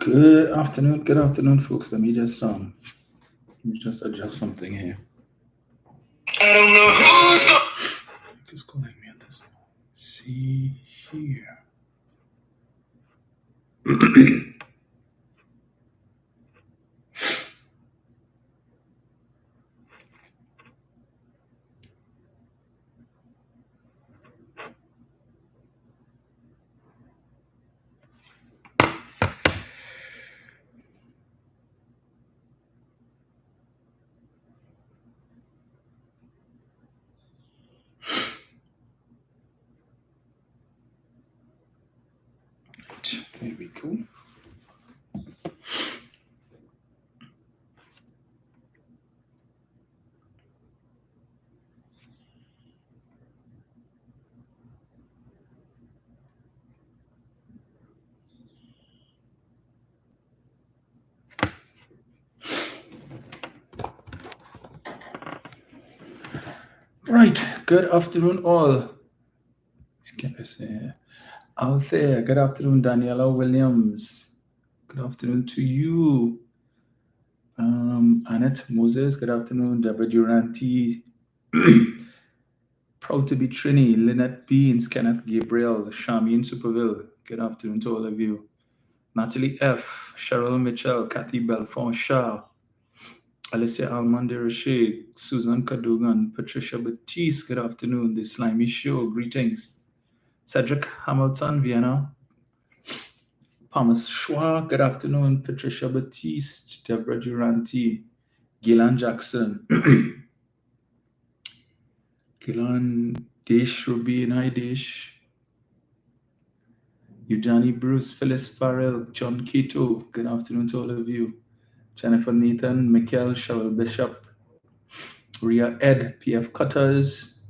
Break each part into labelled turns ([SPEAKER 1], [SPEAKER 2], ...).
[SPEAKER 1] Good afternoon, folks. Let me just adjust something here. I don't know who's calling me at this. See here. There we go. Right. Good afternoon, all. Out there. Good afternoon, Daniela Williams. Good afternoon to you. Annette Moses. Good afternoon, Deborah Duranti. Proud to be Trini, Lynette Beans, Kenneth Gabriel, Charmaine Superville. Good afternoon to all of you. Natalie F, Cheryl Mitchell, Kathy Belfont Shaw, Alicia Almonde Roche, Susan Cadogan, Patricia Batiste. Good afternoon. The Slimy Show. Greetings. Cedric Hamilton, Vienna. Thomas Schwa. Good afternoon. Patricia Batiste, Deborah Duranti, Gillan Jackson. Gillan Dish, Rubin, hi Dish. Eugenie Bruce, Phyllis Farrell, John Keto. Good afternoon to all of you. Jennifer Nathan, Michael, Cheryl Bishop, Ria Ed, PF Cutters,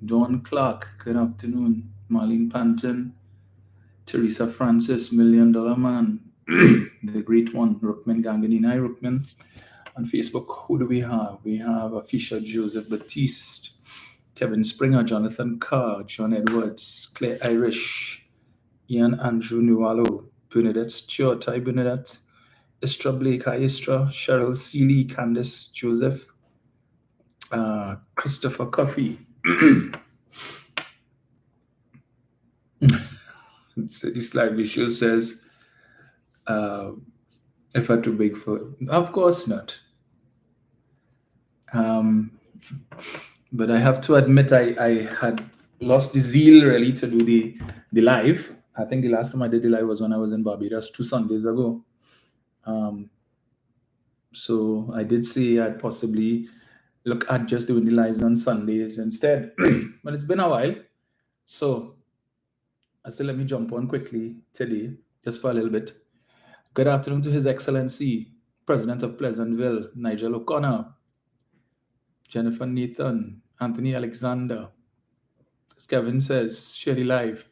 [SPEAKER 1] Dawn Clark. Good afternoon. Marlene Panton, Teresa Francis, $1 Million Man, the great one, Rookman Ganganine. Hi, Rookman. On Facebook, who do we have? We have Afisha Joseph Batiste, Kevin Springer, Jonathan Carr, John Edwards, Claire Irish, Ian Andrew Nualo, Bernadette Stewart. Hi, Bernadette. Istra Blake, hi, Istra. Cheryl Seeley, Candice Joseph, Christopher Coffey. So this lively show says, if I too big for, of course not. But I have to admit, I had lost the zeal really to do the live. I think the last time I did the live was when I was in Barbados 2 Sundays ago. So I did say I'd possibly look at just doing the lives on Sundays instead. But it's been a while. So I said, let me jump on quickly today, just for a little bit. Good afternoon to His Excellency, President of Pleasantville, Nigel O'Connor, Jennifer Nathan, Anthony Alexander. As Kevin says, share the live.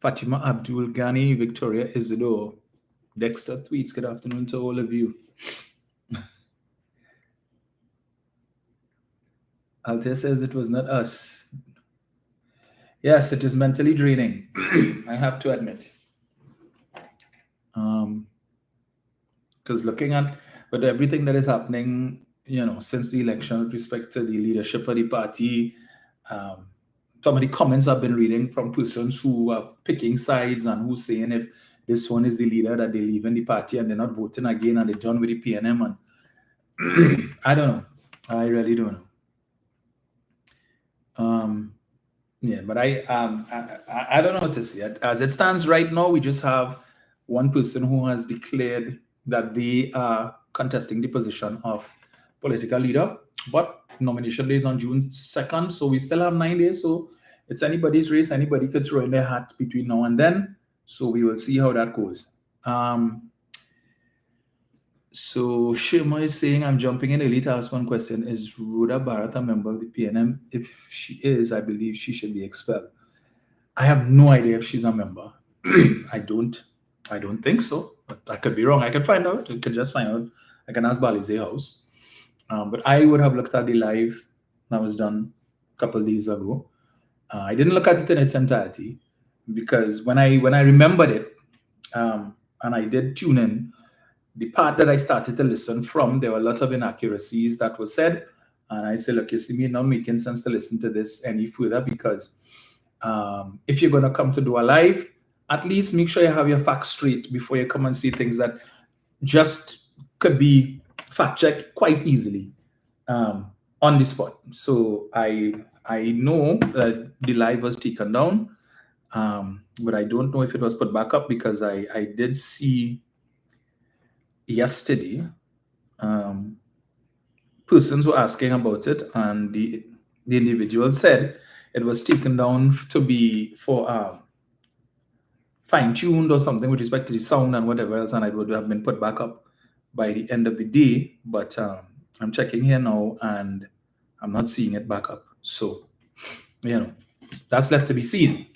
[SPEAKER 1] Fatima Abdul Ghani, Victoria Isidore, Dexter tweets, good afternoon to all of you. Altair says it was not us. Yes, it is mentally draining, I have to admit. Because looking at with everything that is happening, since the election with respect to the leadership of the party, some of the comments I've been reading from persons who are picking sides and who's saying if this one is the leader that they leave in the party and they're not voting again and they're done with the PNM. And I don't know. I really don't know. Yeah, but I don't know what to say. As it stands right now, we just have one person who has declared that they are contesting the position of political leader, but nomination day is on June 2nd, so we still have 9 days. So it's anybody's race. Anybody could throw in their hat between now and then. So we will see how that goes. So Shirma is saying, I'm jumping in early to ask one question. Is Rhoda Bharat a member of the PNM? If she is, I believe she should be expelled. I have no idea if she's a member. I don't think so. But I could be wrong. I could find out. I could just find out. I can ask Balize House. But I would have looked at the live that was done a couple of days ago. I didn't look at it in its entirety because when I remembered it, and I did tune in. The part that I started to listen from, there were a lot of inaccuracies that were said. And I said, look, you see me not making sense to listen to this any further, because if you're going to come to do a live, at least make sure you have your facts straight before you come and see things that just could be fact checked quite easily on the spot. So I know that the live was taken down, but I don't know if it was put back up, because I did see yesterday persons were asking about it, and the individual said it was taken down to be for fine-tuned or something with respect to the sound and whatever else, and it would have been put back up by the end of the day. But I'm checking here now, and I'm not seeing it back up. So, that's left to be seen.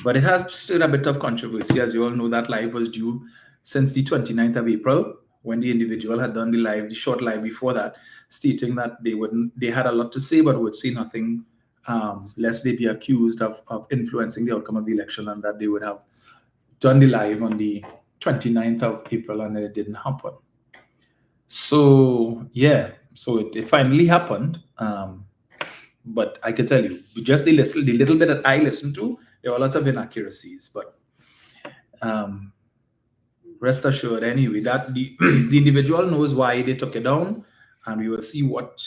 [SPEAKER 1] But it has stirred a bit of controversy. As you all know, that live was due since the 29th of April, when the individual had done the short live before that, stating that they had a lot to say but would say nothing, lest they be accused of influencing the outcome of the election, and that they would have done the live on the 29th of April, and it didn't happen. So it finally happened. But I can tell you, just the little bit that I listened to, there were lots of inaccuracies. But rest assured, anyway, that the individual knows why they took it down, and we will see what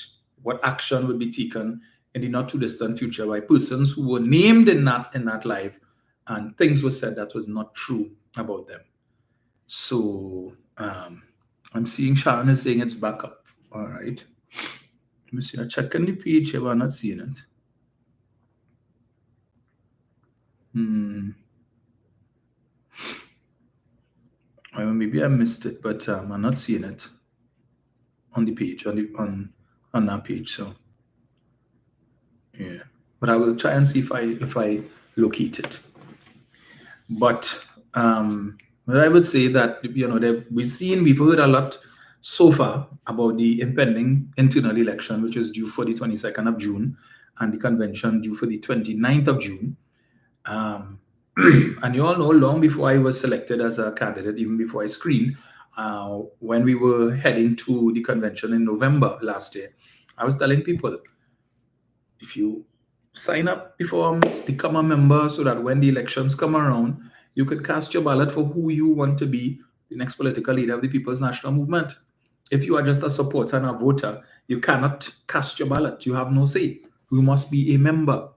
[SPEAKER 1] action would be taken in the not too distant future by persons who were named in that live, and things were said that was not true about them. So I'm seeing Sharon is saying it's back up. All right. Let me see. I'm checking the page here, but I'm not seeing it. Well, maybe I missed it, but I'm not seeing it on the page, on that page. So yeah, but I will try and see if I locate it. But I would say that we've heard a lot so far about the impending internal election, which is due for the 22nd of June, and the convention due for the 29th of June. And you all know, long before I was selected as a candidate, even before I screened, when we were heading to the convention in November last year, I was telling people, if you sign up before, become a member, so that when the elections come around, you could cast your ballot for who you want to be the next political leader of the People's National Movement. If you are just a supporter and a voter, you cannot cast your ballot. You have no say. You must be a member.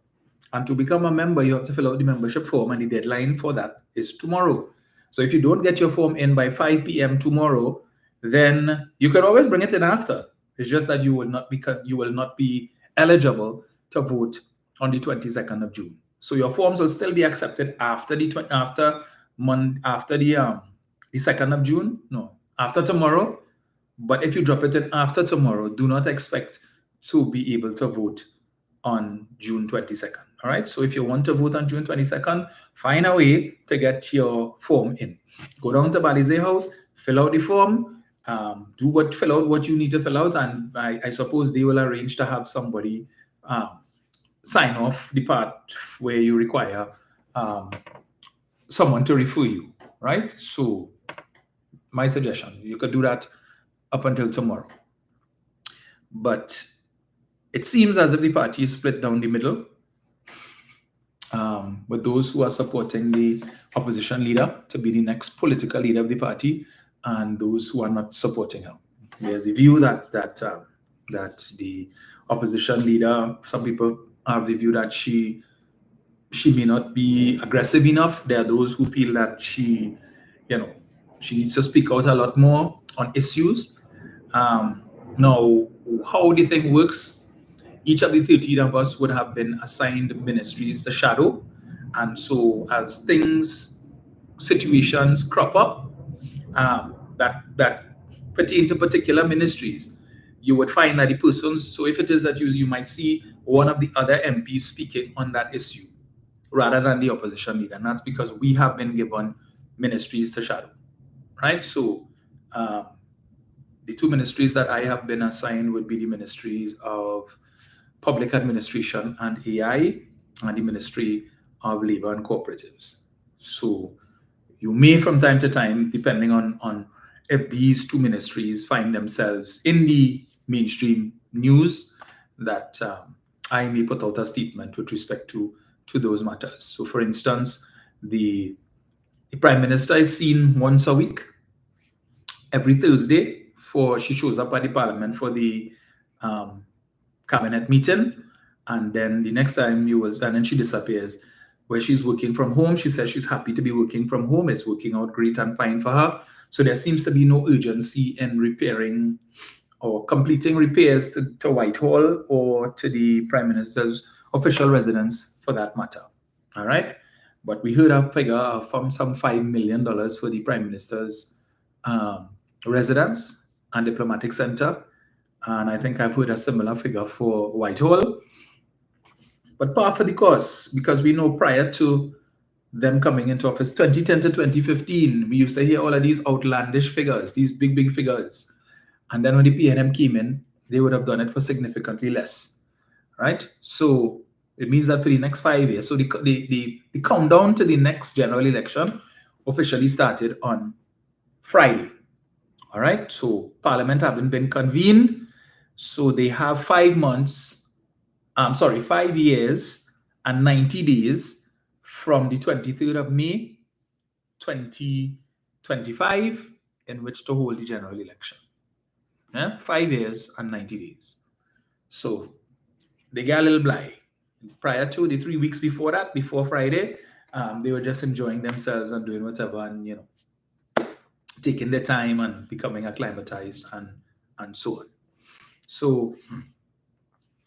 [SPEAKER 1] And to become a member, you have to fill out the membership form, and the deadline for that is tomorrow. So if you don't get your form in by 5 p.m. tomorrow, then you can always bring it in after. It's just that you will not be eligible to vote on the 22nd of June. So your forms will still be accepted after the 2nd of June. No, after tomorrow. But if you drop it in after tomorrow, do not expect to be able to vote on June 22nd. All right. So if you want to vote on June 22nd, find a way to get your form in. Go down to Balize House, fill out the form, fill out what you need to fill out, and I suppose they will arrange to have somebody sign off the part where you require someone to refer you. Right. So my suggestion, you could do that up until tomorrow. But it seems as if the party is split down the middle, with those who are supporting the opposition leader to be the next political leader of the party, and those who are not supporting her. There's a view that the opposition leader, some people have the view that she may not be aggressive enough. There are those who feel that she needs to speak out a lot more on issues. Now, how the thing works, each of the 13 of us would have been assigned ministries to shadow. And so as situations crop up that pertain to particular ministries, you would find that the persons, so if it is that you might see one of the other MPs speaking on that issue rather than the opposition leader. And that's because we have been given ministries to shadow, right? So the two ministries that I have been assigned would be the ministries of Public Administration and AI, and the Ministry of Labor and Cooperatives. So you may from time to time, depending on if these two ministries find themselves in the mainstream news, that I may put out a statement with respect to those matters. So for instance, the Prime Minister is seen once a week, every Thursday, she shows up at the Parliament for the cabinet meeting, and then the next time and then she disappears. Where she's working from home, she says she's happy to be working from home. It's working out great and fine for her. So there seems to be no urgency in repairing or completing repairs to Whitehall or to the Prime Minister's official residence for that matter. All right. But we heard a figure of some $5 million for the Prime Minister's residence and diplomatic center. And I think I've heard a similar figure for Whitehall. But par for the course, because we know prior to them coming into office, 2010 to 2015, we used to hear all of these outlandish figures, these big figures. And then when the PNM came in, they would have done it for significantly less, right? So it means that for the next 5 years, so the countdown to the next general election officially started on Friday, all right? So Parliament haven't been convened, so they have 5 years and 90 days from the 23rd of May, 2025, in which to hold the general election. 5 years and 90 days. So they get a little blind. Prior to the 3 weeks before that, before Friday, they were just enjoying themselves and doing whatever and, taking their time and becoming acclimatized and so on. So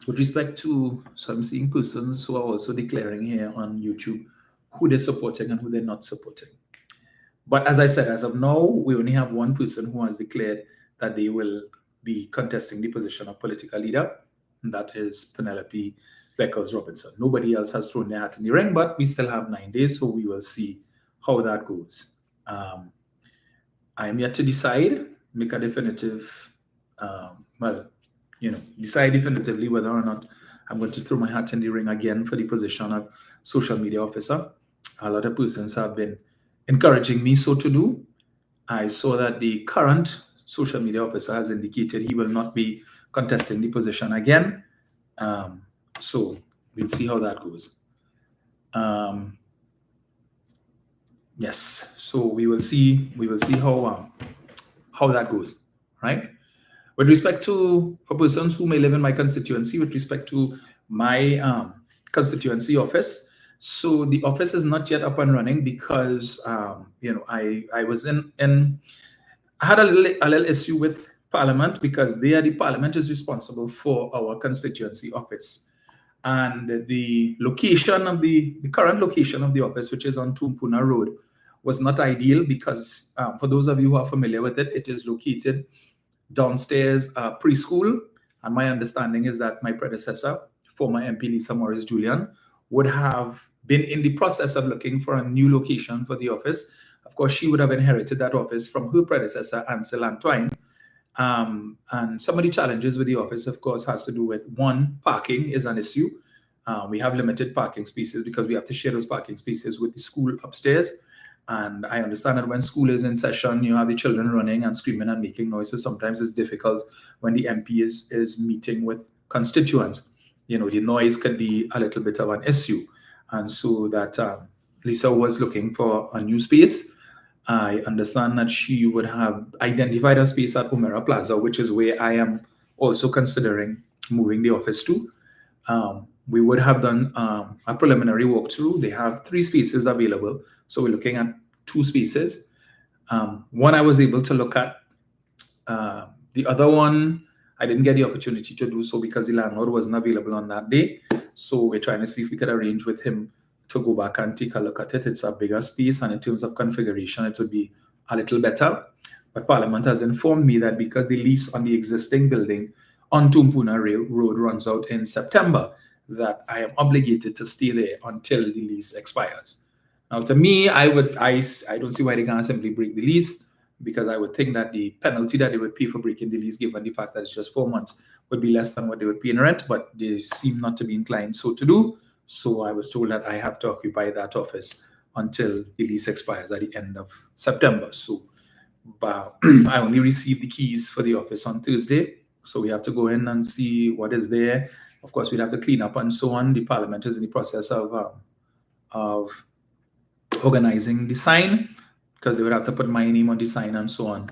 [SPEAKER 1] with respect to, I'm seeing persons who are also declaring here on YouTube who they're supporting and who they're not supporting. But as I said, as of now, we only have one person who has declared that they will be contesting the position of political leader, and that is Penelope Beckles-Robinson. Nobody else has thrown their hat in the ring, but we still have 9 days, so we will see how that goes. I am yet to decide, make a definitive, decide definitively whether or not I'm going to throw my hat in the ring again for the position of social media officer. A lot of persons have been encouraging me so to do. I saw that the current social media officer has indicated he will not be contesting the position again. So we'll see how that goes. Yes, so we will see how that goes, right? With respect to, for persons who may live in my constituency, with respect to my constituency office, so the office is not yet up and running because I was I had a little issue with Parliament because the Parliament is responsible for our constituency office, and the location of the current location of the office, which is on Tumpuna Road, was not ideal because for those of you who are familiar with it, it is located downstairs preschool, and my understanding is that my predecessor, former MP Lisa Morris Julian, would have been in the process of looking for a new location for the office. Of course, she would have inherited that office from her predecessor, Ansel Antoine. And some of the challenges with the office, of course, has to do with, one, parking is an issue. We have limited parking spaces because we have to share those parking spaces with the school upstairs. And I understand that when school is in session, you have the children running and screaming and making noise. So sometimes it's difficult when the MP is meeting with constituents. The noise could be a little bit of an issue. And so that Lisa was looking for a new space. I understand that she would have identified a space at Umera Plaza, which is where I am also considering moving the office to. We would have done a preliminary walkthrough. They have 3 spaces available. So we're looking at 2 spaces. One I was able to look at. The other one, I didn't get the opportunity to do so because the landlord wasn't available on that day. So we're trying to see if we could arrange with him to go back and take a look at it. It's a bigger space, and in terms of configuration, it would be a little better. But Parliament has informed me that because the lease on the existing building on Tumpuna Road runs out in September, that I am obligated to stay there until the lease expires. Now, to me, I don't see why they can't simply break the lease, because I would think that the penalty that they would pay for breaking the lease, given the fact that it's just 4 months, would be less than what they would pay in rent, but they seem not to be inclined so to do. So I was told that I have to occupy that office until the lease expires at the end of September. So I only received the keys for the office on Thursday. So we have to go in and see what is there. Of course, we'll have to clean up and so on. The Parliament is in the process of organizing the sign, because they would have to put my name on the sign and so on.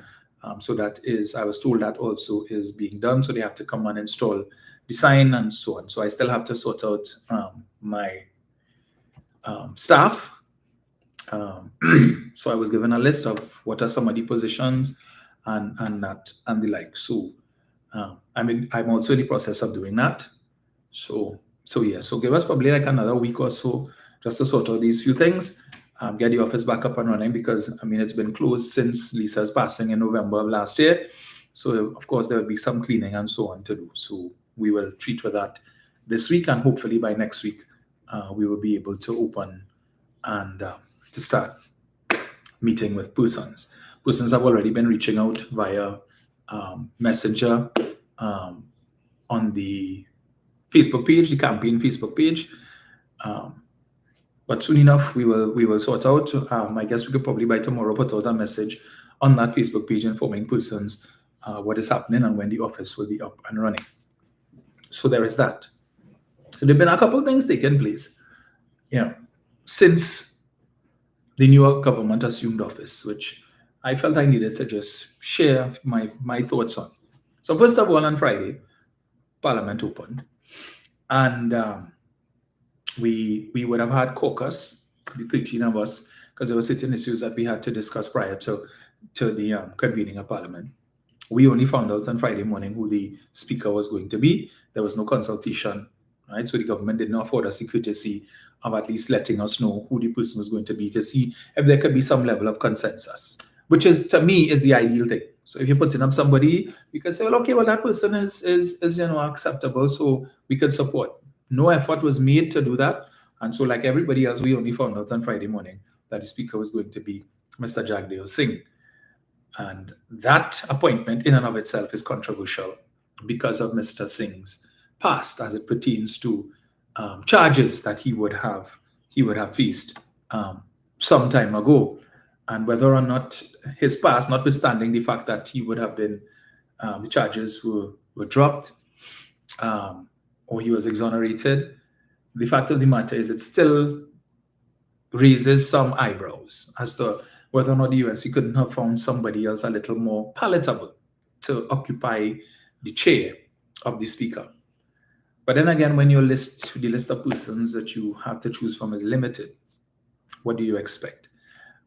[SPEAKER 1] So that is, I was told that also is being done. So they have to come and install the sign and so on. So I still have to sort out my staff. So I was given a list of what are some of the positions and the like. So I'm also in the process of doing that. So yeah. So give us probably like another week or so just to sort out these few things. Get the office back up and running, because it's been closed since Lisa's passing in November of last year. So of course there will be some cleaning and so on to do. So we will treat with that this week, and hopefully by next week we will be able to open and to start meeting with persons. Persons have already been reaching out via Messenger on the Facebook page, the campaign Facebook page. But soon enough, we will sort out. I guess we could probably by tomorrow put out a message on that Facebook page informing persons what is happening and when the office will be up and running. So there is that. So there have been a couple of things taking place, since the newer government assumed office, which I felt I needed to just share my thoughts on. So first of all, on Friday, Parliament opened, and we would have had caucus, the 13 of us, because there were certain issues that we had to discuss prior to the convening of Parliament. We only found out on Friday morning who the speaker was going to be. There was no consultation, right? So the government did not afford us the courtesy of at least letting us know who the person was going to be, to see if there could be some level of consensus, which is, to me, is the ideal thing. So if you're putting up somebody, you can say, well, okay, well, that person is acceptable, so we could support. No effort was made to do that. And so like everybody else, we only found out on Friday morning that the speaker was going to be Mr. Jagdeo Singh. And that appointment in and of itself is controversial because of Mr. Singh's past, as it pertains to charges that he would have faced some time ago, and whether or not his past, notwithstanding the fact that he would have been the charges were dropped or he was exonerated, the fact of the matter is it still raises some eyebrows as to whether or not the UNC couldn't have found somebody else a little more palatable to occupy the chair of the speaker. But then again, when the list of persons that you have to choose from is limited, what do you expect?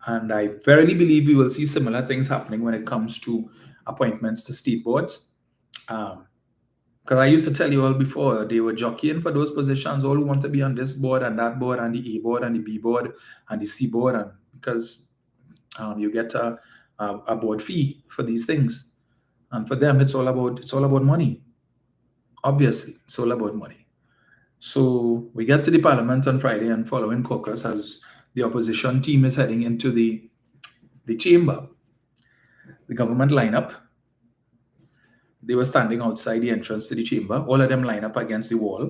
[SPEAKER 1] And I verily believe we will see similar things happening when it comes to appointments to state boards. Because I used to tell you all before, they were jockeying for those positions, all who want to be on this board and that board and the A board and the B board and the C board, and because you get a board fee for these things. And for them, it's all about money. Obviously, it's all about money. So we get to the Parliament on Friday, and following caucus, as the opposition team is heading into the chamber, the government lineup, they were standing outside the entrance to the chamber. All of them line up against the wall.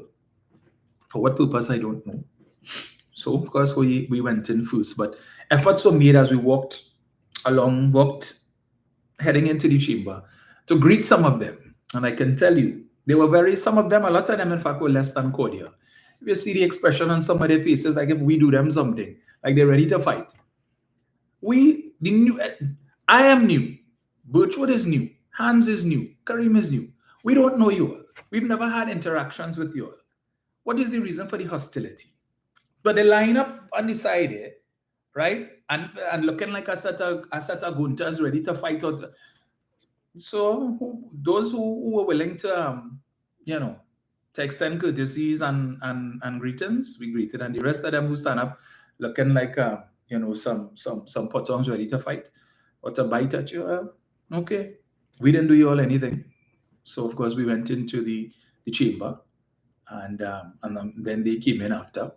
[SPEAKER 1] For what purpose, I don't know. So, of course, we went in first. But efforts were made as we walked heading into the chamber to greet some of them. And I can tell you, they were a lot of them, in fact, were less than cordial. If you see the expression on some of their faces, like if we do them something, like they're ready to fight. I am new. Birchwood is new. Hans is new. Karim is new. We don't know you all. We've never had interactions with you all. What is the reason for the hostility? But they line up on the side here, right? And looking like a set of guntas ready to fight out. So those who were willing to, to extend courtesies and greetings, we greeted. And the rest of them who stand up looking like, some potons ready to fight or to bite at you. Okay. We didn't do you all anything. So, of course, we went into the chamber, and then they came in after.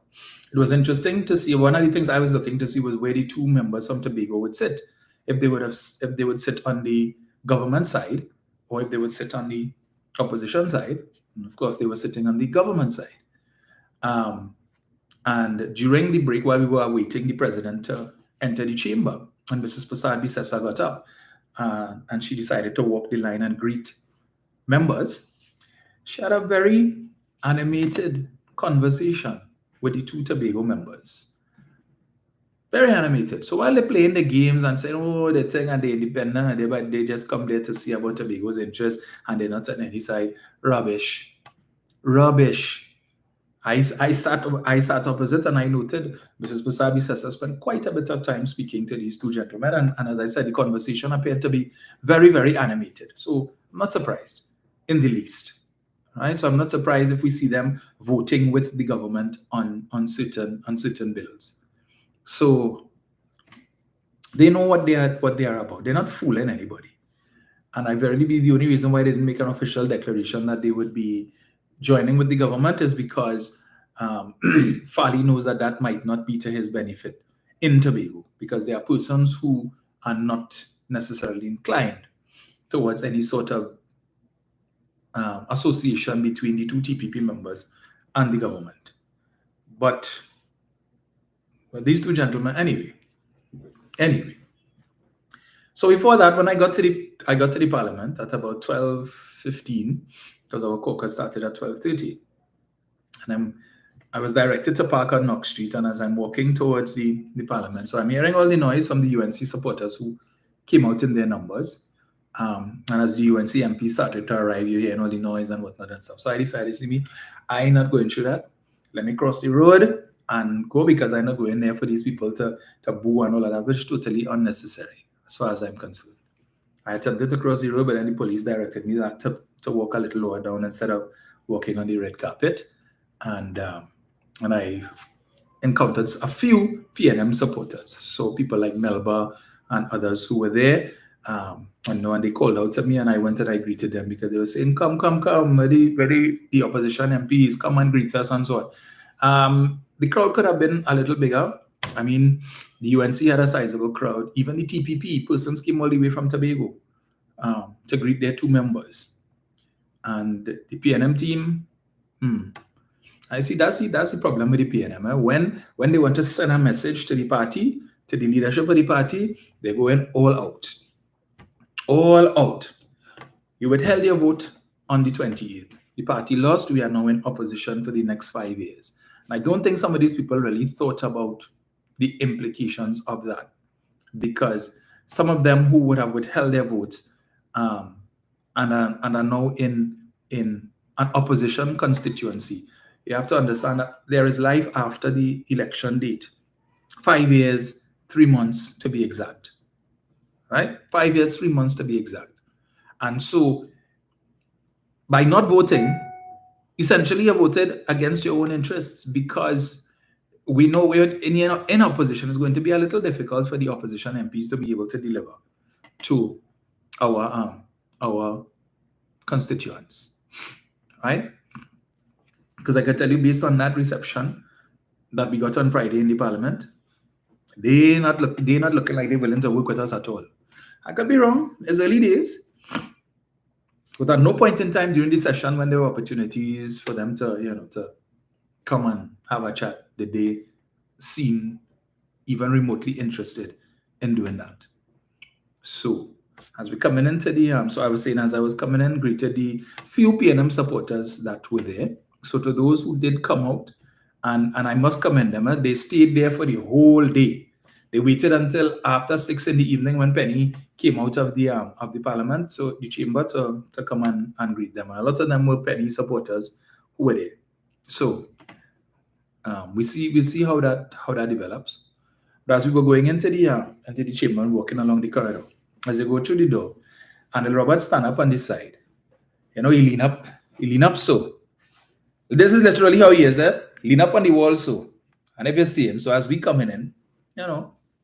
[SPEAKER 1] It was interesting to see. One of the things I was looking to see was where the two members from Tobago would sit, if they would sit on the government side or if they would sit on the opposition side. And of course, they were sitting on the government side. And during the break, while we were awaiting the president to enter the chamber, and Mrs. Prasad Bisesa got up and she decided to walk the line and greet members, she had a very animated conversation with the two Tobago members. Very animated. So while they're playing the games and saying, oh, they think and they're independent and they just come there to see about Tobago's interest and they're not on any side. Rubbish. I sat opposite and I noted Mrs. Basabi Sessa spent quite a bit of time speaking to these two gentlemen. And as I said, the conversation appeared to be very, very animated. So I'm not surprised in the least. Right? So I'm not surprised if we see them voting with the government on certain bills. So they know what they are about. They're not fooling anybody. And I verily believe the only reason why they didn't make an official declaration that they would be joining with the government is because Fali knows that might not be to his benefit in Tobago, because there are persons who are not necessarily inclined towards any sort of association between the two TPP members and the government. But these two gentlemen, anyway. So before that, when I got to the Parliament at about 12:15, because our caucus started at 12:30, and I was directed to park on Knox Street. And as I'm walking towards the Parliament, so I'm hearing all the noise from the UNC supporters who came out in their numbers. And as the UNC MP started to arrive, you're hearing all the noise and whatnot and stuff. So I decided, I ain't not going through that. Let me cross the road and go, because I'm not going there for these people to boo and all of that, which is totally unnecessary as far as I'm concerned. I attempted to cross the road, but then the police directed me to walk a little lower down instead of walking on the red carpet. And I encountered a few PNM supporters. So people like Melba and others who were there. And they called out to me, and I went and I greeted them, because they were saying, come, the opposition MPs, come and greet us and so on. The crowd could have been a little bigger. I mean, the UNC had a sizable crowd. Even the TPP persons came all the way from Tobago to greet their two members. And the PNM team, I see that's the problem with the PNM. When they want to send a message to the party, to the leadership of the party, they're going all out. All out. You withheld your vote on the 28th. The party lost. We are now in opposition for the next 5 years. And I don't think some of these people really thought about the implications of that, because some of them who would have withheld their votes and are now in an opposition constituency, you have to understand that there is life after the election date. 5 years, 3 months to be exact. Right? 5 years, 3 months to be exact. And so by not voting, essentially you voted against your own interests, because we know we're in opposition. It's going to be a little difficult for the opposition MPs to be able to deliver to our constituents, right? Because I can tell you, based on that reception that we got on Friday in the Parliament, they're not looking like they're willing to work with us at all. I could be wrong. It's early days. But at no point in time during the session, when there were opportunities for them to come and have a chat, did they seem even remotely interested in doing that. So as we're coming into so I was saying, as I was coming in, greeted the few PNM supporters that were there. So to those who did come out, and I must commend them, they stayed there for the whole day. They waited until after 6 in the evening when Penny came out of the Parliament, so the chamber, to come and greet them. And a lot of them were Penny supporters who were there. So we see how that develops. But as we were going into the chamber and walking along the corridor, as you go through the door, and Robert stand up on this side. He lean up so. This is literally how he is there. Lean up on the wall so. And if you see him, so as we coming in,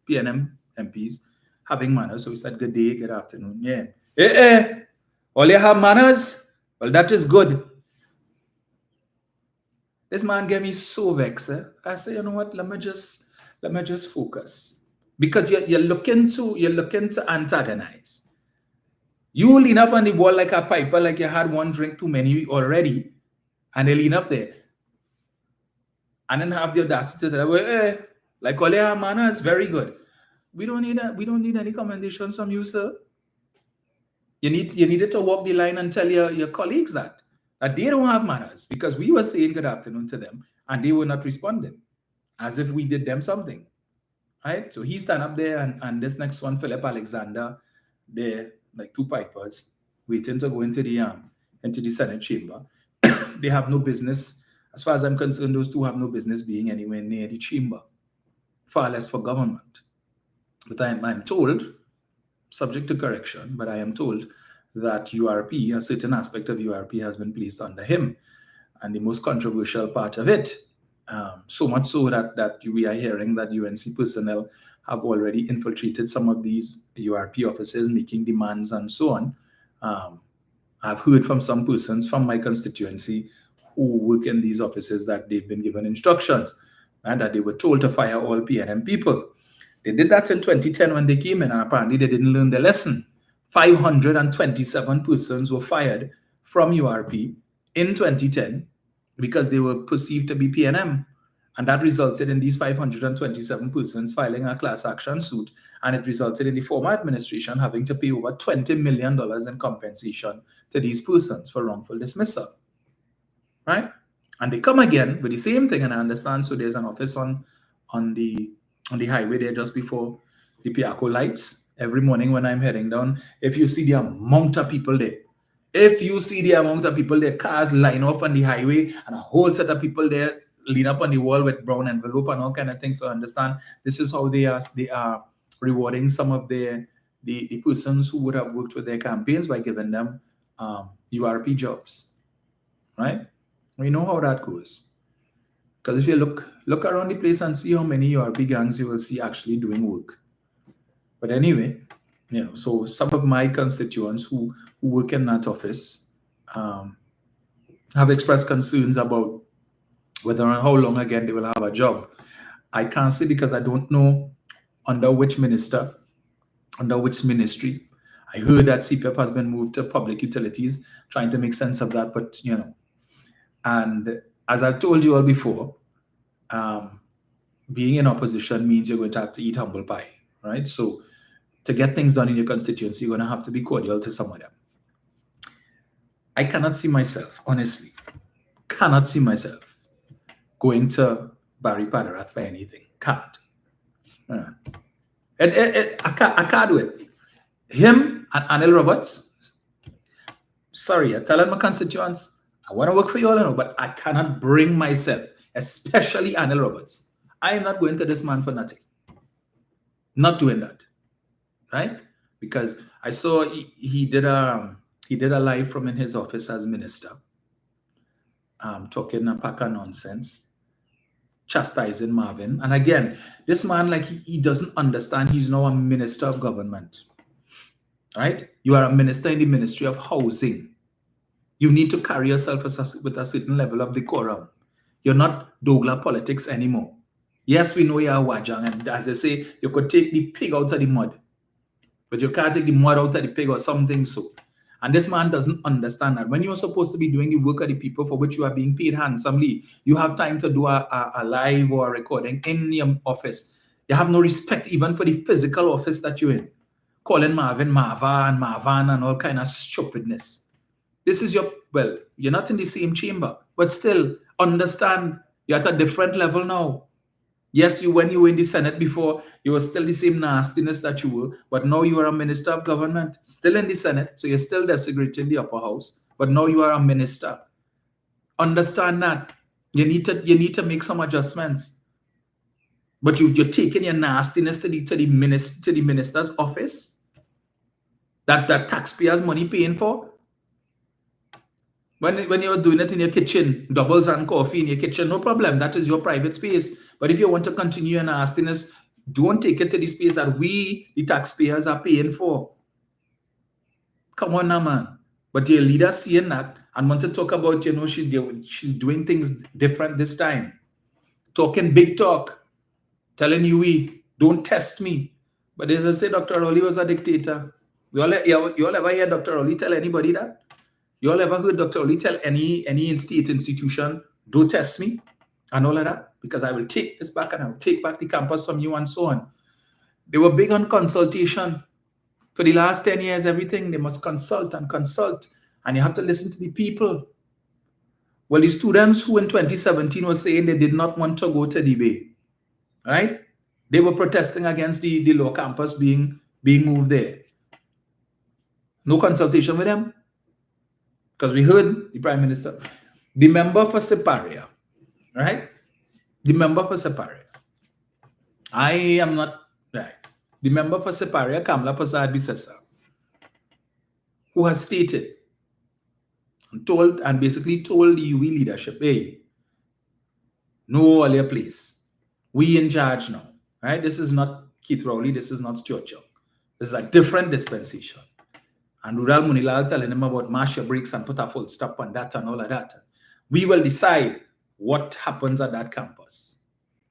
[SPEAKER 1] PNM MPs having manners. So we said, good day, good afternoon. Yeah. Hey, all you have manners? Well, that is good. This man gave me so vexed. I say, you know what? Let me just focus, because you're looking to antagonize. You lean up on the wall like a piper, like you had one drink too many already, and they lean up there. and then have the audacity to tell them, hey, like all your manners, very good. We don't need any commendations from you, sir. You needed to walk the line and tell your colleagues that they don't have manners, because we were saying good afternoon to them and they were not responding as if we did them something. Right? So he stand up there, and this next one, Philip Alexander, they're like two pipers waiting to go into the Senate chamber. They have no business, as far as I'm concerned, those two have no business being anywhere near the chamber, far less for government. But I'm told, subject to correction, but I am told that URP, a certain aspect of URP, has been placed under him. And the most controversial part of it, so much so that we are hearing that UNC personnel have already infiltrated some of these URP offices, making demands and so on. I've heard from some persons from my constituency who work in these offices that they've been given instructions and that they were told to fire all PNM people. They did that in 2010 when they came in, and apparently they didn't learn the lesson. 527 persons were fired from URP in 2010 because they were perceived to be PNM. And that resulted in these 527 persons filing a class action suit. And it resulted in the former administration having to pay over $20 million in compensation to these persons for wrongful dismissal. Right? And they come again with the same thing, and I understand. So there's an office on the highway there just before the Piaco lights. Every morning when I'm heading down, if you see the amount of people there, cars line up on the highway, and a whole set of people there lean up on the wall with brown envelope and all kind of things. So I understand this is how they are rewarding some of the persons who would have worked with their campaigns by giving them URP jobs, right? We know how that goes. Because if you look around the place and see how many URP gangs you will see actually doing work. But anyway, so some of my constituents who work in that office have expressed concerns about whether and how long again they will have a job. I can't say, because I don't know under which minister, under which ministry. I heard that CPEP has been moved to public utilities, trying to make sense of that, but and as I've told you all before, being in opposition means you're going to have to eat humble pie, right? So to get things done in your constituency, you're going to have to be cordial to some of them. I cannot see myself, honestly, going to Barry Padarath for anything. Can't. I can't do it. Him and Anil Roberts, sorry, I tell my constituents, I want to work for you all, but I cannot bring myself, especially Anil Roberts. I am not going to this man for nothing. Not doing that, right? Because I saw he did a live from in his office as minister, talking a pack of nonsense, chastising Marvin. And again, this man, like, he doesn't understand he's now a minister of government, right? You are a minister in the Ministry of Housing. You need to carry yourself with a certain level of decorum. You're not Douglas politics anymore. Yes, we know you're a Wajang, and as they say, you could take the pig out of the mud, but you can't take the mud out of the pig or something so. And this man doesn't understand that. When you're supposed to be doing the work of the people for which you are being paid handsomely, you have time to do a live or a recording in your office. You have no respect even for the physical office that you're in. Calling Marvin Marva and Marvan and all kind of stupidness. This is you're not in the same chamber, but still understand you're at a different level now. Yes, when you were in the Senate before, you were still the same nastiness that you were, but now you are a minister of government, still in the Senate, so you're still desecrating the upper house, but now you are a minister. Understand that. You need to make some adjustments. But you're taking your nastiness to the minister's office that taxpayers' money paying for. When you're doing it in your kitchen, doubles and coffee in your kitchen, no problem. That is your private space. But if you want to continue your nastiness, don't take it to the space that we, the taxpayers, are paying for. Come on now, man. But your leader seeing that and want to talk about, she's doing things different this time. Talking big talk. Telling you, don't test me. But as I say, Dr. Rowley was a dictator. You all ever hear Dr. Rowley tell anybody that? You all ever heard Dr. Rowley tell any state institution, don't test me, and all of that? because I will take this back and I will take back the campus from you and so on. They were big on consultation. For the last 10 years, everything, they must consult, and you have to listen to the people. Well, the students who in 2017 were saying they did not want to go to the Bay, right? They were protesting against the law campus being moved there. No consultation with them, because we heard the Prime Minister, the member for Paria, right? The member for Paria. I am not, right. The member for Paria, Kamla Prasad Bisesa, who has stated and basically told the UE leadership, hey, no earlier place. We in charge now, right? This is not Keith Rowley, this is not Stuart Young. This is a different dispensation. And Rural Munilal telling him about mash your brakes and put a full stop on that and all of that. We will decide what happens at that campus.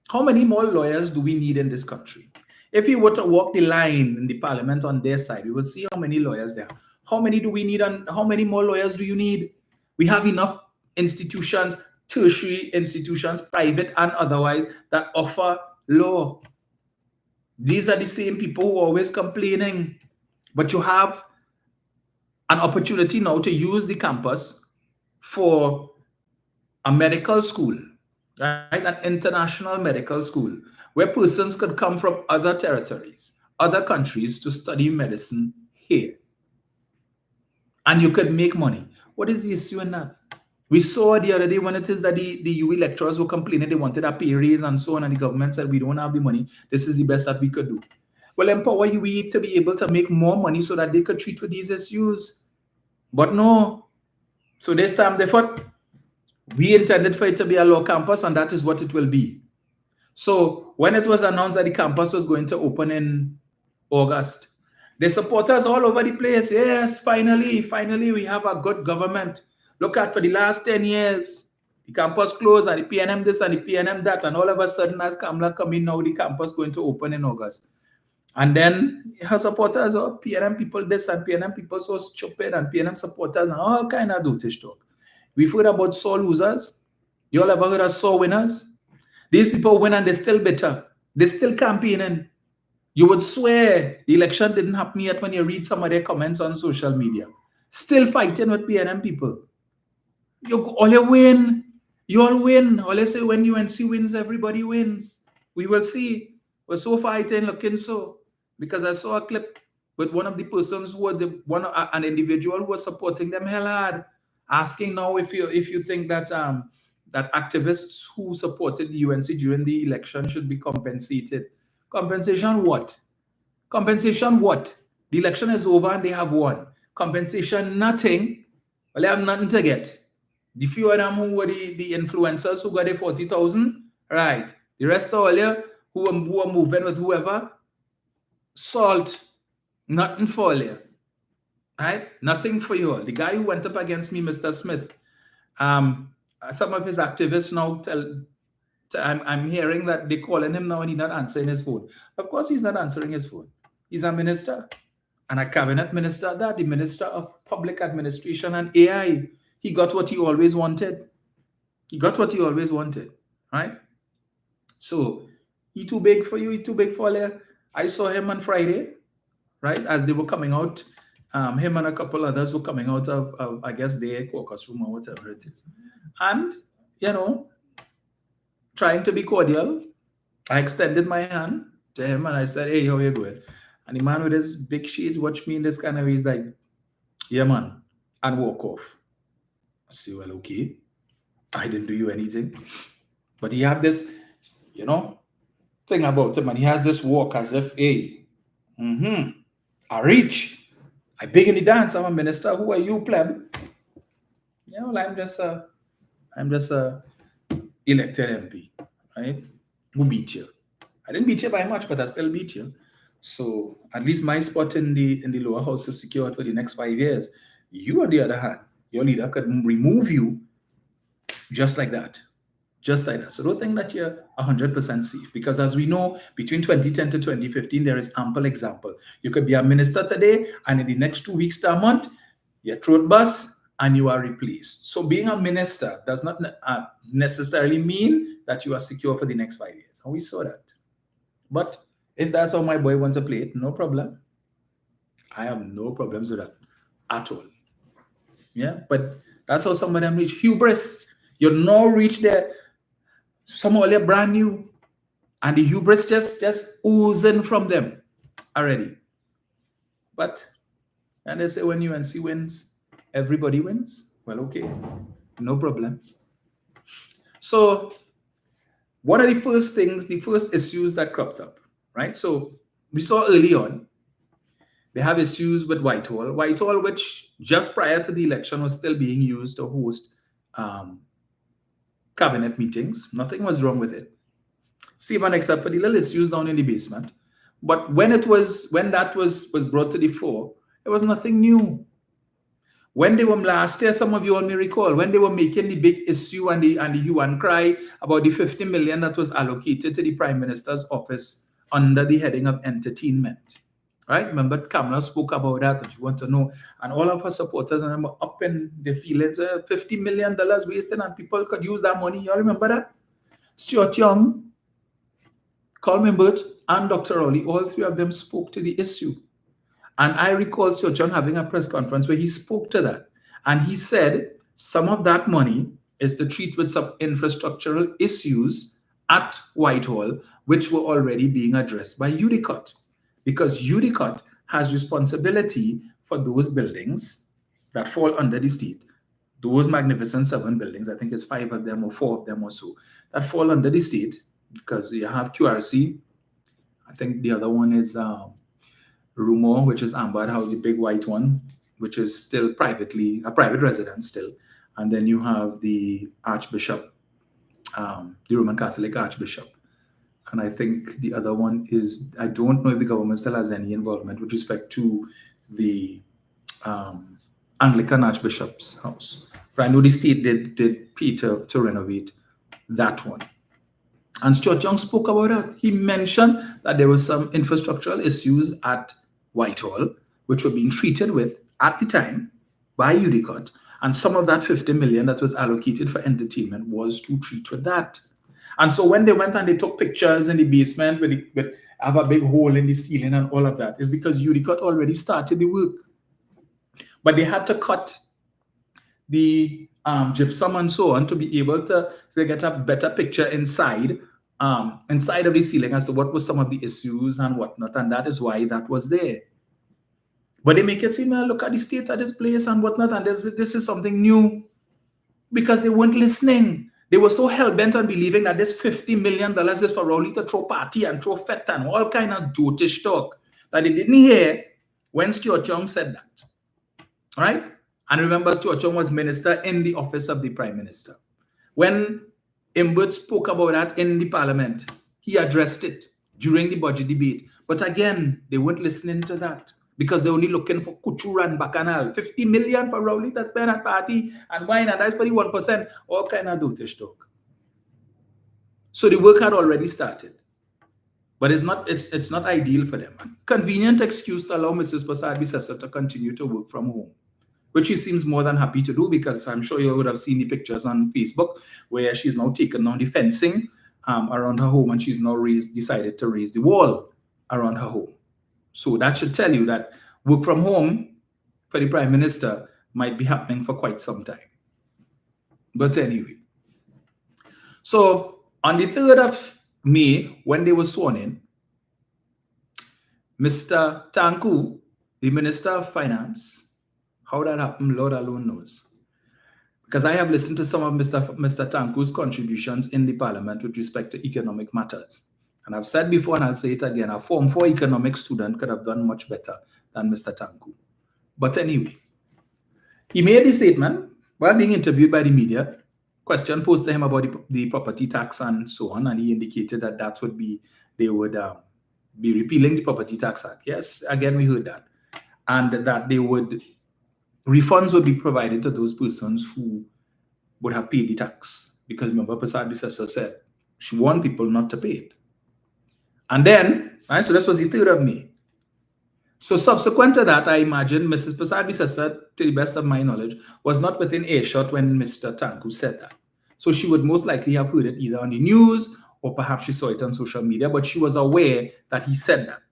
[SPEAKER 1] How many more lawyers do we need in this country? If you were to walk the line in the parliament on their side, we will see how many lawyers there are. How many do we need and how many more lawyers do you need? We have enough institutions, tertiary institutions, private and otherwise, that offer law. These are the same people who are always complaining. But you have an opportunity now to use the campus for a medical school, right? An international medical school where persons could come from other territories, other countries to study medicine here. And you could make money. What is the issue in that? We saw the other day when it is that the UE lecturers were complaining they wanted a pay raise and so on, and the government said, we don't have the money. This is the best that we could do. Well, empower UE to be able to make more money so that they could treat with these issues. But no. So this time they thought, we intended for it to be a law campus, and that is what it will be. So when it was announced that the campus was going to open in August, the supporters all over the place, yes, finally, we have a good government. Look at, for the last 10 years, the campus closed and the PNM this and the PNM that, and all of a sudden, as Kamla come in now, the campus going to open in August. And then her supporters, oh, PNM people this and PNM people so stupid, and PNM supporters and all kind of dotish talk. We've heard about sore losers. You all ever heard of sore winners? These people win and they're still bitter. They're still campaigning. You would swear the election didn't happen yet when you read some of their comments on social media. Still fighting with PNM people. You all win. You all win. All I say, when UNC wins, everybody wins. We will see. We're so fighting, looking so. Because I saw a clip with one of the persons who were an individual who was supporting them hell hard, asking now if you think that that activists who supported the UNC during the election should be compensated. Compensation what? Compensation what? The election is over and they have won. Compensation nothing. Well, they have nothing to get. The few of them who were the influencers who got the 40,000, right? The rest of all you who are moving with whoever, salt, nothing for you, right? Nothing for you all. The guy who went up against me, Mr. Smith, some of his activists now I'm hearing that they're calling him now and he's not answering his phone. Of course, he's not answering his phone. He's a minister and a cabinet minister, the Minister of Public Administration and AI. He got what he always wanted. He got what he always wanted, right? So, he too big for you, he too big for you. I saw him on Friday, right, as they were coming out. Him and a couple others were coming out of I guess, their caucus room or whatever it is. And, you know, trying to be cordial, I extended my hand to him and I said, hey, how are you going? And the man with his big shades watched me in this kind of way. He's like, yeah, man, and walk off. I said, well, okay. I didn't do you anything. But he had this, you know, thing about him, and he has this walk as if, hey, I reach. I big in the dance. I'm a minister. Who are you, pleb? You know, I'm just a elected MP, right? Who beat you? I didn't beat you by much, but I still beat you. So at least my spot in the lower house is secured for the next 5 years. You, on the other hand, your leader could remove you just like that. Just like that. So don't think that you're 100% safe, because as we know, between 2010 to 2015, there is ample example. You could be a minister today, and in the next 2 weeks to a month, your throat bust, and you are replaced. So being a minister does not necessarily mean that you are secure for the next 5 years. And we saw that. But if that's how my boy wants to play it, no problem. I have no problems with that at all. Yeah, but that's how some of them reach hubris. You now reach there. Some of them brand new, and the hubris just oozing from them already. But and they say when UNC wins, everybody wins. Well, okay, no problem. So one of the first issues that cropped up, right? So we saw early on, they have issues with Whitehall. Whitehall, which just prior to the election was still being used to host cabinet meetings. Nothing was wrong with it. Save and except for the little issues down in the basement. But when that was brought to the fore, it was nothing new. When they were last year, some of you all may recall, when they were making the big issue and the hue and cry about the 50 million that was allocated to the Prime Minister's office under the heading of entertainment. Right? Remember, Kamala spoke about that, and she wants to know, and all of her supporters and them up in the feelings, $50 million wasted, and people could use that money. You all remember that? Stuart Young, Colin Burt, and Dr. Rowley, all three of them spoke to the issue. And I recall Stuart Young having a press conference where he spoke to that. And he said some of that money is to treat with some infrastructural issues at Whitehall, which were already being addressed by UDCOT. Because UDCOT has responsibility for those buildings that fall under the state. Those magnificent 7 buildings, I think it's 5 of them or 4 of them or so, that fall under the state, because you have QRC. I think the other one is Rumor, which is Amber House, the big white one, which is still a private residence still. And then you have the Archbishop, the Roman Catholic Archbishop. And I think the other one is, I don't know if the government still has any involvement with respect to the Anglican Archbishop's house. But I know the state did pay to renovate that one. And Stuart Young spoke about that. He mentioned that there were some infrastructural issues at Whitehall, which were being treated with at the time by UDCOT. And some of that 50 million that was allocated for entertainment was to treat with that. And so when they went and they took pictures in the basement with have a big hole in the ceiling and all of that, is because UDCOT already started the work. But they had to cut the gypsum and so on to be able to get a better picture inside of the ceiling as to what was some of the issues and whatnot. And that is why that was there. But they make it seem, look at the state of this place and whatnot, and this is something new, because they weren't listening. They were so hell-bent on believing that this $50 million is for Rowley to throw party and throw fete and all kind of dotish talk that they didn't hear when Stuart Young said that. All right? And remember, Stuart Young was minister in the office of the Prime Minister. When Imbert spoke about that in the Parliament, he addressed it during the budget debate. But again, they weren't listening to that, because they're only looking for couture and bacchanal. 50 million for Rowley to spend at party and wine, and that's for the 1%, all kind of dotish talk. So the work had already started. But it's not ideal for them. A convenient excuse to allow Mrs. Prasad-Bissessar to continue to work from home, which she seems more than happy to do, because I'm sure you would have seen the pictures on Facebook where she's now taken down the fencing around her home, and she's now decided to raise the wall around her home. So that should tell you that work from home for the Prime Minister might be happening for quite some time. But anyway, so on the 3rd of May, when they were sworn in, Mr. Tanku, the Minister of Finance, how that happened, Lord alone knows. Because I have listened to some of Mr. Tanku's contributions in the Parliament with respect to economic matters. And I've said before, and I'll say it again, a Form 4 economics student could have done much better than Mr. Tanku. But anyway, he made the statement while being interviewed by the media. Question posed to him about the property tax and so on, and he indicated that they would be repealing the Property Tax Act. Yes, again, we heard that. And that refunds would be provided to those persons who would have paid the tax. Because remember, Prasad-Bissessar said she warned people not to pay it. And then, right, so this was the 3rd of May. So subsequent to that, I imagine Mrs. Prasad Bisesa, to the best of my knowledge, was not within earshot when Mr. Tanku said that. So she would most likely have heard it either on the news or perhaps she saw it on social media, but she was aware that he said that.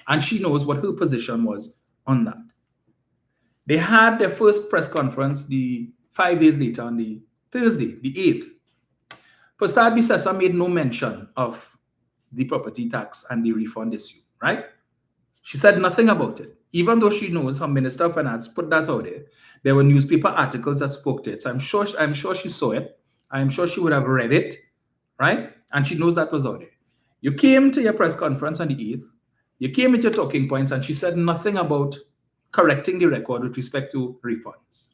[SPEAKER 1] And she knows what her position was on that. They had their first press conference 5 days later on the Thursday, the 8th. Prasad Bisesa made no mention of the property tax and the refund issue, right? She said nothing about it, even though she knows her Minister of Finance put that out there. There were newspaper articles that spoke to it. So I'm sure she saw it. I'm sure she would have read it, right? And she knows that was out there. You came to your press conference on the 8th. You came with your talking points, and she said nothing about correcting the record with respect to refunds.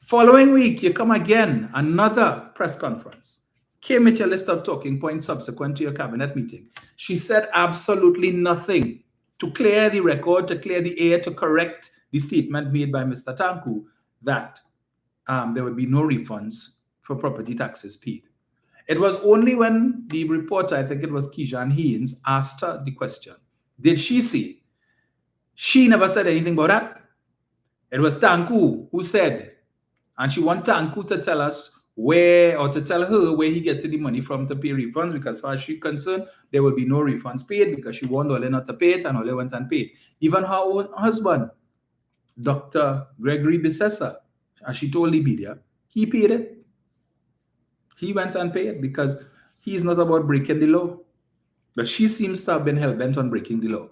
[SPEAKER 1] Following week, you come again, another press conference. Came with your list of talking points subsequent to your cabinet meeting. She said absolutely nothing to clear the record, to clear the air, to correct the statement made by Mr. Tanku that there would be no refunds for property taxes paid. It was only when the reporter, I think it was Kijan Haynes, asked her the question, did she say? She never said anything about that. It was Tanku who said, and she wanted Tanku to tell us where, or to tell her where he gets the money from to pay refunds, because as far as she's concerned, there will be no refunds paid because she warned Ole not to pay it and Ole went and paid. Even her own husband, Dr. Gregory Bisesa, as she told the media, he paid it. He went and paid because he's not about breaking the law. But she seems to have been hell-bent on breaking the law.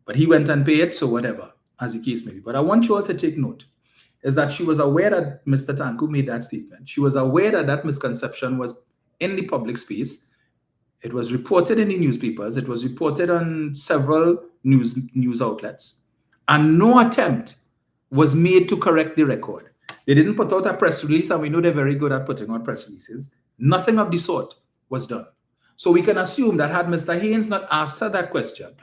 [SPEAKER 1] But he went and paid, so whatever, as the case may be. But I want you all to take note, is that she was aware that Mr. Tanku made that statement. She was aware that that misconception was in the public space. It was reported in the newspapers. It was reported on several news outlets. And no attempt was made to correct the record. They didn't put out a press release, and we know they're very good at putting out press releases. Nothing of the sort was done. So we can assume that had Mr. Haynes not asked her that question,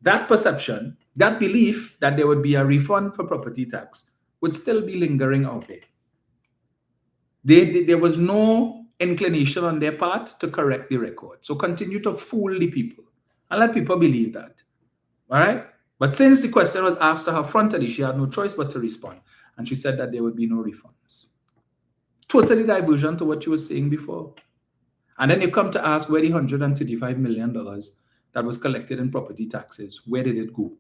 [SPEAKER 1] that perception, that belief that there would be a refund for property tax would still be lingering out there. There was no inclination on their part to correct the record. So continue to fool the people and let people believe that. All right? But since the question was asked to her frontally, she had no choice but to respond. And she said that there would be no refunds. Totally diversion to what you were saying before. And then you come to ask where the $135 million that was collected in property taxes, where did it go?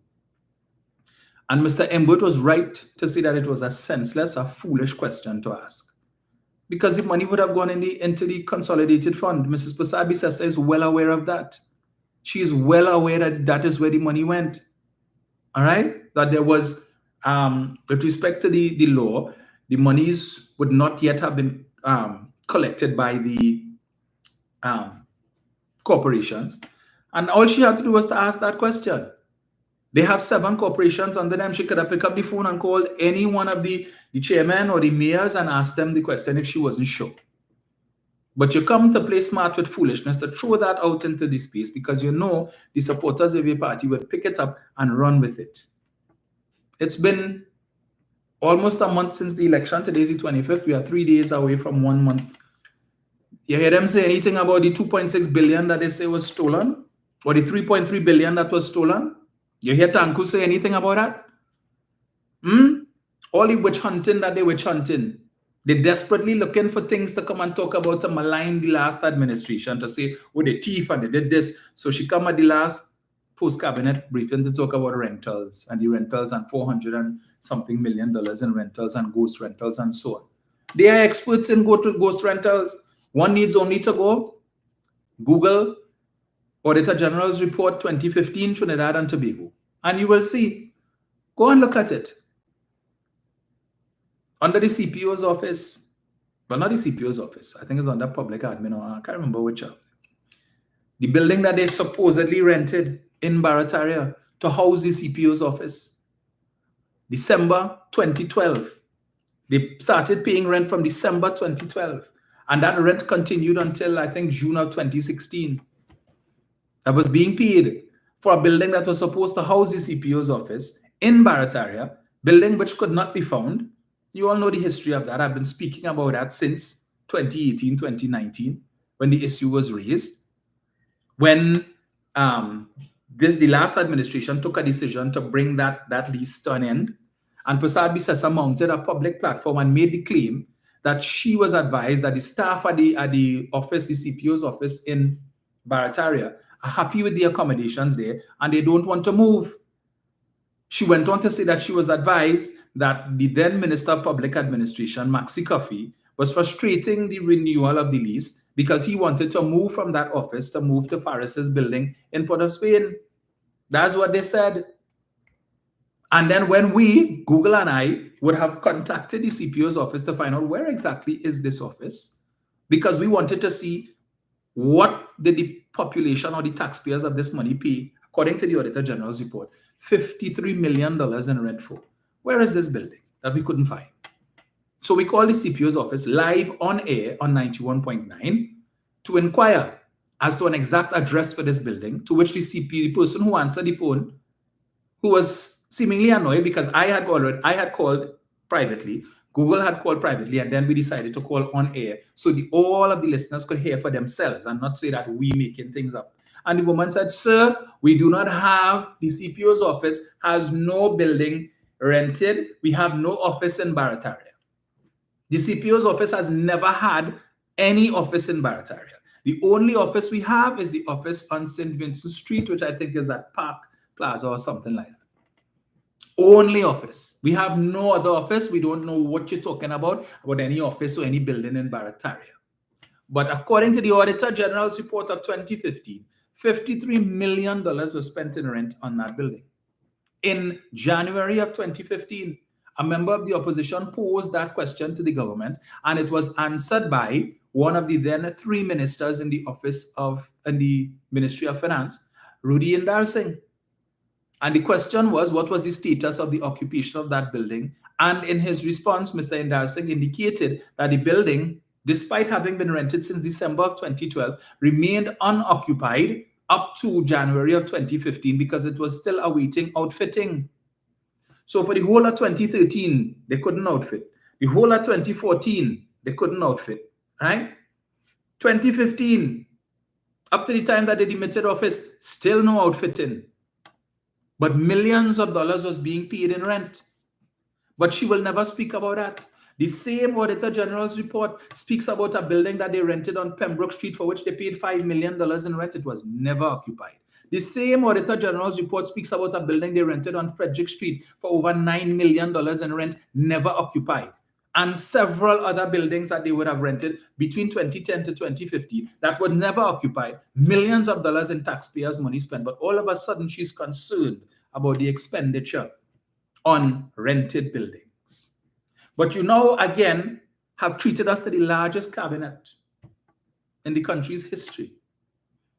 [SPEAKER 1] And Mr. Embert was right to say that it was a senseless, a foolish question to ask. Because the money would have gone into the consolidated fund. Mrs. Prasad Bisesa is well aware of that. She is well aware that that is where the money went. All right? That there was, with respect to the law, the monies would not yet have been collected by the corporations. And all she had to do was to ask that question. They have 7 corporations under them. She could have picked up the phone and called any one of the chairmen or the mayors and asked them the question if she wasn't sure. But you come to play smart with foolishness to throw that out into the space because you know the supporters of your party would pick it up and run with it. It's been almost a month since the election. Today's the 25th. We are 3 days away from 1 month. You hear them say anything about the 2.6 billion that they say was stolen? Or the 3.3 billion that was stolen? You hear Tanku say anything about that? All the witch hunting that they witch hunting. They're desperately looking for things to come and talk about to malign the last administration, to say, oh, they thief and they did this. So she come at the last post-cabinet briefing to talk about rentals and the rentals and $400 and something million in rentals and ghost rentals and so on. They are experts in ghost rentals. One needs only to go Google Auditor General's Report 2015 Trinidad and Tobago, and you will see. Go and look at it. Under the CPO's office, well, not the CPO's office, I think it's under public admin, or I can't remember which. The building that they supposedly rented in Barataria to house the CPO's office. December 2012. They started paying rent from December 2012. And that rent continued until, I think, June of 2016. That was being paid for a building that was supposed to house the CPO's office in Barataria, building which could not be found. You all know the history of that. I've been speaking about that since 2018, 2019, when the issue was raised. When the last administration took a decision to bring that lease to an end. And Prasad Bisesa mounted a public platform and made the claim that she was advised that the staff at the office, the CPO's office in Barataria, are happy with the accommodations there and they don't want to move. She went on to say that she was advised that the then Minister of Public Administration, Maxi Coffey, was frustrating the renewal of the lease because he wanted to move from that office to move to Faris's building in Port of Spain. That's what they said. And then when we, Google and I, would have contacted the CPO's office to find out where exactly is this office, because we wanted to see what did the population or the taxpayers of this money pay, according to the Auditor General's report, $53 million in rent for. Where is this building that we couldn't find? So we called the CPO's office live on air on 91.9 to inquire as to an exact address for this building, to which the person who answered the phone, who was seemingly annoyed because I had called privately, Google had called privately, and then we decided to call on air so all of the listeners could hear for themselves and not say that we making things up. And the woman said, "Sir, we do not have, the CPO's office has no building rented. We have no office in Barataria. The CPO's office has never had any office in Barataria. The only office we have is the office on St. Vincent Street, which I think is at Park Plaza or something like that. Only office. We have no other office. We don't know what you're talking about any office or any building in Barataria." But according to the Auditor General's report of 2015, $53 million was spent in rent on that building. In January of 2015, a member of the opposition posed that question to the government, and it was answered by one of the then three ministers in the the Ministry of Finance, Rudy Indar Singh. And the question was, what was the status of the occupation of that building? And in his response, Mr. Indar Singh indicated that the building, despite having been rented since December of 2012, remained unoccupied up to January of 2015 because it was still awaiting outfitting. So for the whole of 2013, they couldn't outfit. The whole of 2014, they couldn't outfit, right? 2015, up to the time that they demitted office, still no outfitting. But millions of dollars was being paid in rent. But she will never speak about that. The same Auditor General's report speaks about a building that they rented on Pembroke Street for which they paid $5 million in rent. It was never occupied. The same Auditor General's report speaks about a building they rented on Frederick Street for over $9 million in rent, never occupied. And several other buildings that they would have rented between 2010 to 2015 that were never occupied. Millions of dollars in taxpayers' money spent. But all of a sudden, she's concerned about the expenditure on rented buildings. But you now, again, have treated us to the largest cabinet in the country's history.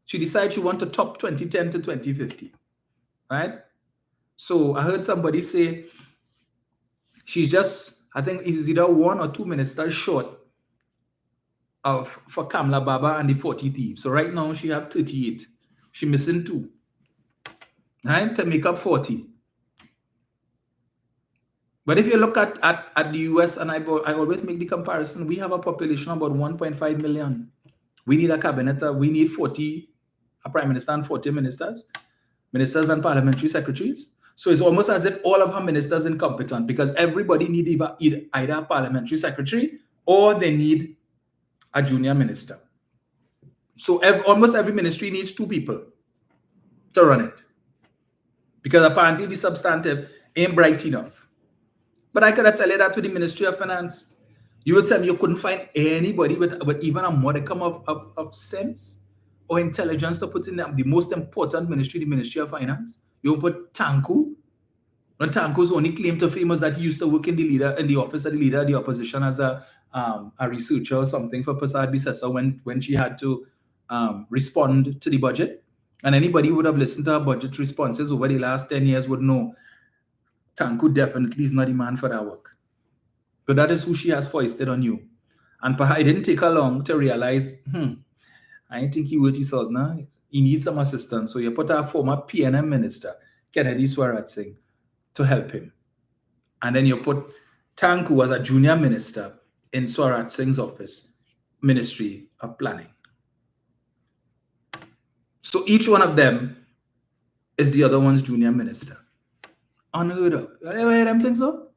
[SPEAKER 1] She decided she wants to top 2010 to 2015, right? So I heard somebody say she's just, I think it's either one or two ministers short for Kamla Baba and the 40 thieves. So right now she have 38. She's missing 2, right, to make up 40. But if you look at the US, and I always make the comparison, we have a population of about 1.5 million. We need a cabinet, we need a prime minister and 40 ministers and parliamentary secretaries. So it's almost as if all of her ministers are incompetent because everybody need either a parliamentary secretary or they need a junior minister. So almost every ministry needs 2 people to run it because apparently the substantive ain't bright enough. But I could tell you that with the Ministry of Finance, you would say you couldn't find anybody with even a modicum of sense or intelligence to put in the most important ministry, the Ministry of Finance. You put Tanku. And Tanku's only claim to fame was that he used to work in the office of the leader of the opposition as a researcher or something for Prasad Bisesa when she had to respond to the budget. And anybody who would have listened to her budget responses over the last 10 years would know Tanku definitely is not the man for that work. But that is who she has foisted on you. And perhaps it didn't take her long to realize, I think he worth his salt now. He needs some assistance. So you put our former PNM minister, Kennedy Swarat Singh, to help him. And then you put Tanku as a junior minister in Swarat Singh's office, Ministry of Planning. So each one of them is the other one's junior minister. Unheard of. You ever hear them things so?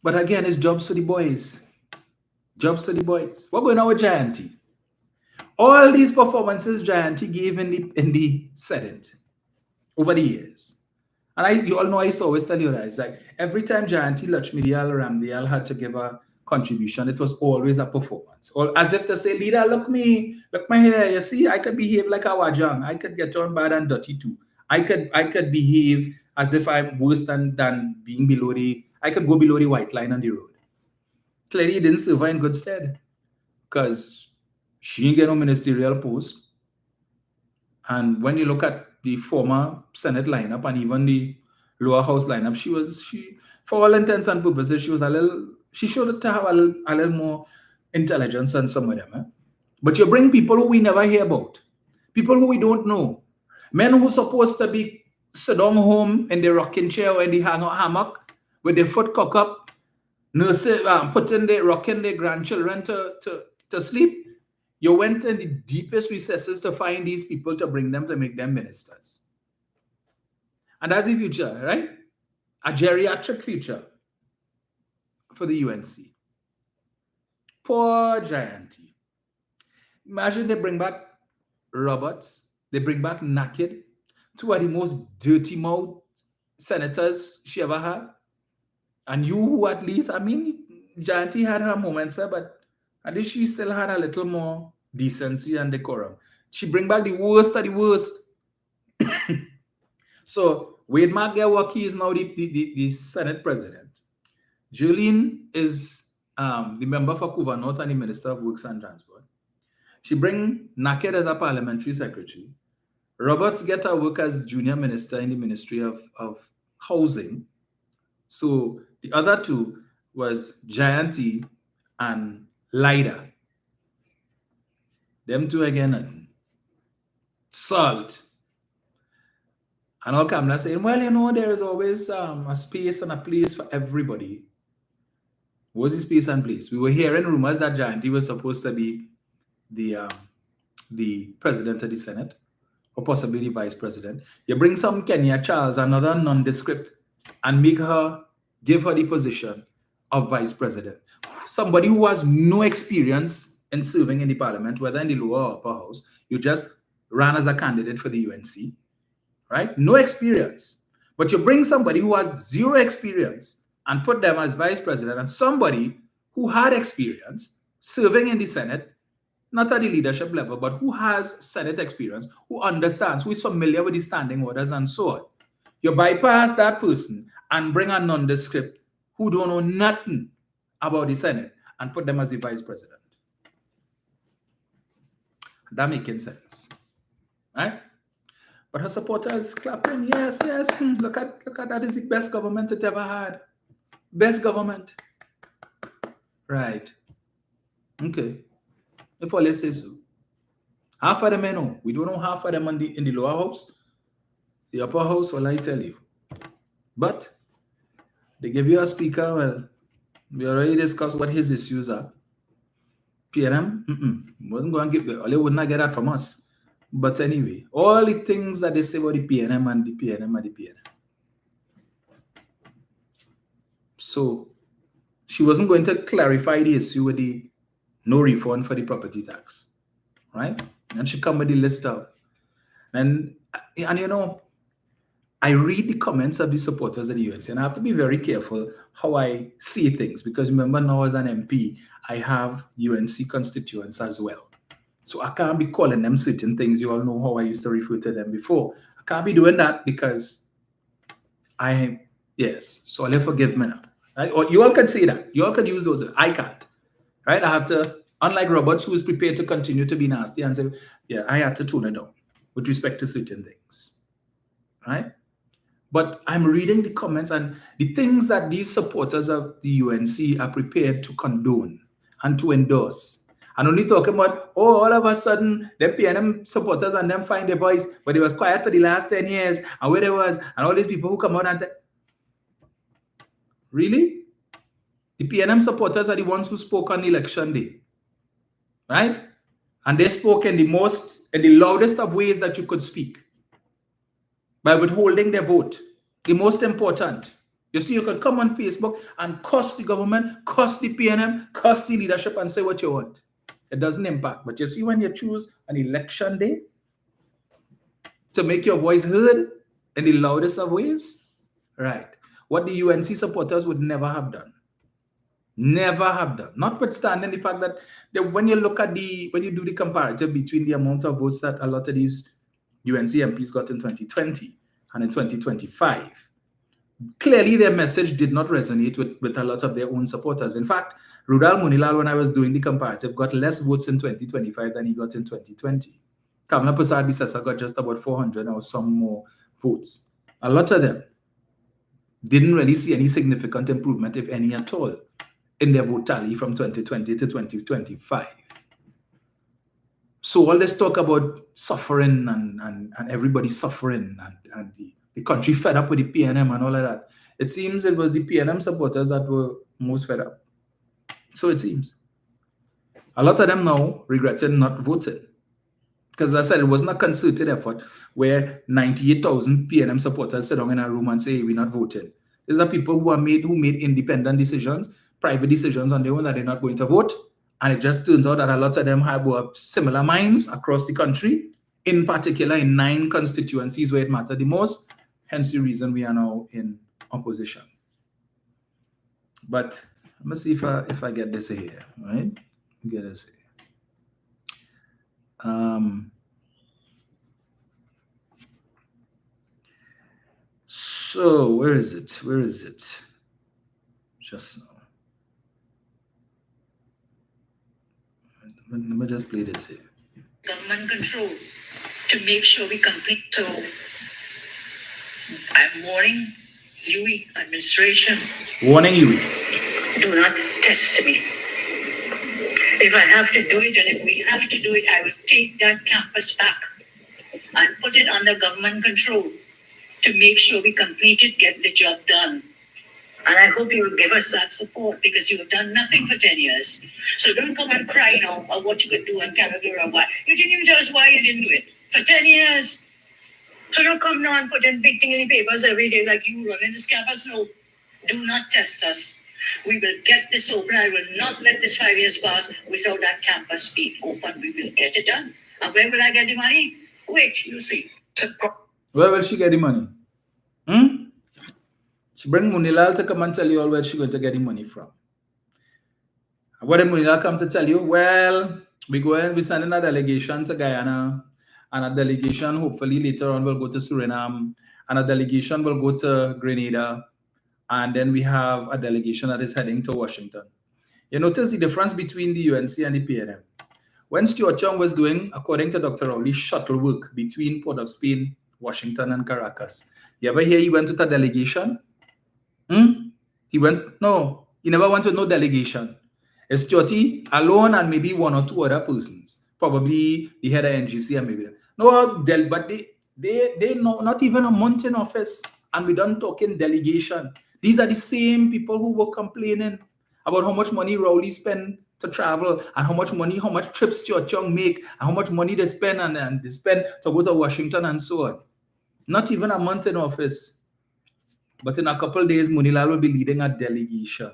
[SPEAKER 1] But again, it's jobs for the boys. Jobs for the boys. What going on with Gianti? All these performances Gianti gave in the Senate over the years. And you all know I used to always tell you that. It's like every time Gianti Lachmidial Ramdial had to give a contribution, it was always a performance. Or as if to say, leader, look me, look my hair. You see, I could behave like a wajang. I could get on bad and dirty too. I could behave as if I'm worse than being below I could go below the white line on the road. Clearly, he didn't serve her in good stead because she didn't get no ministerial post. And when you look at the former Senate lineup and even the lower house lineup, she for all intents and purposes, she showed to have a little more intelligence than some of them. Eh? But you bring people who we never hear about, people who we don't know, men who are supposed to be sit down home in the rocking chair or in the hammock with their foot cocked up, rocking their grandchildren to sleep. You went in the deepest recesses to find these people to bring them to make them ministers. And that's the future, right? A geriatric future for the UNC. Poor Gianti. Imagine they bring back Roberts, they bring back Naked, two of the most dirty mouth senators she ever had. And you who at least, I mean, Gianti had her moments, but at least she still had a little more decency and decorum. She bring back the worst of the worst. So Wade McGilwaki is now the Senate president. Julian is the member for Couva North and the Minister of Works and Transport. She bring Naked as a parliamentary secretary. Roberts get her work as junior minister in the Ministry of Housing. So the other two was Gianti and Lida. Them two again, nothing. Salt. And all Kamala saying, well, you know, there is always a space and a place for everybody. What was the space and place? We were hearing rumors that Gianti was supposed to be the president of the Senate, or possibly the vice president. You bring some Kenya Charles, another nondescript, and give her the position of vice president. Somebody who has no experience in serving in the parliament, whether in the lower or upper house. You just ran as a candidate for the UNC, right? No experience. But you bring somebody who has zero experience and put them as vice president, and somebody who had experience serving in the Senate, not at the leadership level, but who has Senate experience, who understands, who is familiar with the standing orders and so on. You bypass that person and bring a nondescript who don't know nothing about the Senate and put them as the vice president. That making sense, right? But her supporters clapping, yes, yes. Look at that is the best government it ever had. Best government. Right. Okay. If all say so. Half of them I know. We don't know half of them in the lower house. The upper house, well, I tell you. But they give you a speaker, well, we already discussed what his issues are. PNM, wasn't going to give it. They would not get that from us. But anyway, all the things that they say about the PNM and the PNM and the PNM. So she wasn't going to clarify the issue with the no refund for the property tax, right? And she come with the list of, and you know, I read the comments of the supporters of the UNC, and I have to be very careful how I see things, because remember now as an MP, I have UNC constituents as well. So I can't be calling them certain things. You all know how I used to refer to them before. I can't be doing that because so I'll forgive me now. Right? Or you all can say that. You all can use those. I can't. Right? I have to, unlike Roberts, who is prepared to continue to be nasty and say, yeah, I had to tone it down with respect to certain things. Right? But I'm reading the comments and the things that these supporters of the UNC are prepared to condone and to endorse. And only talking about, all of a sudden, them PNM supporters and them find their voice, but it was quiet for the last 10 years, and where they was, and all these people who come out and say, really? The PNM supporters are the ones who spoke on election day, right? And they spoke in the most in the loudest of ways that you could speak by withholding their vote. The most important. You see, you could come on Facebook and cuss the government, cuss the PNM, cuss the leadership and say what you want. It doesn't impact. But you see, when you choose an election day to make your voice heard in the loudest of ways, right, what the UNC supporters would never have done. Never have done. Notwithstanding the fact that when you look at when you do the comparative between the amount of votes that a lot of these UNC MPs got in 2020 and in 2025, clearly their message did not resonate with a lot of their own supporters. In fact, Rudal Munilal, when I was doing the comparative, got less votes in 2025 than he got in 2020. Kamla Prasad Bisasa got just about 400 or some more votes. A lot of them didn't really see any significant improvement, if any at all, in their vote tally from 2020 to 2025. So all this talk about suffering and everybody suffering and the country fed up with the PNM and all of that, it seems it was the PNM supporters that were most fed up. So it seems. A lot of them now regretted not voting. Because as I said, it wasn't a concerted effort where 98,000 PNM supporters sit down in a room and say, we're not voting. These are people who made independent decisions, private decisions on their own that they're not going to vote. And it just turns out that a lot of them have similar minds across the country, in particular in 9 constituencies where it mattered the most. Hence the reason we are now in opposition. But let me see if I get this here, right? Get this here. So where is it? Where is it? Just now. Let me just play this here.
[SPEAKER 2] Government control to make sure we complete. So I'm warning you, administration.
[SPEAKER 1] Warning you.
[SPEAKER 2] Do not test me. If I have to do it, and if we have to do it, I will take that campus back and put it under government control to make sure we complete it, get the job done. And I hope you will give us that support because you have done nothing for 10 years. So don't come and cry now about what you could do and cannot do or why. You didn't even tell us why you didn't do it. For 10 years. So don't come now and put in big thing in the papers every day like you running this campus. No, do not test us. We will get this open. I will not let this 5 years pass without that campus being open. We will get it done. And where will I get the money? Wait, you see.
[SPEAKER 1] Where will she get the money? She bring Munilal to come and tell you all where she's going to get the money from. What did Munilal come to tell you? Well, we're sending a delegation to Guyana, and a delegation hopefully later on will go to Suriname, and a delegation will go to Grenada, and then we have a delegation that is heading to Washington. You notice the difference between the UNC and the PNM. When Stuart Young was doing, according to Dr. Rowley, shuttle work between Port of Spain, Washington, and Caracas, you ever hear he went with a delegation? He never went with no delegation. It's Stuarty alone and maybe 1 or 2 other persons. Probably the head of NGC and maybe. But they know not even a month in office. And we done talking delegation. These are the same people who were complaining about how much money Rowley spent to travel and how much trips Stuart Young make and how much money they spend and they spend to go to Washington and so on. Not even a month in office. But in a couple of days, Munilal will be leading a delegation.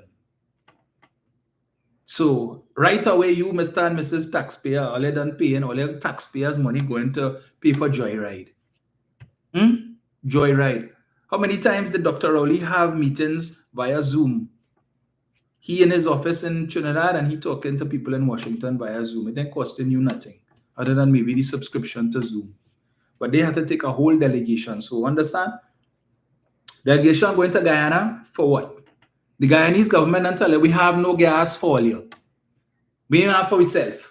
[SPEAKER 1] So right away, you, Mr. and Mrs. Taxpayer, all you done paying all your taxpayers' money going to pay for Joyride. Joyride. How many times did Dr. Rowley have meetings via Zoom? He in his office in Trinidad and he talking to people in Washington via Zoom. It didn't cost you nothing other than maybe the subscription to Zoom. But they had to take a whole delegation. So understand? Delegation going to Guyana for what? The Guyanese government and tell them we have no gas for all you. We don't have for ourselves.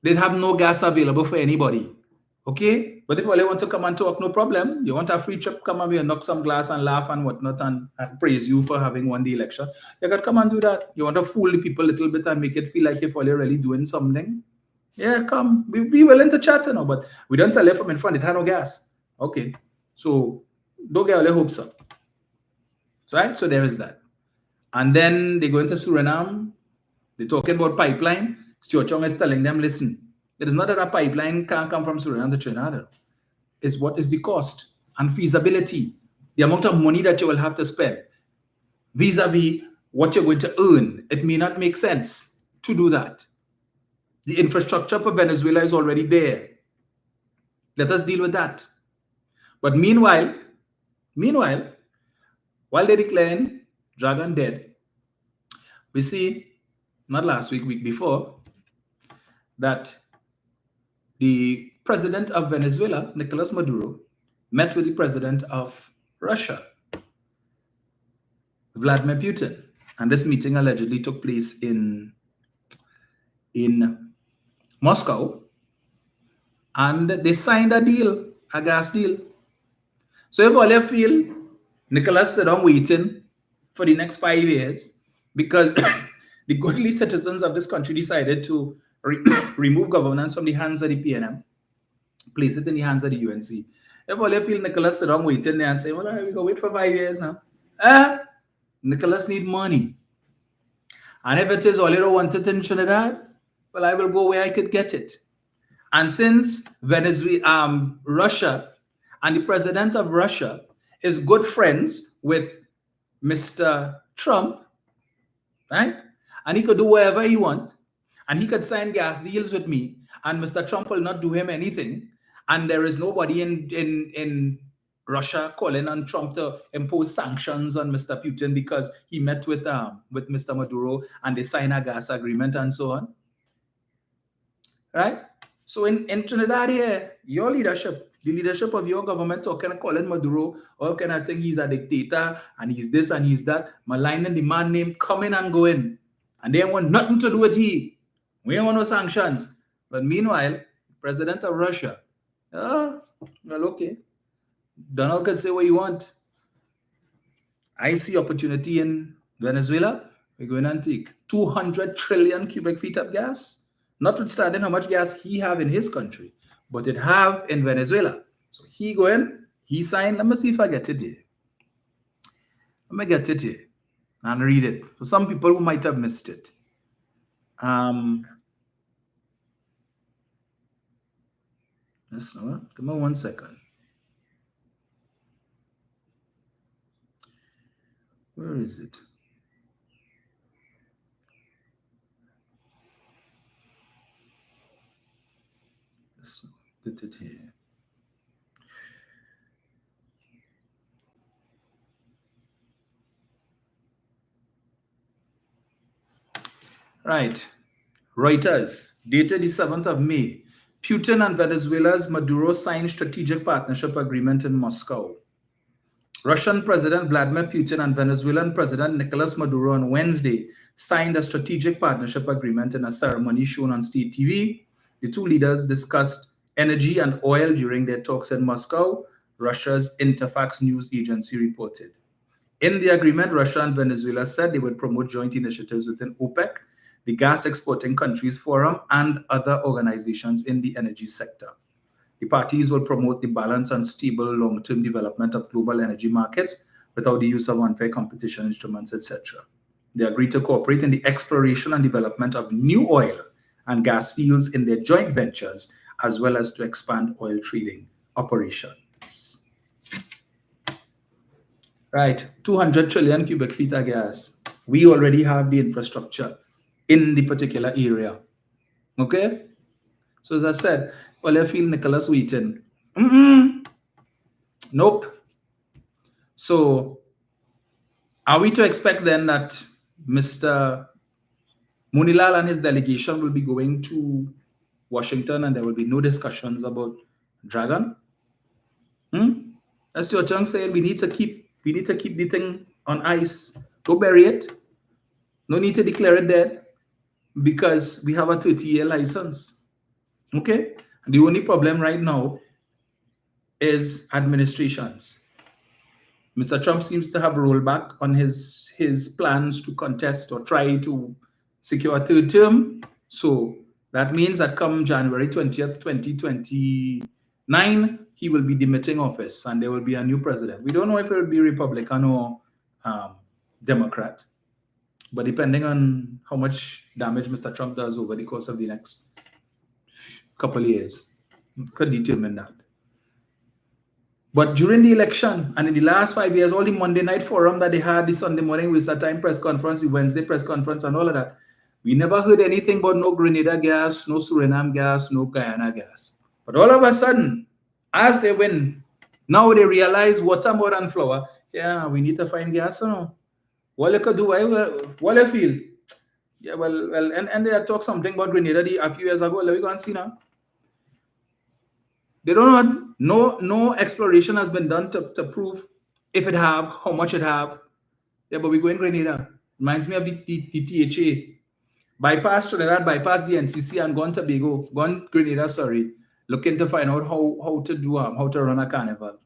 [SPEAKER 1] They have no gas available for anybody. Okay? But if all you want to come and talk, no problem. You want a free trip, come and knock some glass and laugh and whatnot and praise you for having won the election. You got to come and do that. You want to fool the people a little bit and make it feel like if all you're really doing something. Yeah, come. Be willing to chat, but we don't tell you from in front, it had no gas. Okay. So don't get all your hopes up. Right? So there is that. And then they go into Suriname. They're talking about pipeline. Stuart Young is telling them, listen, It is not that a pipeline can't come from Suriname to Trinidad. It's what is the cost and feasibility, the amount of money that you will have to spend vis-a-vis what you're going to earn. It may not make sense to do that. The infrastructure for Venezuela is already there. Let us deal with that. But meanwhile, while they're declaring Dragon dead, we see, not last week, week before, that the president of Venezuela, Nicolas Maduro, met with the president of Russia, Vladimir Putin. And this meeting allegedly took place in Moscow. And they signed a deal, a gas deal. So if all you feel Nicolas sit down waiting for the next 5 years because the godly citizens of this country decided to remove governance from the hands of the PNM, place it in the hands of the UNC. If all you feel Nicolas sit down waiting there and say, well, we go wait for 5 years now. Nicolas need money. And if it is all you don't want it in Trinidad, well, I will go where I could get it. And since Venezuela, Russia and the president of Russia is good friends with Mr. Trump, right? And he could do whatever he wants, and he could sign gas deals with me, and Mr. Trump will not do him anything. And there is nobody in Russia calling on Trump to impose sanctions on Mr. Putin because he met with Mr. Maduro and they signed a gas agreement and so on. Right? So in Trinidad here, your leadership, the leadership of your government talking and calling Maduro, all kind of thing, he's a dictator and he's this and he's that, maligning the man named coming and going. And they want nothing to do with he. We don't want no sanctions. But meanwhile, president of Russia, well, okay. Donald can say what you want. I see opportunity in Venezuela. We're going to take 200 trillion cubic feet of gas, notwithstanding how much gas he have in his country, but it have in Venezuela. So he go in, he signed. Let me see if I get it here. Let me get it here and read it for some people who might have missed it. Yes, no, come on 1 second. Where is it? Let's get it here. Right. Reuters, dated the 7th of May. Putin and Venezuela's Maduro signed strategic partnership agreement in Moscow. Russian President Vladimir Putin and Venezuelan President Nicolas Maduro on Wednesday signed a strategic partnership agreement in a ceremony shown on state TV. The two leaders discussed energy and oil during their talks in Moscow, Russia's Interfax news agency reported. In the agreement, Russia and Venezuela said they would promote joint initiatives within OPEC, the Gas Exporting Countries Forum, and other organizations in the energy sector. The parties will promote the balanced and stable long-term development of global energy markets without the use of unfair competition instruments, etc. They agreed to cooperate in the exploration and development of new oil and gas fields in their joint ventures, as well as to expand oil trading operations. Right, 200 trillion cubic feet of gas. We already have the infrastructure in the particular area. Okay? So as I said, well, I feel Nicolas waiting. Nope. So are we to expect then that Mr. Munilal and his delegation will be going to Washington and there will be no discussions about Dragon? That's your chunk saying we need to keep the thing on ice. Don't bury it. No need to declare it dead because we have a 30-year license. Okay? And the only problem right now is administrations. Mr. Trump seems to have rolled back on his plans to contest or try to secure a third term. So that means that come January 20th, 2029, he will be demitting office and there will be a new president. We don't know if it will be Republican or Democrat. But depending on how much damage Mr. Trump does over the course of the next couple of years. Could determine that. But during the election and in the last 5 years, all the Monday night forum that they had, the Sunday morning Western time press conference, the Wednesday press conference, and all of that, we never heard anything about no Grenada gas, no Suriname gas, no Guyana gas. But all of a sudden, as they win, now they realize water more than flour. Yeah, we need to find gas now. What they could do, what they feel. Yeah, well, and they had talked something about Grenada a few years ago. Let me go and see now. They don't know, no exploration has been done to prove if it have, how much it have. Yeah, but we go in Grenada. Reminds me of the THA. Bypass Trinidad, bypass the NCC and gone Tobago, gone Grenada, sorry, looking to find out how to run a carnival.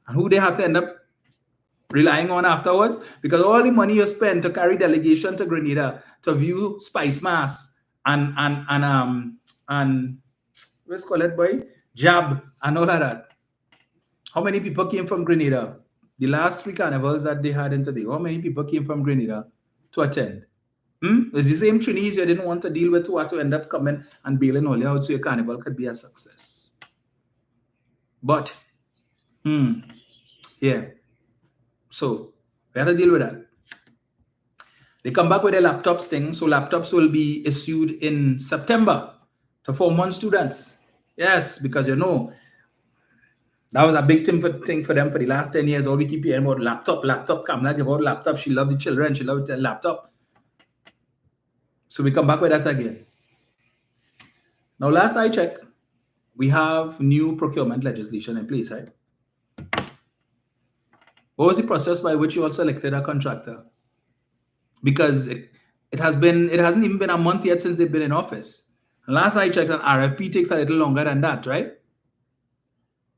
[SPEAKER 1] And who they have to end up relying on afterwards? Because all the money you spend to carry delegation to Grenada to view Spice Mass and what's called it, boy? Jab and all of that. How many people came from Grenada? The last 3 carnivals that they had in Tobago, how many people came from Grenada to attend? It's the same Chinese you didn't want to deal with who had to end up coming and bailing all out so your carnival could be a success. But, yeah. So, we have to deal with that. They come back with their laptops thing. So, laptops will be issued in September to Form 1 students. Yes, because you know, that was a big thing for them for the last 10 years. All we keep hearing about laptop, Kamala give out laptop. She loved the children. She loved the laptop. So we come back with that again. Now, last I checked, we have new procurement legislation in place, right? What was the process by which you all selected a contractor? Because it hasn't even been a month yet since they've been in office. And last I checked, an RFP takes a little longer than that, right?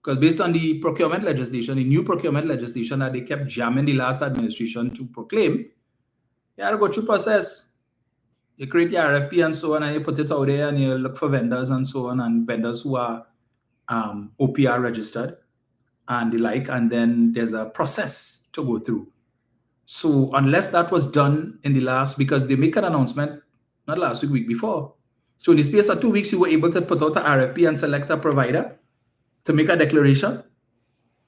[SPEAKER 1] Because based on the procurement legislation, the new procurement legislation that they kept jamming the last administration to proclaim, you have to go through process. You create your RFP and so on, and you put it out there and you look for vendors and so on, and vendors who are OPR registered and the like, and then there's a process to go through. So unless that was done in the last, because they make an announcement, not last week before. So in the space of 2 weeks, you were able to put out an RFP and select a provider to make a declaration.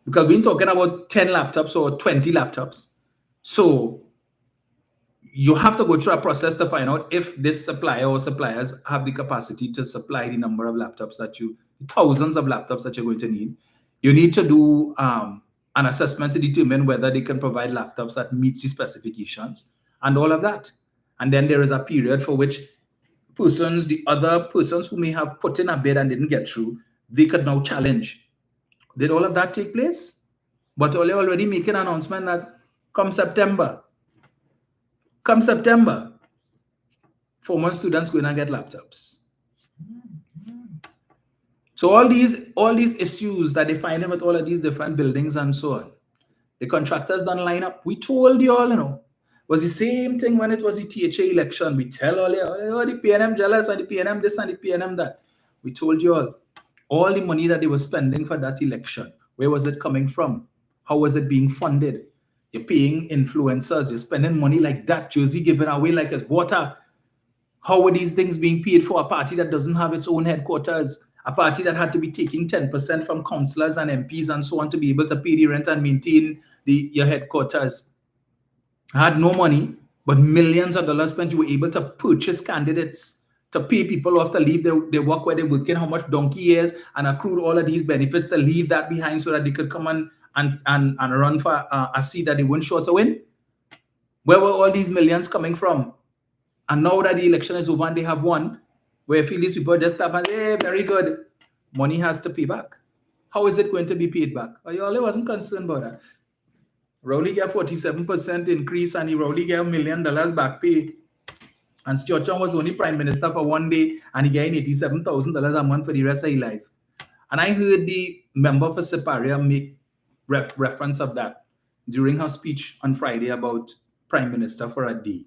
[SPEAKER 1] Because we're talking about 10 laptops or 20 laptops. So you have to go through a process to find out if this supplier or suppliers have the capacity to supply the number of laptops thousands of laptops that you're going to need. You need to do an assessment to determine whether they can provide laptops that meets the specifications and all of that. And then there is a period for which the other persons who may have put in a bid and didn't get through, they could now challenge. Did all of that take place? But they're already making an announcement that come September, Form 1 students going to get laptops. So all these issues that they find with all of these different buildings and so on, the contractors don't line up. We told you all, it was the same thing when it was the THA election. We tell all the PNM jealous and the PNM this and the PNM that. We told you all the money that they were spending for that election, where was it coming from? How was it being funded? You're paying influencers, you're spending money like that, Jersey giving away like it's water. How were these things being paid for a party that doesn't have its own headquarters? A party that had to be taking 10% from councillors and MPs and so on to be able to pay the rent and maintain your headquarters. Had no money, but millions of dollars spent. You were able to purchase candidates, to pay people off to leave their work where they're working, how much donkey years, and accrued all of these benefits to leave that behind so that they could come and run for a seat that they weren't sure to win. Where were all these millions coming from? And now that the election is over and they have won, where I feel these people just stop and say, hey, very good, money has to pay back. How is it going to be paid back? I always wasn't concerned about that. Rowley got 47% increase and he Rowley got $1 million back pay. And Stuart Chung was only prime minister for 1 day and he got $87,000 a month for the rest of his life. And I heard the member for Paria make reference of that during her speech on Friday about prime minister for a day.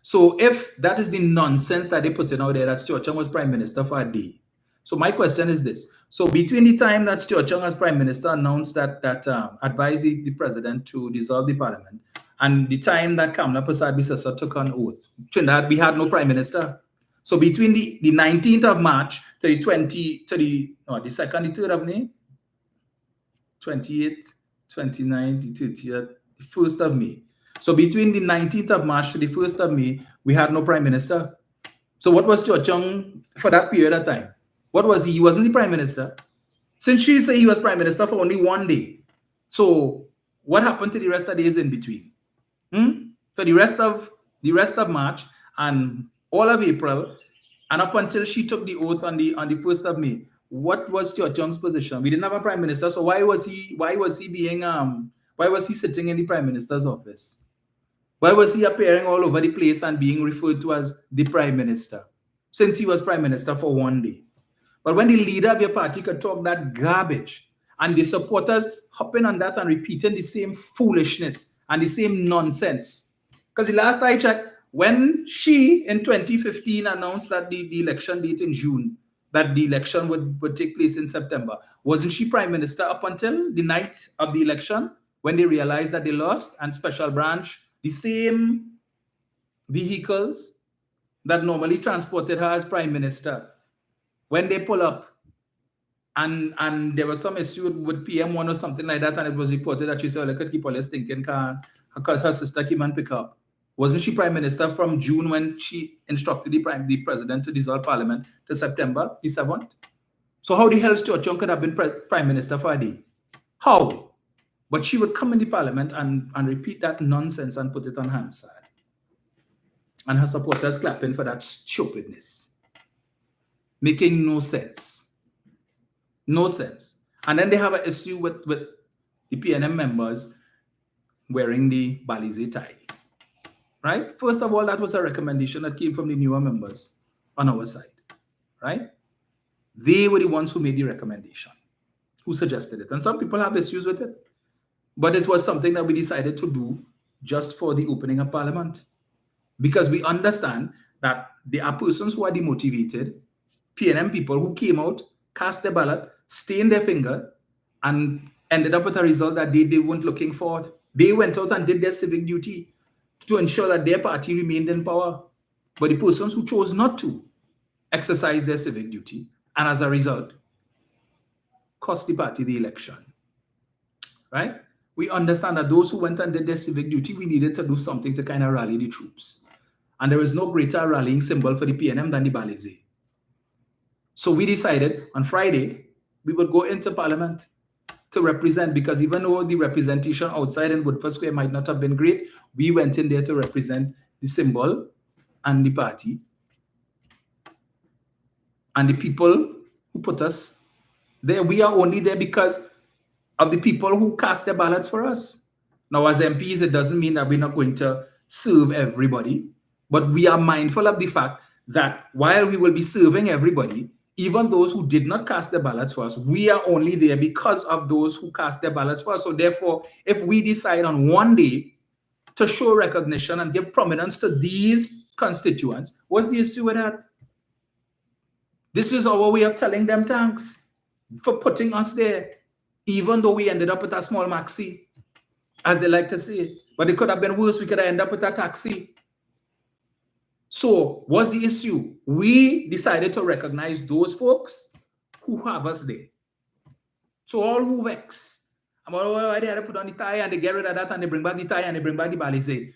[SPEAKER 1] So if that is the nonsense that they put in out there, that Stuart Chung was prime minister for a day. So my question is this. So between the time that Stuart Chung as prime minister announced that advised the president to dissolve the parliament and the time that Kamala Prasad Bisasa took on oath, Trinidad, we had no prime minister. So between the 19th of March to the 2nd, the 3rd of May, 28th, 29th, the 30th, the 1st of May. So between the 19th of March to the 1st of May, we had no prime minister. So what was Cho Chung for that period of time? What was he? He wasn't the prime minister. Since she said he was prime minister for only one day. So what happened to the rest of the days in between? For the rest of March and all of April, and up until she took the oath on the 1st of May, what was Cho Chung's position? We didn't have a prime minister, so why was he sitting in the prime minister's office? Why was he appearing all over the place and being referred to as the prime minister, since he was prime minister for one day? But when the leader of your party could talk that garbage and the supporters hopping on that and repeating the same foolishness and the same nonsense, because the last I checked, when she in 2015 announced that the election date in June, that the election would take place in September, wasn't she prime minister up until the night of the election when they realized that they lost, and Special Branch, the same vehicles that normally transported her as prime minister, when they pull up and there was some issue with PM1 or something like that, and it was reported that she said, look at the police thinking because her sister came and pick up. Wasn't she prime minister from June when she instructed the president to dissolve parliament to September the 7th? So how the hell Cho Chung could have been prime minister for a day? How? But she would come in the parliament and repeat that nonsense and put it on Hansard. And her supporters clapping for that stupidness. Making no sense. No sense. And then they have an issue with the PNM members wearing the Balize tie. Right? First of all, that was a recommendation that came from the newer members on our side. Right? They were the ones who made the recommendation, who suggested it. And some people have issues with it. But it was something that we decided to do just for the opening of parliament. Because we understand that there are persons who are demotivated, PNM people who came out, cast their ballot, stained their finger, and ended up with a result that they weren't looking for. They went out and did their civic duty to ensure that their party remained in power. But the persons who chose not to exercise their civic duty, and as a result, cost the party the election. Right? We understand that those who went and did their civic duty, we needed to do something to kind of rally the troops. And there is no greater rallying symbol for the PNM than the Balize. So we decided on Friday, we would go into parliament to represent, because even though the representation outside in Woodford Square might not have been great, we went in there to represent the symbol and the party and the people who put us there. We are only there because of the people who cast their ballots for us. Now, as MPs, it doesn't mean that we're not going to serve everybody, but we are mindful of the fact that while we will be serving everybody, even those who did not cast their ballots for us, we are only there because of those who cast their ballots for us. So therefore, if we decide on one day to show recognition and give prominence to these constituents, what's the issue with that? This is our way of telling them thanks for putting us there, even though we ended up with a small maxi, as they like to say. But it could have been worse. We could have ended up with a taxi. So what's the issue? We decided to recognize those folks who have us there. So all who vex about why they had to put on the tie and they get rid of that and they bring back the tie and they bring back the Balize. It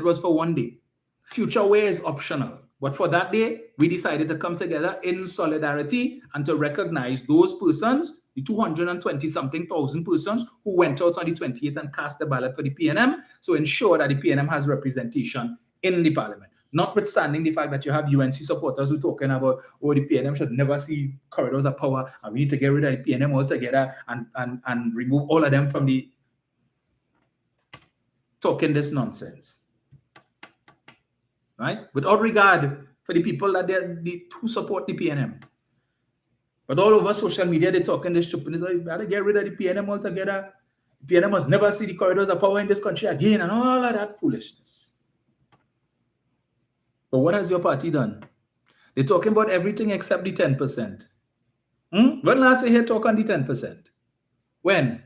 [SPEAKER 1] was for one day. Future way is optional. But for that day, we decided to come together in solidarity and to recognize those persons, the 220-something thousand persons who went out on the 28th and cast the ballot for the PNM, so ensure that the PNM has representation in the parliament. Notwithstanding the fact that you have UNC supporters who are talking about, oh, the PNM should never see corridors of power and we need to get rid of the PNM altogether and remove all of them from the talking this nonsense. Right? Without regard for the people that who support the PNM. But all over social media, they're talking this stupidness. You better get rid of the PNM altogether. The PNM must never see the corridors of power in this country again and all of that foolishness. But what has your party done? They're talking about everything except the 10%. When last you hear talk on the 10%? When?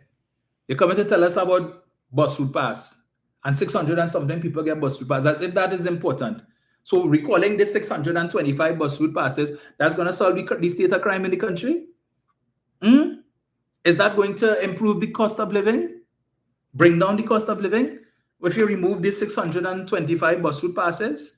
[SPEAKER 1] You're coming to tell us about bus route pass and 600 and something people get bus route pass, as if that is important. So recalling this 625 bus route passes, that's going to solve the state of crime in the country? Is that going to improve the cost of living? Bring down the cost of living? If you remove these 625 bus route passes?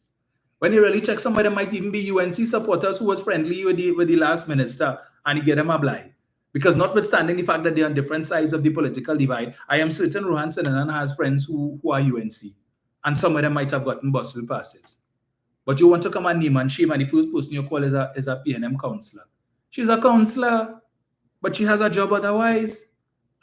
[SPEAKER 1] When you really check, some of them might even be UNC supporters who was friendly with the last minister, and you get them a blind. Because notwithstanding the fact that they're on different sides of the political divide, I am certain Rohan Sinanan has friends who are UNC. And some of them might have gotten bus route passes. But you want to come and name and shame, and the first person you call is a PNM councillor. She's a councillor, but she has a job otherwise.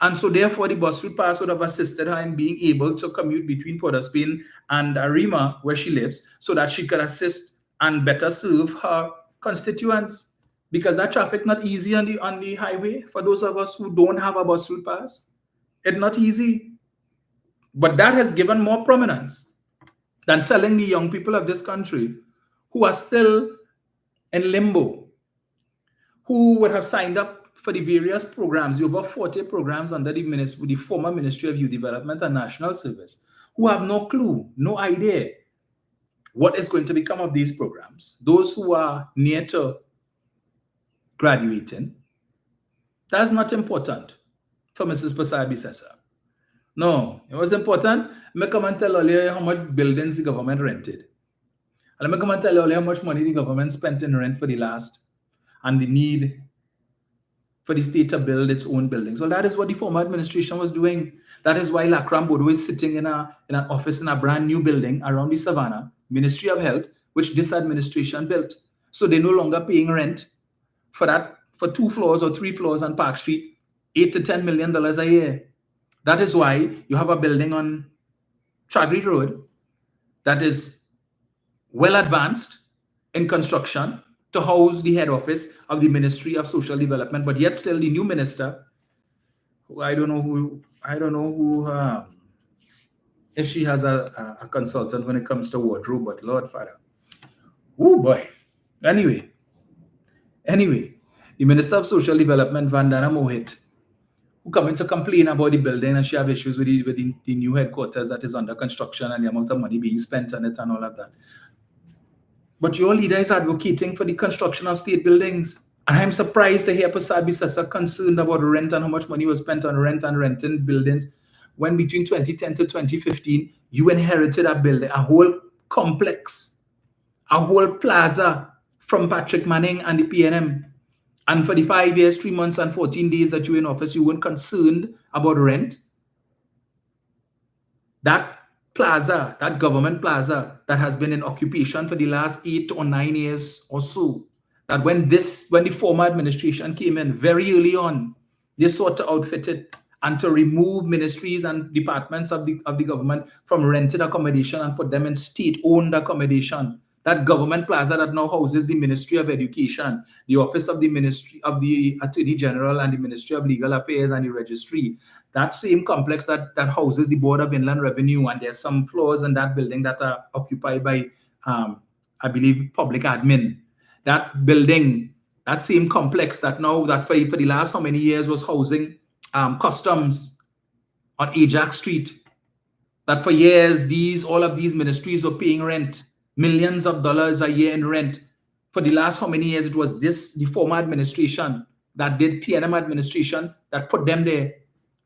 [SPEAKER 1] And so therefore, the bus route pass would have assisted her in being able to commute between Port of Spain and Arima, where she lives, so that she could assist and better serve her constituents. Because that traffic not easy on the highway for those of us who don't have a bus route pass. It's not easy. But that has given more prominence than telling the young people of this country who are still in limbo, who would have signed up for the various programs, the over 40 programs under the former Ministry of Youth Development and National Service, who have no clue, no idea what is going to become of these programs. Those who are near to graduating, that's not important for Mrs. Pasabi Sessa. No, it was important. Let me come and tell you how much buildings the government rented. And let me come and tell you how much money the government spent in rent for the last, and the need for the state to build its own buildings. Well, that is what the former administration was doing. That is why Lakram Bodo is sitting in an office in a brand new building around the Savannah, Ministry of Health, which this administration built. So they're no longer paying rent for 2 floors or 3 floors on Park Street, $8 to $10 million a year. That is why you have a building on Chagri Road that is well advanced in construction to house the head office of the Ministry of Social Development, but yet still the new minister, who I don't know who if she has a consultant when it comes to wardrobe, but Lord Father. Oh boy. Anyway, the Minister of Social Development, Vandana Mohit, who come in to complain about the building, and she have issues with the new headquarters that is under construction and the amount of money being spent on it and all of that. But your leader is advocating for the construction of state buildings. And I'm surprised to hear Pasabi Sessa concerned about rent and how much money was spent on rent and renting buildings, when between 2010 to 2015, you inherited a building, a whole complex, a whole plaza from Patrick Manning and the PNM. And for the 5 years, 3 months, and 14 days that you were in office, you weren't concerned about rent. That plaza, that government plaza that has been in occupation for the last 8 or 9 years or so, that when the former administration came in very early on, they sought to outfit it and to remove ministries and departments of the government from rented accommodation and put them in state-owned accommodation. That government plaza that now houses the Ministry of Education, the Office of the Ministry of the Attorney General, and the Ministry of Legal Affairs and the Registry. That same complex that houses the Board of Inland Revenue, and there's some floors in that building that are occupied by, I believe, public admin. That building, that same complex that for the last how many years was housing customs on Ajax Street, that for years all of these ministries were paying rent, millions of dollars a year in rent. For the last how many years, it was the former administration that did PNM administration that put them there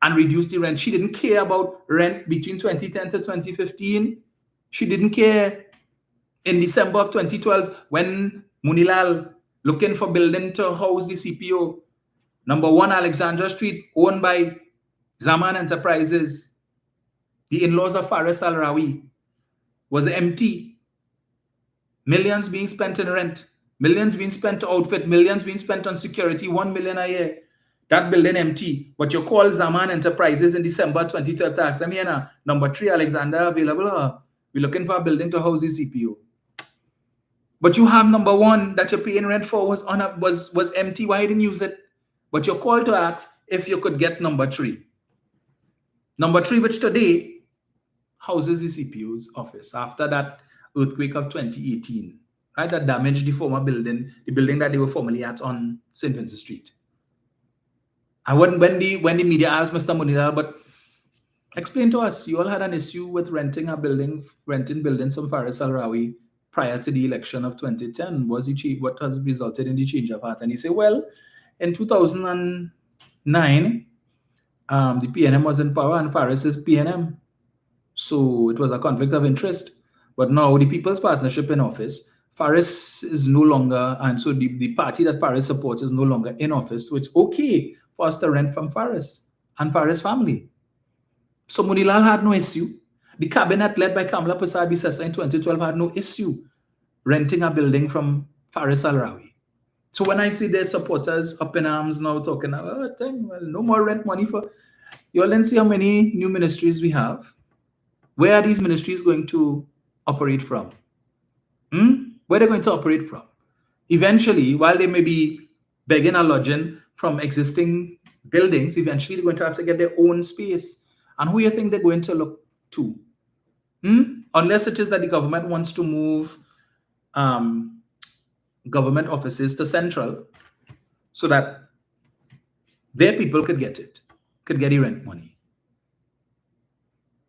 [SPEAKER 1] and reduced the rent. She didn't care about rent between 2010 to 2015. She didn't care. In December of 2012, when Munilal looking for building to house the CPO, number 1 Alexandra Street, owned by Zaman Enterprises, the in-laws of Faris Al-Rawi, was empty. Millions being spent in rent, millions being spent to outfit, millions being spent on security, 1 million a year. That building empty. But you call Zaman Enterprises in December 2012 to ask them, here now, number 3 Alexander available. We're looking for a building to house the CPO. But you have number 1 that you're paying rent for was empty. Why didn't you use it? But you're called to ask if you could get number 3. Number 3, which today houses the CPO's office after that earthquake of 2018, right? That damaged the former building, the building that they were formerly at on St. Vincent Street. And when the media asked Mr. Munira, but explain to us, you all had an issue with renting buildings from Faris Al-Rawi prior to the election of 2010? What has resulted in the change of heart? And he said, well, in 2009, the PNM was in power and Faris is PNM. So it was a conflict of interest. But now the People's Partnership in office, Faris is no longer, and so the party that Faris supports is no longer in office. So it's okay for us to rent from Faris and Faris family. So Munilal had no issue. The cabinet led by Kamala Prasad Bisesa in 2012 had no issue renting a building from Faris Al-Rawi. So when I see their supporters up in arms now talking about, well, no more rent money for, you all then see how many new ministries we have. Where are these ministries going to operate from? Where are they going to operate from? Eventually, while they may be begging a lodging from existing buildings, eventually they're going to have to get their own space. And who do you think they're going to look to? Unless it is that the government wants to move government offices to central so that their people could get the rent money.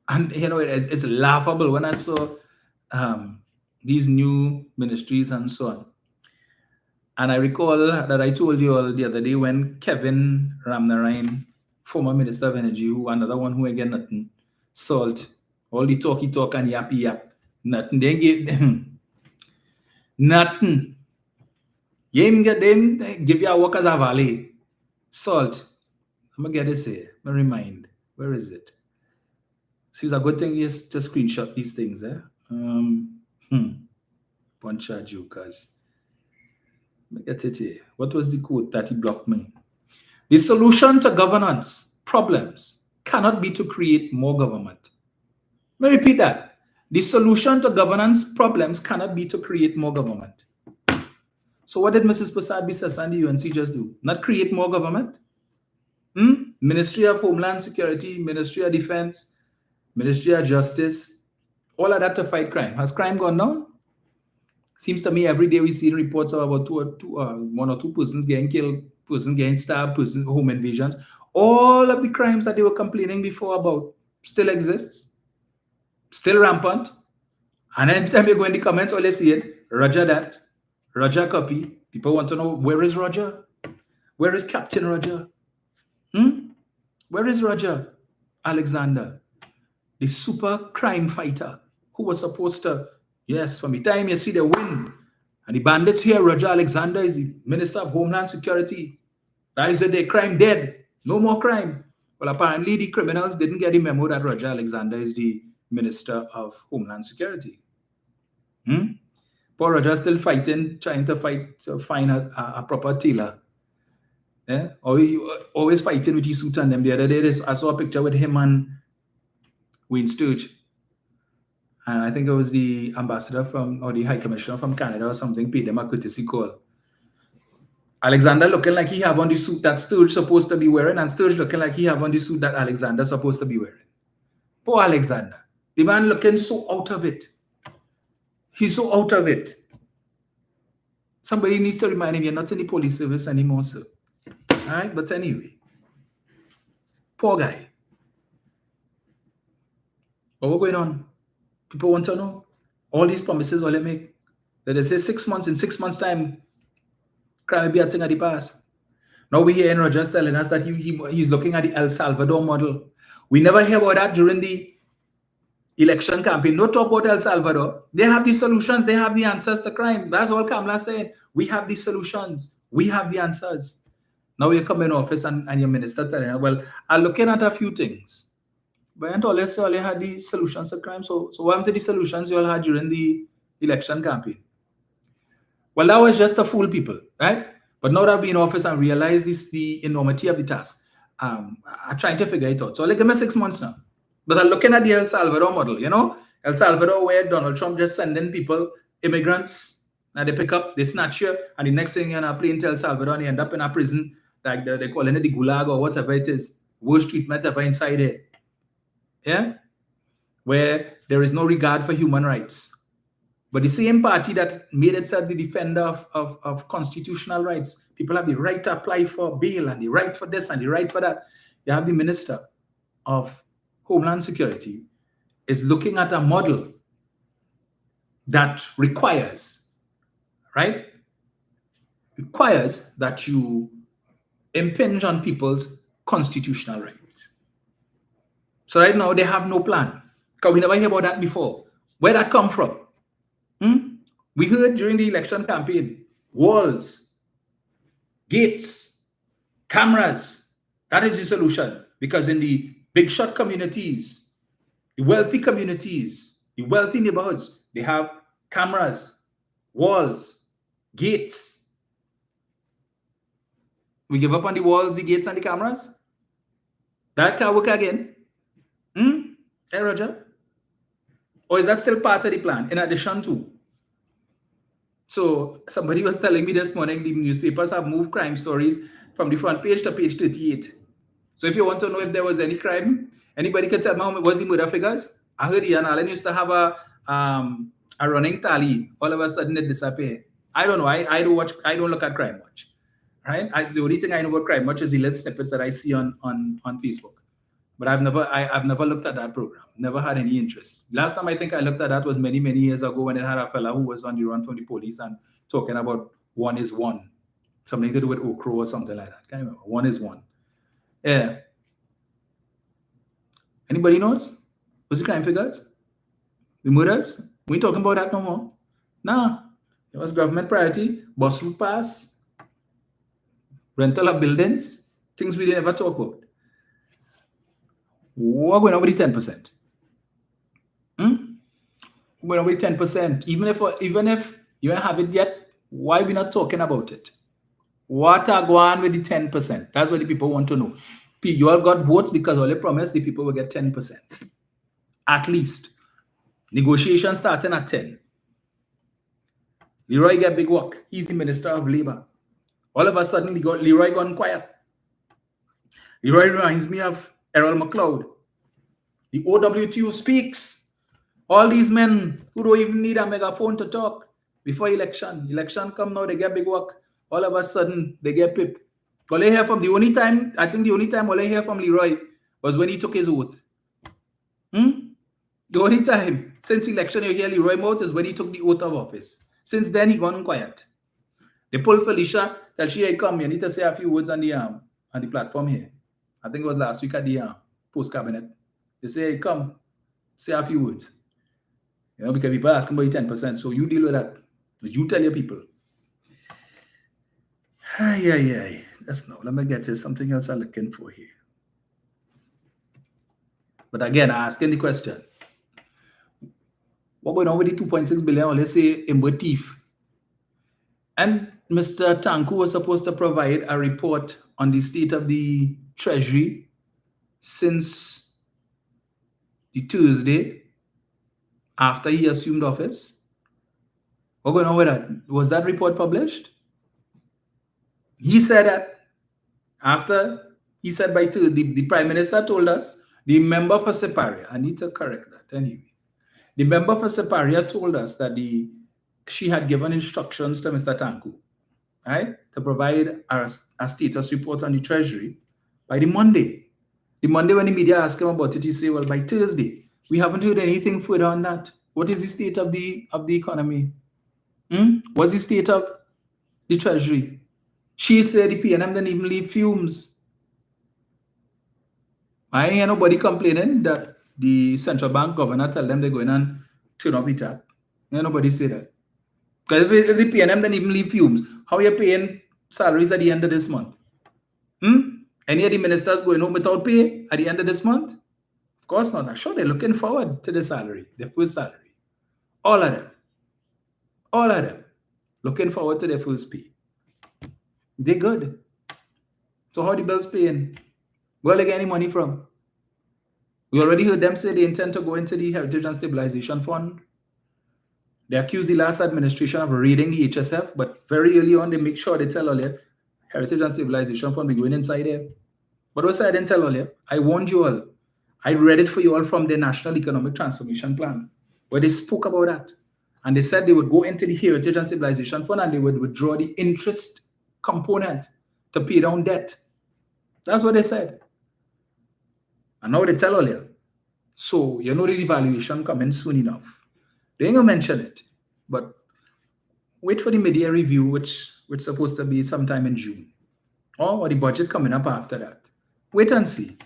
[SPEAKER 1] And, you know, it's laughable when I saw these new ministries and so on. And I recall that I told you all the other day when Kevin Ramnarayan, former Minister of Energy, who another one who again nothing, salt, all the talky talk and yappy yap, nothing. They give nothing. They give you a work as a valet. Salt. I'm gonna get this here. I'm gonna remind. Where is it? So it's a good thing is to screenshot these things, eh? Bunch of jokers. Let me get it here. What was the quote that he blocked me? The solution to governance problems cannot be to create more government. Let me repeat that. The solution to governance problems cannot be to create more government. So what did Mrs. Prasad Bisesa and the UNC just do? Not create more government? Ministry of Homeland Security, Ministry of Defense, Ministry of Justice, all of that to fight crime. Has crime gone down? Seems to me every day we see reports of about one or two persons getting killed, persons getting stabbed, home invasions. All of the crimes that they were complaining before about still exists, still rampant. And every time you go in the comments, all you see it, Roger that, Roger copy. People want to know, where is Roger? Where is Captain Roger? Where is Roger Alexander, the super crime fighter who was supposed to, yes, from the time you see the win and the bandits here, Roger Alexander is the Minister of Homeland Security. That is the crime dead. No more crime. Well, apparently the criminals didn't get the memo that Roger Alexander is the Minister of Homeland Security. Poor Roger still fighting, trying to find a proper tailor. Yeah? Always fighting with his suit and them. The other day, I saw a picture with him and Wayne Sturge. And I think it was the ambassador or the High Commissioner from Canada or something, paid them a courtesy call. Alexander looking like he have on the suit that Sturge supposed to be wearing, and Sturge looking like he have on the suit that Alexander supposed to be wearing. Poor Alexander. The man looking so out of it. He's so out of it. Somebody needs to remind him you're not in the police service anymore, sir. All right, but anyway. Poor guy. But what's going on? People want to know. All these promises all they make. That they say 6 months, in 6 months' time, crime will be a thing of the past. Now we hear Roger's telling us that he's looking at the El Salvador model. We never hear about that during the election campaign. No talk about El Salvador. They have the solutions. They have the answers to crime. That's all Kamala saying. We have the solutions. We have the answers. Now you come in office and your minister telling us, well, I'm looking at a few things. But all you had the solutions to crime. So what happened to the solutions you all had during the election campaign? Well, that was just to fool people, right? But now that I've been in office and realized the enormity of the task, I'm trying to figure it out. So give me 6 months now. But I'm looking at the El Salvador model, you know? El Salvador, where Donald Trump just sending people, immigrants, and they pick up, they snatch you, and the next thing you're on a plane to El Salvador, and you end up in a prison, like they call it the Gulag or whatever it is, worst treatment ever inside there. Yeah? Where there is no regard for human rights. But the same party that made itself the defender of constitutional rights, people have the right to apply for bail and the right for this and the right for that. You have the Minister of Homeland Security is looking at a model that requires, right? Requires that you impinge on people's constitutional rights. So right now they have no plan. Because we never hear about that before. Where that come from? We heard during the election campaign, walls, gates, cameras. That is the solution. Because in the big shot communities, the wealthy communities, the wealthy neighborhoods, they have cameras, walls, gates. We give up on the walls, the gates, and the cameras? That can work again? Hey, Roger? Or is that still part of the plan, in addition to? So somebody was telling me this morning the newspapers have moved crime stories from the front page to page 38. So if you want to know if there was any crime, anybody can tell me how was the murder figures? I heard Ian Allen used to have a running tally. All of a sudden it disappeared. I don't know. I don't look at crime much. Right? The only thing I know about crime much is the little snippets that I see on Facebook. But I've never looked at that program. Never had any interest. Last time I think I looked at that was many, many years ago when it had a fella who was on the run from the police and talking about 1 is 1. Something to do with Okro or something like that. Can't remember. 1 is 1. Yeah. Anybody knows? What's the crime figures? The murders? We ain't talking about that no more. Nah. It was government priority, bus route pass, rental of buildings, things we didn't ever talk about. We're going over the 10%. We're going over the 10%. Even if you don't have it yet, why are we not talking about it? What are going on with the 10%? That's what the people want to know. You all got votes because all they promised the people will get 10%. At least. Negotiations starting at 10. Leroy get big work. He's the Minister of Labor. All of a sudden, Leroy gone quiet. Leroy reminds me of Errol McLeod. The OWTO speaks. All these men who don't even need a megaphone to talk before election. Election come now, they get big work. All of a sudden, they get pip. All I hear from the only time all I hear from Leroy was when he took his oath. The only time since election you hear Leroy mouth is when he took the oath of office. Since then, he gone quiet. They pulled Felicia, tell she, hey, come, you need to say a few words on the platform here. I think it was last week at the post-cabinet. They say, hey, come, say a few words. Because people are asking about 10%. So you deal with that. You tell your people. Let's know. Let me get to something else I'm looking for here. But again, I'm asking the question. What going on with the 2.6 billion? Let's say in thief. And Mr. Tanku was supposed to provide a report on the state of the Treasury since the Tuesday after he assumed office. What going on with that? Was that report published? He said that after he said by Tuesday, the Prime Minister told us, the member for Paria, I need to correct that anyway. The member for Paria told us that she had given instructions to Mr. Tanku, right, to provide a status report on the Treasury by the Monday. The Monday when the media asked him about it, he said, well, by Thursday. We haven't heard anything further on that. What is the state of the economy? What's the state of the Treasury? She said the PNM didn't even leave fumes. I ain't hear nobody complaining that the central bank governor tell them they're going and turn off the tap. Nobody say that. Because if the PNM didn't even leave fumes, how are you paying salaries at the end of this month? Any of the ministers going home without pay at the end of this month? Of course not. I'm sure they're looking forward to the salary, their first salary. All of them. Looking forward to their first pay. They're good. So how are the bills paying? Where they get any money from? We already heard them say they intend to go into the Heritage and Stabilization Fund. They accuse the last administration of raiding the HSF, but very early on, they make sure they tell all you, Heritage and Stabilization Fund, we going inside there. But what I didn't tell all you, I warned you all. I read it for you all from the National Economic Transformation Plan, where they spoke about that. And they said they would go into the Heritage and Stabilization Fund and they would withdraw the interest component to pay down debt. That's what they said. And now they tell all you. So, you know the devaluation coming soon enough. They ain't going to mention it. But wait for the mid-year review, which supposed to be sometime in June, or the budget coming up after that. Wait and see.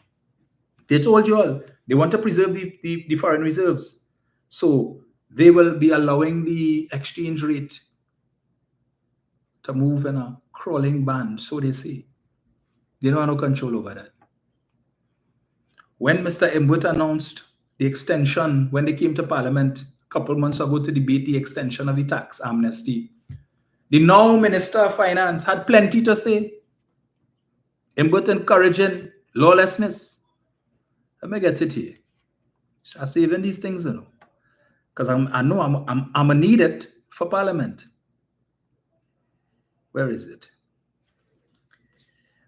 [SPEAKER 1] They told you all they want to preserve the foreign reserves. So they will be allowing the exchange rate to move in a crawling band, so they say. They don't have no control over that. When Mr. Imbut announced the extension, when they came to Parliament a couple months ago to debate the extension of the tax amnesty, the now Minister of Finance had plenty to say. Imbut encouraging lawlessness. Let me get it here. I'm saving these things, you know, because I know I'm gonna need it for Parliament. Where is it?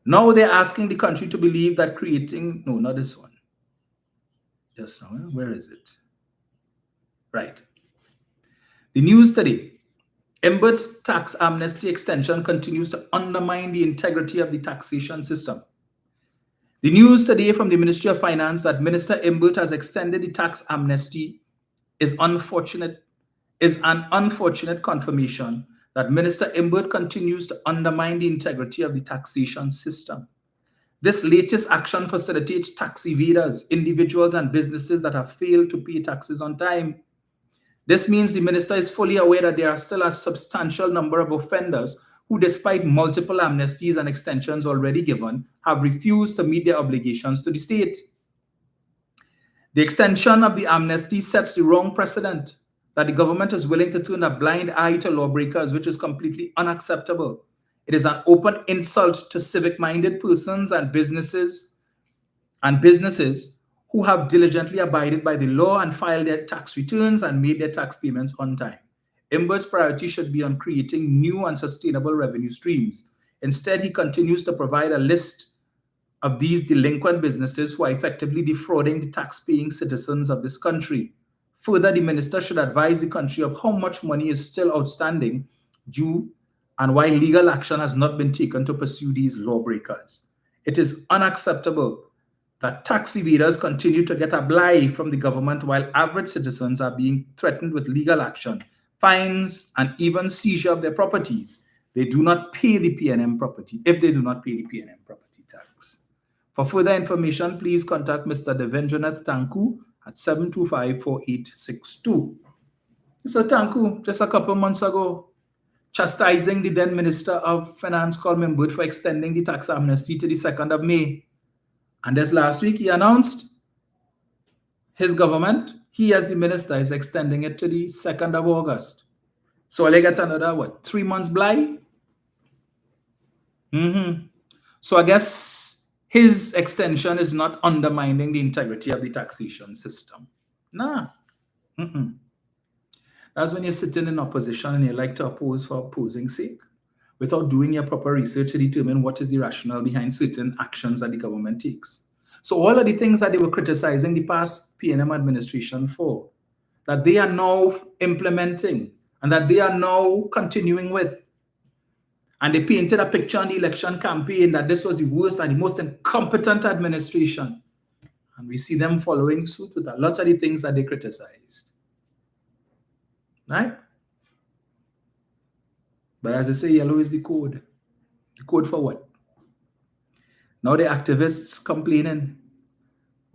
[SPEAKER 1] Now they're asking the country to believe that creating, no, not this one. Just now, where is it? Right. The news today. Imbut's tax amnesty extension continues to undermine the integrity of the taxation system. The news today from the Ministry of Finance that Minister Imbut has extended the tax amnesty is an unfortunate confirmation that Minister Imbut continues to undermine the integrity of the taxation system. This latest action facilitates tax evaders, individuals and businesses that have failed to pay taxes on time. This means the minister is fully aware that there are still a substantial number of offenders who, despite multiple amnesties and extensions already given, have refused to meet their obligations to the state. The extension of the amnesty sets the wrong precedent that the government is willing to turn a blind eye to lawbreakers, which is completely unacceptable. It is an open insult to civic-minded persons and businesses who have diligently abided by the law and filed their tax returns and made their tax payments on time. Imbut's priority should be on creating new and sustainable revenue streams. Instead, he continues to provide a list of these delinquent businesses who are effectively defrauding the tax-paying citizens of this country. Further, the minister should advise the country of how much money is still outstanding due and why legal action has not been taken to pursue these lawbreakers. It is unacceptable that tax evaders continue to get a blight from the government while average citizens are being threatened with legal action, fines, and even seizure of their properties. They do not pay the PNM property, if they do not pay the PNM property tax. For further information, please contact Mr. Devendranath Tanku at 725-4862. Mr. Tanku, just a couple months ago, chastising the then Minister of Finance, Colin Imbut, for extending the tax amnesty to the 2nd of May. And this last week, he announced his government, he as the minister, is extending it to the 2nd of August. So I get another, 3 months blind? So I guess his extension is not undermining the integrity of the taxation system. Nah. That's when you're sitting in opposition and you like to oppose for opposing's sake, without doing your proper research to determine what is the rationale behind certain actions that the government takes. So all of the things that they were criticizing the past PNM administration for, that they are now implementing and that they are now continuing with. And they painted a picture on the election campaign that this was the worst and the most incompetent administration. And we see them following suit with a lot of the things that they criticized. Right? But as I say, yellow is the code. The code for what? Now the activists complaining.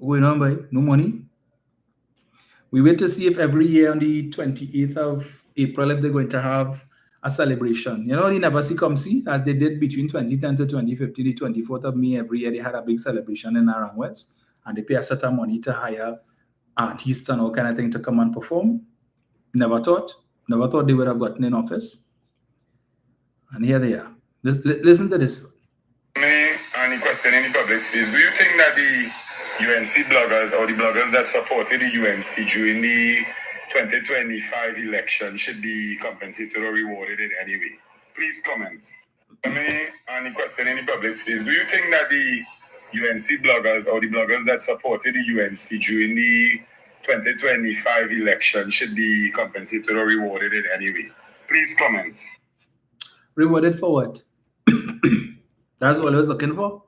[SPEAKER 1] Going on by no money. We wait to see if every year on the 28th of April, if they're going to have a celebration. You know, they never see come see, as they did between 2010 to 2015, the 24th of May, every year they had a big celebration in Narang West, and they pay a certain money to hire artists and all kind of thing to come and perform. Never thought they would have gotten in office. And here they are. Listen to this.
[SPEAKER 3] Any question in the public space? Do you think that the UNC bloggers or the bloggers that supported the UNC during the 2025 election should be compensated or rewarded in any way? Please comment. Any question in the public space? Do you think that the UNC bloggers or the bloggers that supported the UNC during the 2025 election should be compensated or rewarded in any way? Please comment.
[SPEAKER 1] Rewarded for what? That's what I was looking for.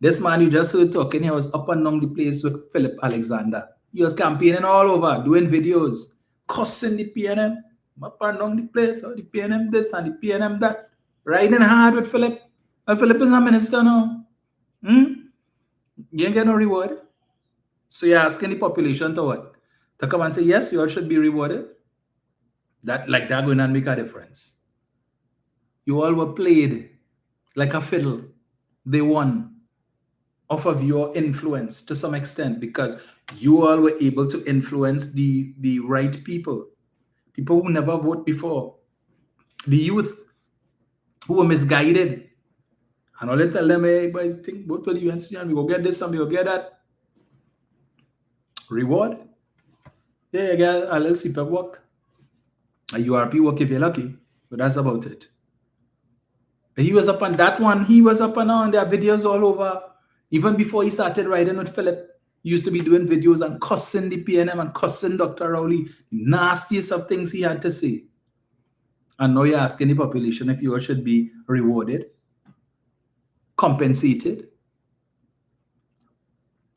[SPEAKER 1] This man you just heard talking, he was up and down the place with Philip Alexander. He was campaigning all over, doing videos, cussing the PNM. Up and down the place, or the PNM this and the PNM that. Riding hard with Philip. And Philip is a minister now. You ain't get no reward. So you're asking the population to what? To come and say, yes, you all should be rewarded. That going to make a difference. You all were played like a fiddle. They won off of your influence to some extent because you all were able to influence the right people who never vote before, the youth who were misguided. And all they tell them, hey, but I think vote for the UNC and we go get this and we go get that. Reward? Yeah, you get a little CPAP work. A URP work if you're lucky, but that's about it. But he was up on that one. He was up and on. There are videos all over. Even before he started riding with Philip, he used to be doing videos and cussing the PNM and cussing Dr. Rowley. The nastiest of things he had to say. And now you're asking the population if you should be rewarded, compensated.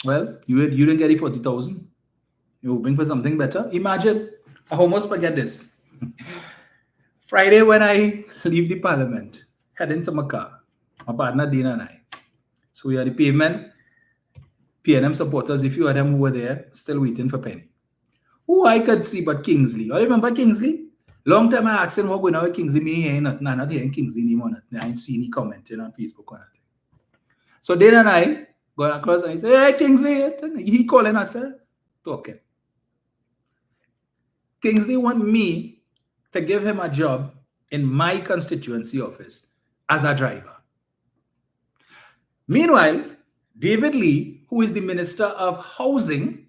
[SPEAKER 1] Well, you didn't get the 40,000. You're hoping for something better. Imagine, I almost forget this. Friday when I leave the Parliament, heading to my car, my partner Dana and I. So we are the pavement, PNM supporters, a few of them who were there, still waiting for Penny. Who I could see but Kingsley. You remember Kingsley? Long time I asked him what going on with Kingsley. Me hearing nothing. I'm not hearing Kingsley anymore. I ain't seen any commenting on Facebook or nothing. So Dana and I go across and he say, hey Kingsley, he calling us, talking. Kingsley want me to give him a job in my constituency office as a driver. Meanwhile, David Lee, who is the Minister of Housing,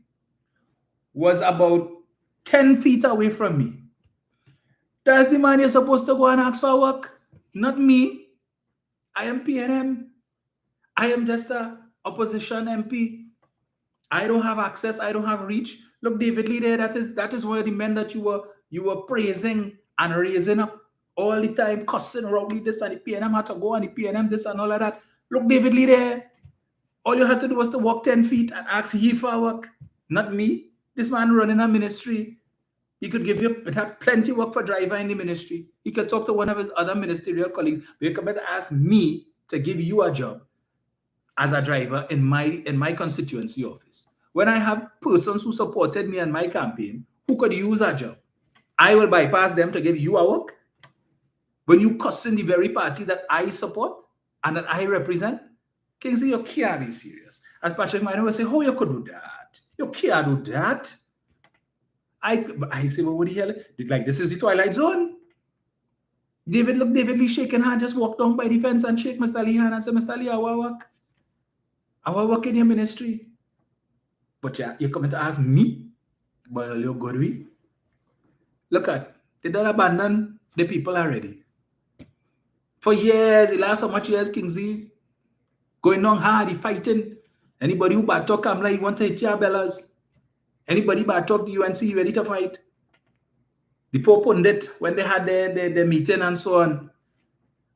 [SPEAKER 1] was about 10 feet away from me. That's the man you're supposed to go and ask for work, not me. I am PNM. I am just a opposition MP. I don't have access. I don't have reach. Look, David Lee there, that is one of the men that you were praising and raising up all the time, cussing Rowley this and the PNM had to go and the PNM this and all of that. Look, David Lee there. All you had to do was to walk 10 feet and ask he for work, not me. This man running a ministry. He could give you plenty of work for driver in the ministry. He could talk to one of his other ministerial colleagues. But you can better ask me to give you a job as a driver in my constituency office. When I have persons who supported me in my campaign who could use a job, I will bypass them to give you a work. When you cussing the very party that I support and that I represent, Kingsley, you can't be serious. As Patrick Minor will say, how you could do that? You can't do that. I say, well, what the hell? Like, this is the Twilight Zone. David Lee shaking hand, just walk down by the fence and shake Mr. Lee hand and say, Mr. Lee, I will work in your ministry. But yeah, you're coming to ask me, well, you're good with. Look at, they don't abandon the people already. For years, the last so much years, Kingsley going on hard, he fighting. Anybody who bad talk, I'm like, you want to hit your bellas. Anybody bad talk, the UNC ready to fight. The poor pundit, when they had their meeting and so on,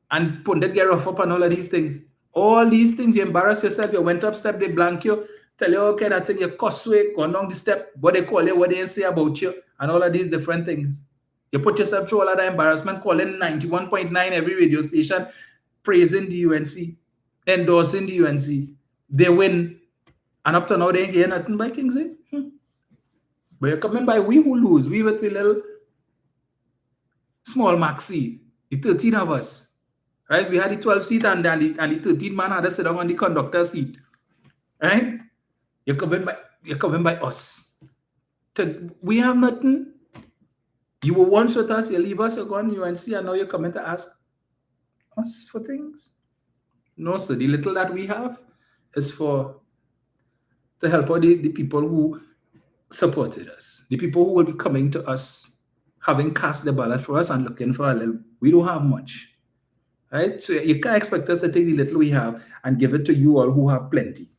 [SPEAKER 1] and pundit get rough up and all of these things. All these things, you embarrass yourself, you went up step, they blank you, tell you, okay, that thing, you cuss way, go down the step, what they call you, what they say about you, and all of these different things. You put yourself through all of that embarrassment, calling 91.9 every radio station, praising the UNC, endorsing the UNC. They win. And up to now, they ain't getting nothing by Kingsley. But you're coming by we who lose. We with the little small maxi, the 13 of us. Right? We had the 12 seat and the 13 man had to sit down on the conductor seat. Right? You're coming by us. We have nothing. You were once with us, you leave us, you're gone, UNC, and now you're coming to ask us for things. No, sir. The little that we have is to help out the people who supported us. The people who will be coming to us, having cast the ballot for us and looking for a little. We don't have much. Right? So you can't expect us to take the little we have and give it to you all who have plenty.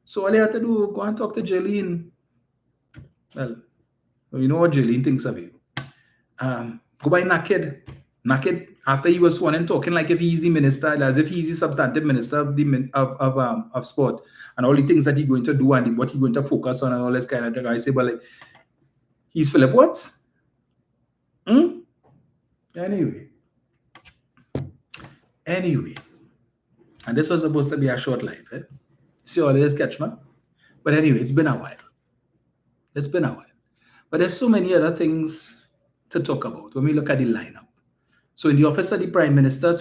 [SPEAKER 1] So all you have to do, go and talk to Jolene. Well, you know what Jolene thinks of you. Go by Naked. Naked, after he was sworn in, talking like if he's the minister, as if he's the substantive minister of sport and all the things that he's going to do and what he's going to focus on and all this kind of thing. I say, but like, he's Philip Watts? Anyway, and this was supposed to be a short life, eh? See all this catch me? But anyway, it's been a while. But there's so many other things to talk about when we look at the lineup. So in the office of the Prime Minister,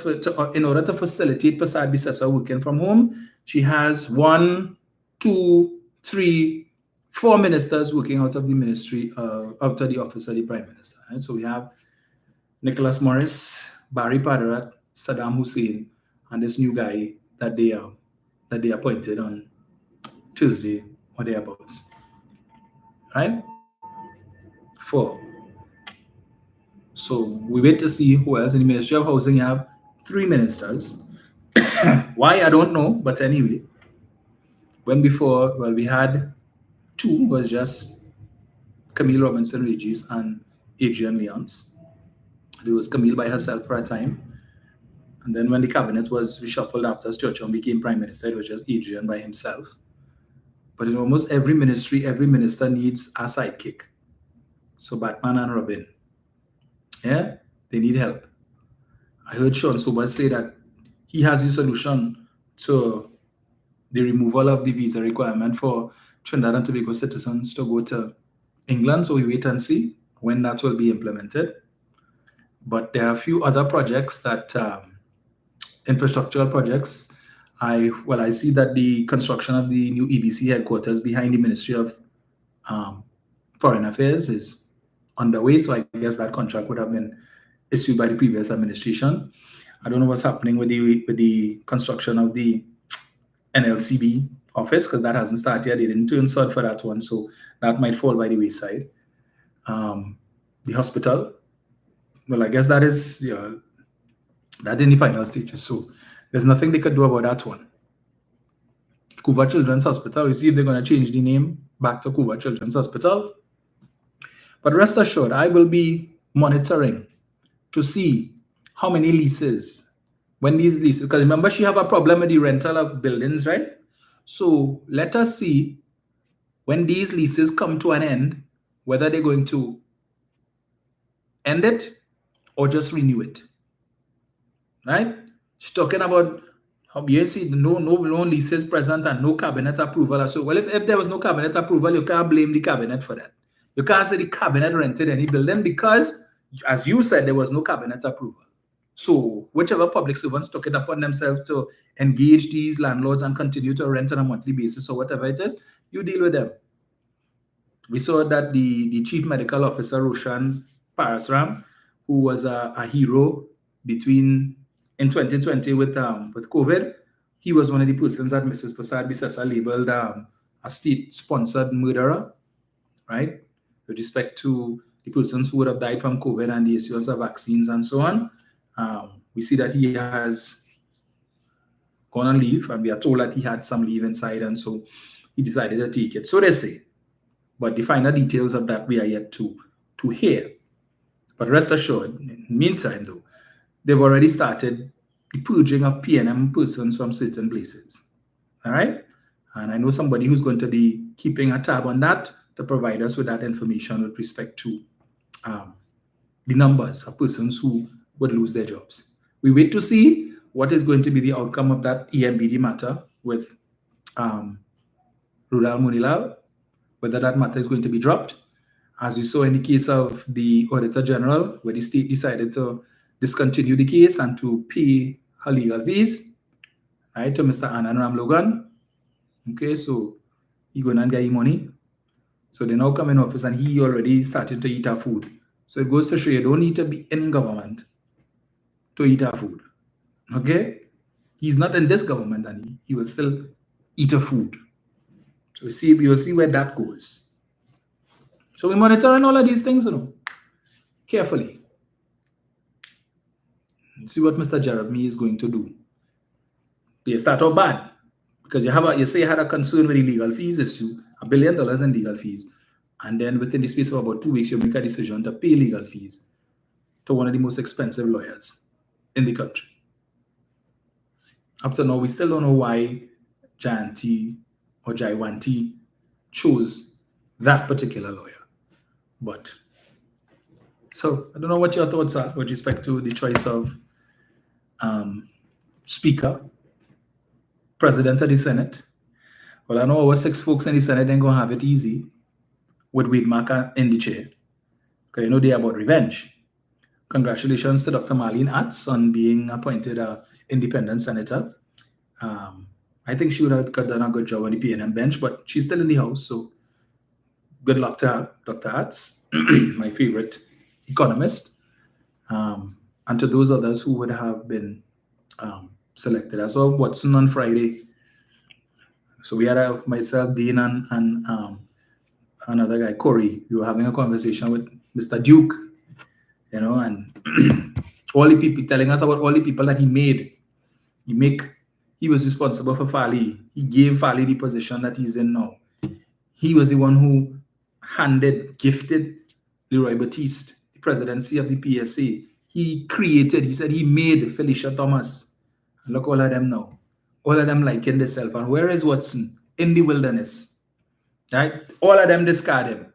[SPEAKER 1] in order to facilitate Prasad Bisesa working from home, she has 1, 2, 3, 4 ministers working out of the ministry, out of the office of the Prime Minister. Right? So we have Nicholas Morris, Barry Padarat, Saddam Hussein, and this new guy that they appointed on Tuesday or thereabouts. Right? 4. So we wait to see who else. In the Ministry of Housing, you have 3 ministers. Why, I don't know, but anyway. When before, well, we had 2, was just Camille Robinson Regis and Adrian Leons. There was Camille by herself for a time. And then when the cabinet was reshuffled after Sturgeon became Prime Minister, it was just Adrian by himself. But in almost every ministry, every minister needs a sidekick. So Batman and Robin, yeah, they need help. I heard Sean Sobers say that he has the solution to the removal of the visa requirement for Trinidad and Tobago citizens to go to England. So we wait and see when that will be implemented. But there are a few other projects that, infrastructural projects. I see that the construction of the new EBC headquarters behind the Ministry of Foreign Affairs is underway. So I guess that contract would have been issued by the previous administration. I don't know what's happening with the construction of the NLCB office, because that hasn't started yet. They didn't turn sod for that one, so that might fall by the wayside. The hospital, well, I guess that is that in the final stages, so there's nothing they could do about that one. Couva Children's Hospital, we see if they're going to change the name back to Couva Children's Hospital. But rest assured, I will be monitoring to see how many leases, when these leases, because remember she have a problem with the rental of buildings, right? So let us see when these leases come to an end, whether they're going to end it or just renew it, right? She's talking about how you see no leases present and no cabinet approval. So, well, if there was no cabinet approval, you can't blame the cabinet for that. You can't say the cabinet rented any building because, as you said, there was no cabinet approval. So whichever public servants took it upon themselves to engage these landlords and continue to rent on a monthly basis or whatever it is, you deal with them. We saw that the chief medical officer, Roshan Parasram, who was a hero in 2020 with COVID, he was one of the persons that Mrs. Prasad Bisesa labeled a state-sponsored murderer, right? With respect to the persons who would have died from COVID and the issues of vaccines and so on. We see that he has gone on leave, and we are told that he had some leave inside, and so he decided to take it. So they say. But the final details of that we are yet to hear. But rest assured, in the meantime, though, they've already started the purging of PNM persons from certain places. All right? And I know somebody who's going to be keeping a tab on that to provide us with that information with respect to the numbers of persons who would lose their jobs. We wait to see what is going to be the outcome of that EMBD matter with Rudal Munilal, whether that matter is going to be dropped. As we saw in the case of the Auditor General, where the state decided to discontinue the case and to pay her legal fees, right, to Mr. Anand Ramlogan. Okay, so he going and get him money. So they now come in office and he already started to eat our food. So it goes to show you don't need to be in government to eat our food. Okay? He's not in this government and he will still eat our food. So we will see where that goes. So we're monitoring all of these things, carefully. See what Mr. Jeremy is going to do. You start off bad because you say you had a concern with the legal fees issue, $1 billion in legal fees, and then within the space of about 2 weeks, you make a decision to pay legal fees to one of the most expensive lawyers in the country. Up to now, we still don't know why Jayanti or Jaiwanti chose that particular lawyer. But So I don't know what your thoughts are with respect to the choice of Speaker, President of the Senate. Well, I know our 6 folks in the Senate ain't gonna have it easy with Whitmark in the chair. Because you know they're about revenge. Congratulations to Dr. Marlene Atz on being appointed an independent senator. I think she would have done a good job on the PNM bench, but she's still in the House, so good luck to her, Dr. Atz, my favorite economist, and to those others who would have been selected. I saw Watson on Friday. So we had myself, Dean, and another guy, Corey. We were having a conversation with Mr. Duke, you know, and all the people telling us about all the people that he made. He was responsible for Fali. He gave Fali the position that he's in now. He was the one who gifted Leroy Batiste the presidency of the PSA. He said he made Felicia Thomas. And look, all of them now. All of them liking themselves. And where is Watson? In the wilderness. Right? All of them discard him.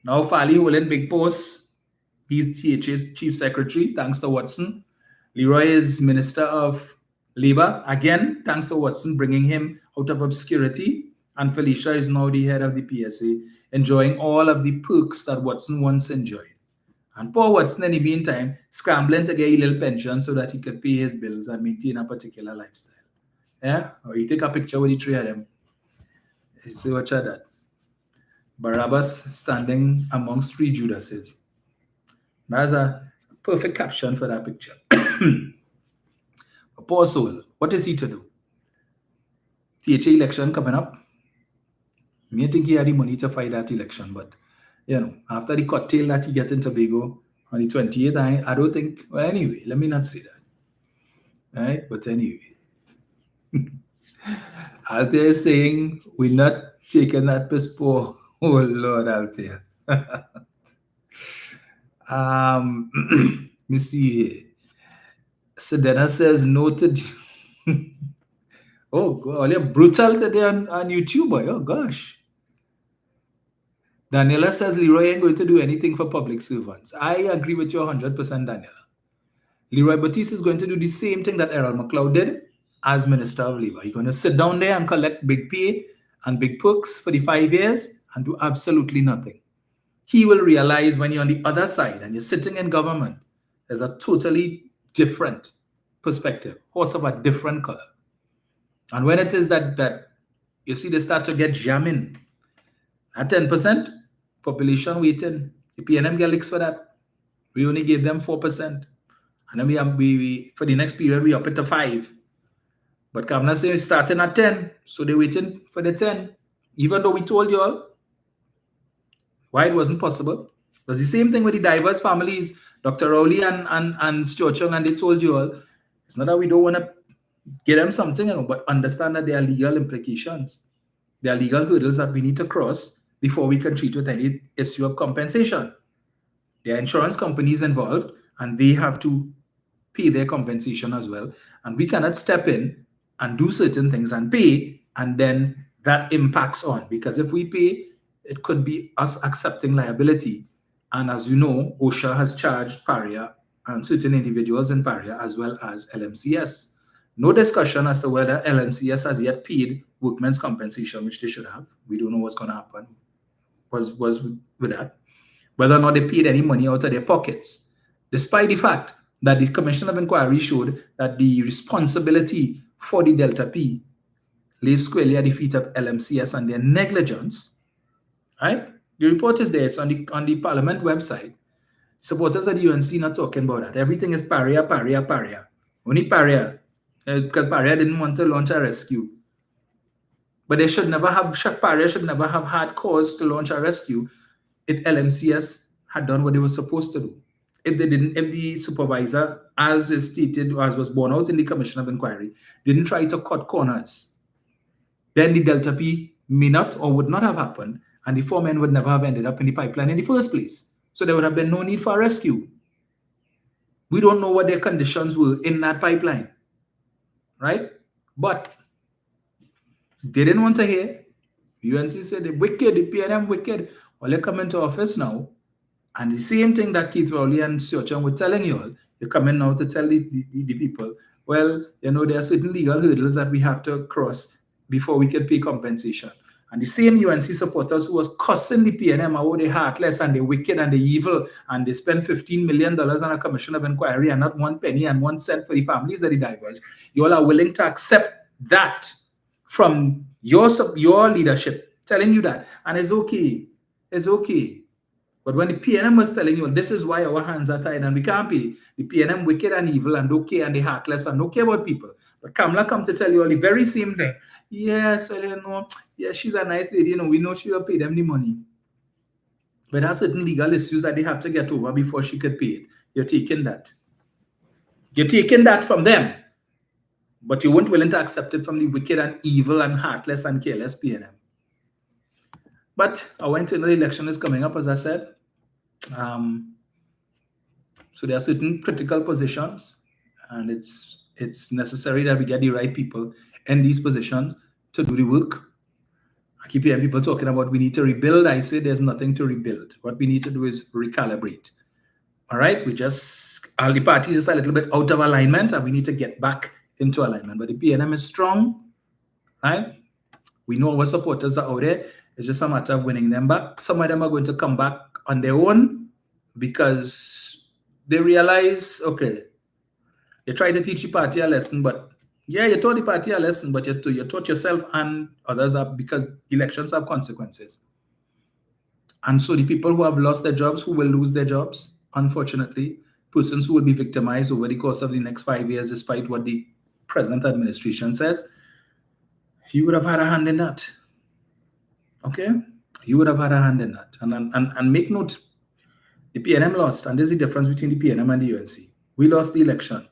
[SPEAKER 1] Now Fali holding big posts. He's THA's chief secretary, thanks to Watson. Leroy is Minister of Labor, again, thanks to Watson bringing him out of obscurity. And Felicia is now the head of the PSA, enjoying all of the perks that Watson once enjoyed. And poor Watson, in the meantime, scrambling to get a little pension so that he could pay his bills and maintain a particular lifestyle. Yeah? Or you take a picture with the three of them. You see what you that. Barabbas standing amongst 3 Judases. That's a perfect caption for that picture. A poor soul. What is he to do? THA election coming up. I think he had the money to fight that election, but you know, after the cocktail that he get in Tobago on the 28th, I don't think. Well, anyway, let me not say that. Right? But anyway, Altair is saying we're not taking that piss poor. Oh Lord, Altair. Let me see here. Sedena says noted. Oh God, you're brutal today on YouTube, boy. Oh gosh. Daniela says Leroy ain't going to do anything for public servants. I agree with you 100%, Daniela. Leroy Batiste is going to do the same thing that Errol McLeod did as Minister of Labor. He's going to sit down there and collect big pay and big perks for the 5 years and do absolutely nothing. He will realize when you're on the other side and you're sitting in government, there's a totally different perspective, horse of a different color. And when it is that you see they start to get jamming at 10%, population waiting, the PNM get licks for that. We only gave them 4%. And then we for the next period, we up it to 5. But Kamna say it's starting at 10, so they're waiting for the 10. Even though we told you all why it wasn't possible. It was the same thing with the diverse families, Dr. Rowley and Stuart Chung, and they told you all, it's not that we don't want to get them something, you know, but understand that there are legal implications. There are legal hurdles that we need to cross before we can treat with any issue of compensation. There are insurance companies involved, and they have to pay their compensation as well. And we cannot step in and do certain things and pay, and then that impacts on. Because if we pay, it could be us accepting liability. And as you know, OSHA has charged Paria and certain individuals in Paria as well as LMCS. No discussion as to whether LMCS has yet paid workmen's compensation, which they should have. We don't know what's going to happen was with that. Whether or not they paid any money out of their pockets, despite the fact that the Commission of Inquiry showed that the responsibility for the Delta P lays squarely at the feet of LMCS and their negligence. Right? The report is there. It's on the Parliament website. Supporters of the UNC not talking about that. Everything is Paria, Paria, Paria. Only Paria. Because Paria didn't want to launch a rescue. But Paria should never have had cause to launch a rescue if LMCS had done what they were supposed to do. If the supervisor, as is stated, as was borne out in the Commission of Inquiry, didn't try to cut corners, then the Delta P may not or would not have happened, and the 4 men would never have ended up in the pipeline in the first place. So there would have been no need for a rescue. We don't know what their conditions were in that pipeline, right? But they didn't want to hear. UNC said they're wicked, the PNM wicked. Well, they come into office now, And the same thing that Keith Rowley and Seochong were telling you all, you're coming now to tell the people, well, you know, there are certain legal hurdles that we have to cross before we can pay compensation. And the same UNC supporters who was cussing the PNM, how they heartless and they wicked and they evil, and they spent $15 million on a commission of inquiry and not 1 penny and 1 cent for the families that they diverged. You all are willing to accept that from your leadership, telling you that. And it's okay. It's okay. But when the PNM was telling you, this is why our hands are tied and we can't pay, the PNM wicked and evil and don't care and they heartless and don't care about people. But Kamala come to tell you all the very same thing. Yes, you know, yeah, she's a nice lady, you know, we know she will pay them the money. But there are certain legal issues that they have to get over before she could pay it. You're taking that. You're taking that from them. But you weren't willing to accept it from the wicked and evil and heartless and careless PNM. But our internal election is coming up, as I said. So there are certain critical positions, and it's necessary that we get the right people in these positions to do the work. I keep hearing people talking about we need to rebuild. I say there's nothing to rebuild. What we need to do is recalibrate. All right, all the parties is a little bit out of alignment, and we need to get back into alignment. But the PNM is strong, right? We know our supporters are out there. It's just a matter of winning them back. Some of them are going to come back on their own because they realize, okay, you try to teach the party a lesson, but yeah, you taught the party a lesson, but you taught yourself and others up because elections have consequences. And so the people who have lost their jobs, who will lose their jobs, unfortunately, persons who will be victimized over the course of the next 5 years, despite what the present administration says, you would have had a hand in that. Okay? You would have had a hand in that. And make note, the PNM lost, and there's a difference between the PNM and the UNC. We lost the election.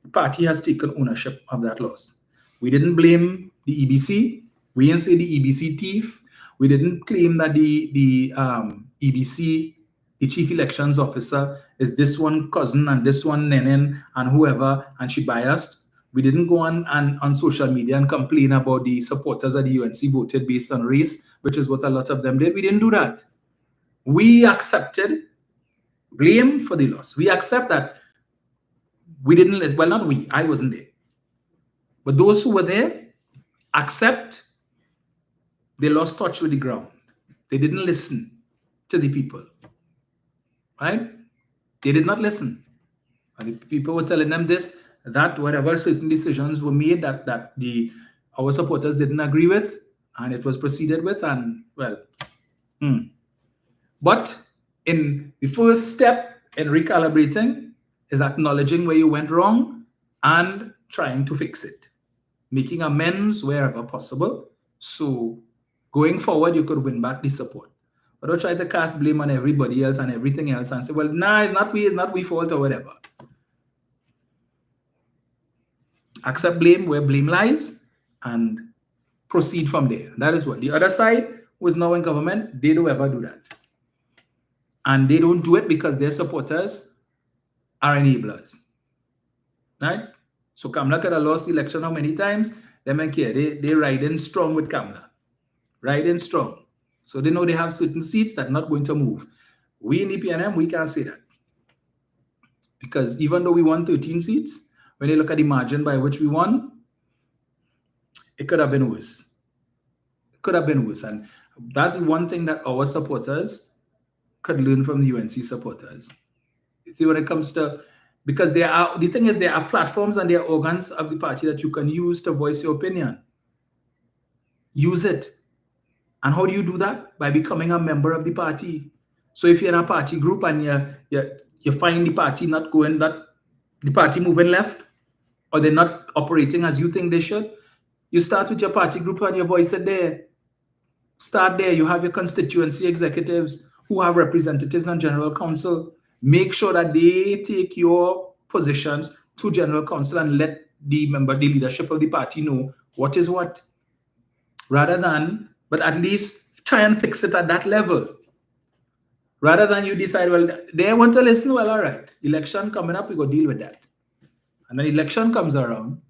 [SPEAKER 1] The party has taken ownership of that loss. We didn't blame the EBC. We didn't say the EBC thief. We didn't claim that the EBC, the chief elections officer, is this one cousin and this one Nenen and whoever, and she biased. We didn't go on social media and complain about the supporters of the UNC voted based on race, which is what a lot of them did. We didn't do that. We accepted blame for the loss. We accept that we didn't, well, not we, I wasn't there. But those who were there accept they lost touch with the ground. They didn't listen to the people, right? They did not listen. And the people were telling them this, that, whatever certain decisions were made that our supporters didn't agree with, and it was proceeded with, and well. But in the first step in recalibrating is acknowledging where you went wrong and trying to fix it, making amends wherever possible. So going forward, you could win back the support. But don't try to cast blame on everybody else and everything else and say, well, nah, it's not we fault or whatever. Accept blame where blame lies and proceed from there. That is what the other side who is now in government, they don't ever do that. And they don't do it because their supporters are enablers. Right? So Kamala could have lost the election how many times? They don't care. They ride in strong with Kamala. Ride in strong. So they know they have certain seats that are not going to move. We in the PNM, we can't say that. Because even though we won 13 seats, when you look at the margin by which we won, it could have been worse. It could have been worse. And that's one thing that our supporters could learn from the UNC supporters. You see, when it comes to, because the thing is, there are platforms and there are organs of the party that you can use to voice your opinion. Use it. And how do you do that? By becoming a member of the party. So if you're in a party group and you find the party not going, the party moving left, or they're not operating as you think they should, you start with your party group and you voice it there. Start there. You have your constituency executives who have representatives and general council. Make sure that they take your positions to general council and let the leadership of the party know what is what. Rather than, but at least try and fix it at that level. Rather than you decide, well, they want to listen, well, all right, election coming up, we go deal with that. And when election comes around,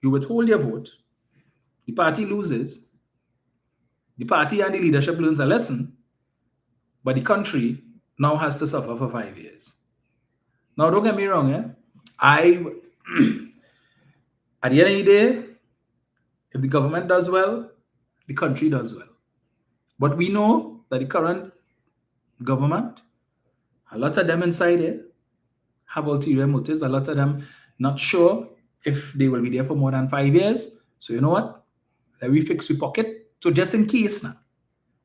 [SPEAKER 1] you withhold your vote, the party loses, the party and the leadership learns a lesson, but the country now has to suffer for 5 years. Now, don't get me wrong, at the end of the day, if the government does well, the country does well. But we know that the current government, a lot of them inside there have ulterior motives. A lot of them not sure if they will be there for more than 5 years. So you know what? Let me fix the pocket. So just in case now,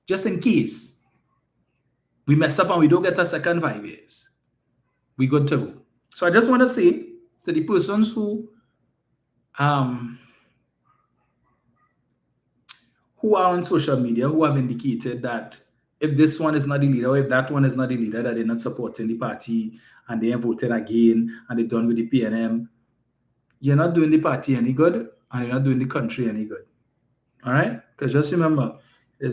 [SPEAKER 1] just in case we mess up and we don't get a second 5 years, we good to go. So I just want to say to the persons who are on social media, who have indicated that if this one is not the leader, or if that one is not the leader, that they're not supporting the party and they have voted again and they're done with the PNM, you're not doing the party any good and you're not doing the country any good. All right? Because just remember, it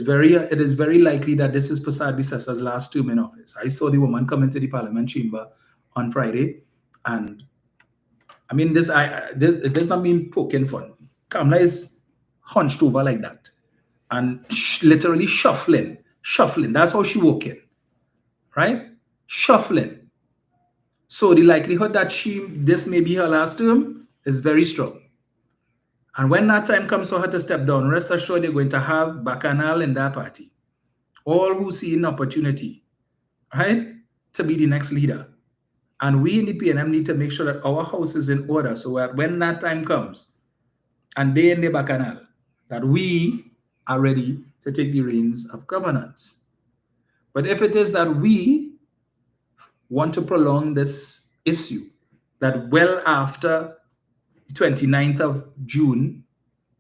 [SPEAKER 1] is very likely that this is Prasad Bissasa's last term in office. I saw the woman come into the Parliament chamber on Friday, and I mean, this does not mean poking fun. Kamala is hunched over like that and literally shuffling. That's how she walk in, right? Shuffling. So the likelihood that this may be her last term is very strong. And when that time comes for her to step down, rest assured they're going to have Bacchanal in that party. All who see an opportunity, right, to be the next leader. And we in the PNM need to make sure that our house is in order, so that when that time comes and they in the Bacchanal, that we are ready to take the reins of governance. But if it is that we want to prolong this issue, that well after the 29th of June,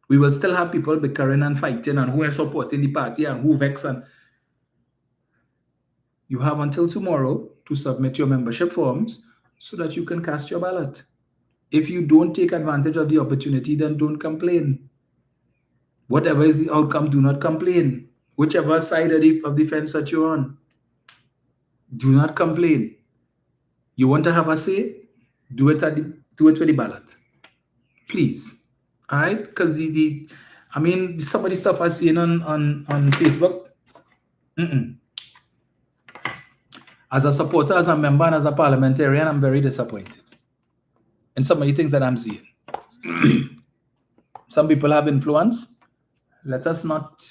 [SPEAKER 1] we will still have people bickering and fighting and who are supporting the party and who vex. And you have until tomorrow to submit your membership forms so that you can cast your ballot. If you don't take advantage of the opportunity, then don't complain. Whatever is the outcome, do not complain. Whichever side of the fence that you're on, do not complain. You want to have a say? Do it with the ballot. Please. All right? Because some of the stuff I've seen on Facebook, as a supporter, as a member, and as a parliamentarian, I'm very disappointed in some of the things that I'm seeing. Some people have influence. Let us not...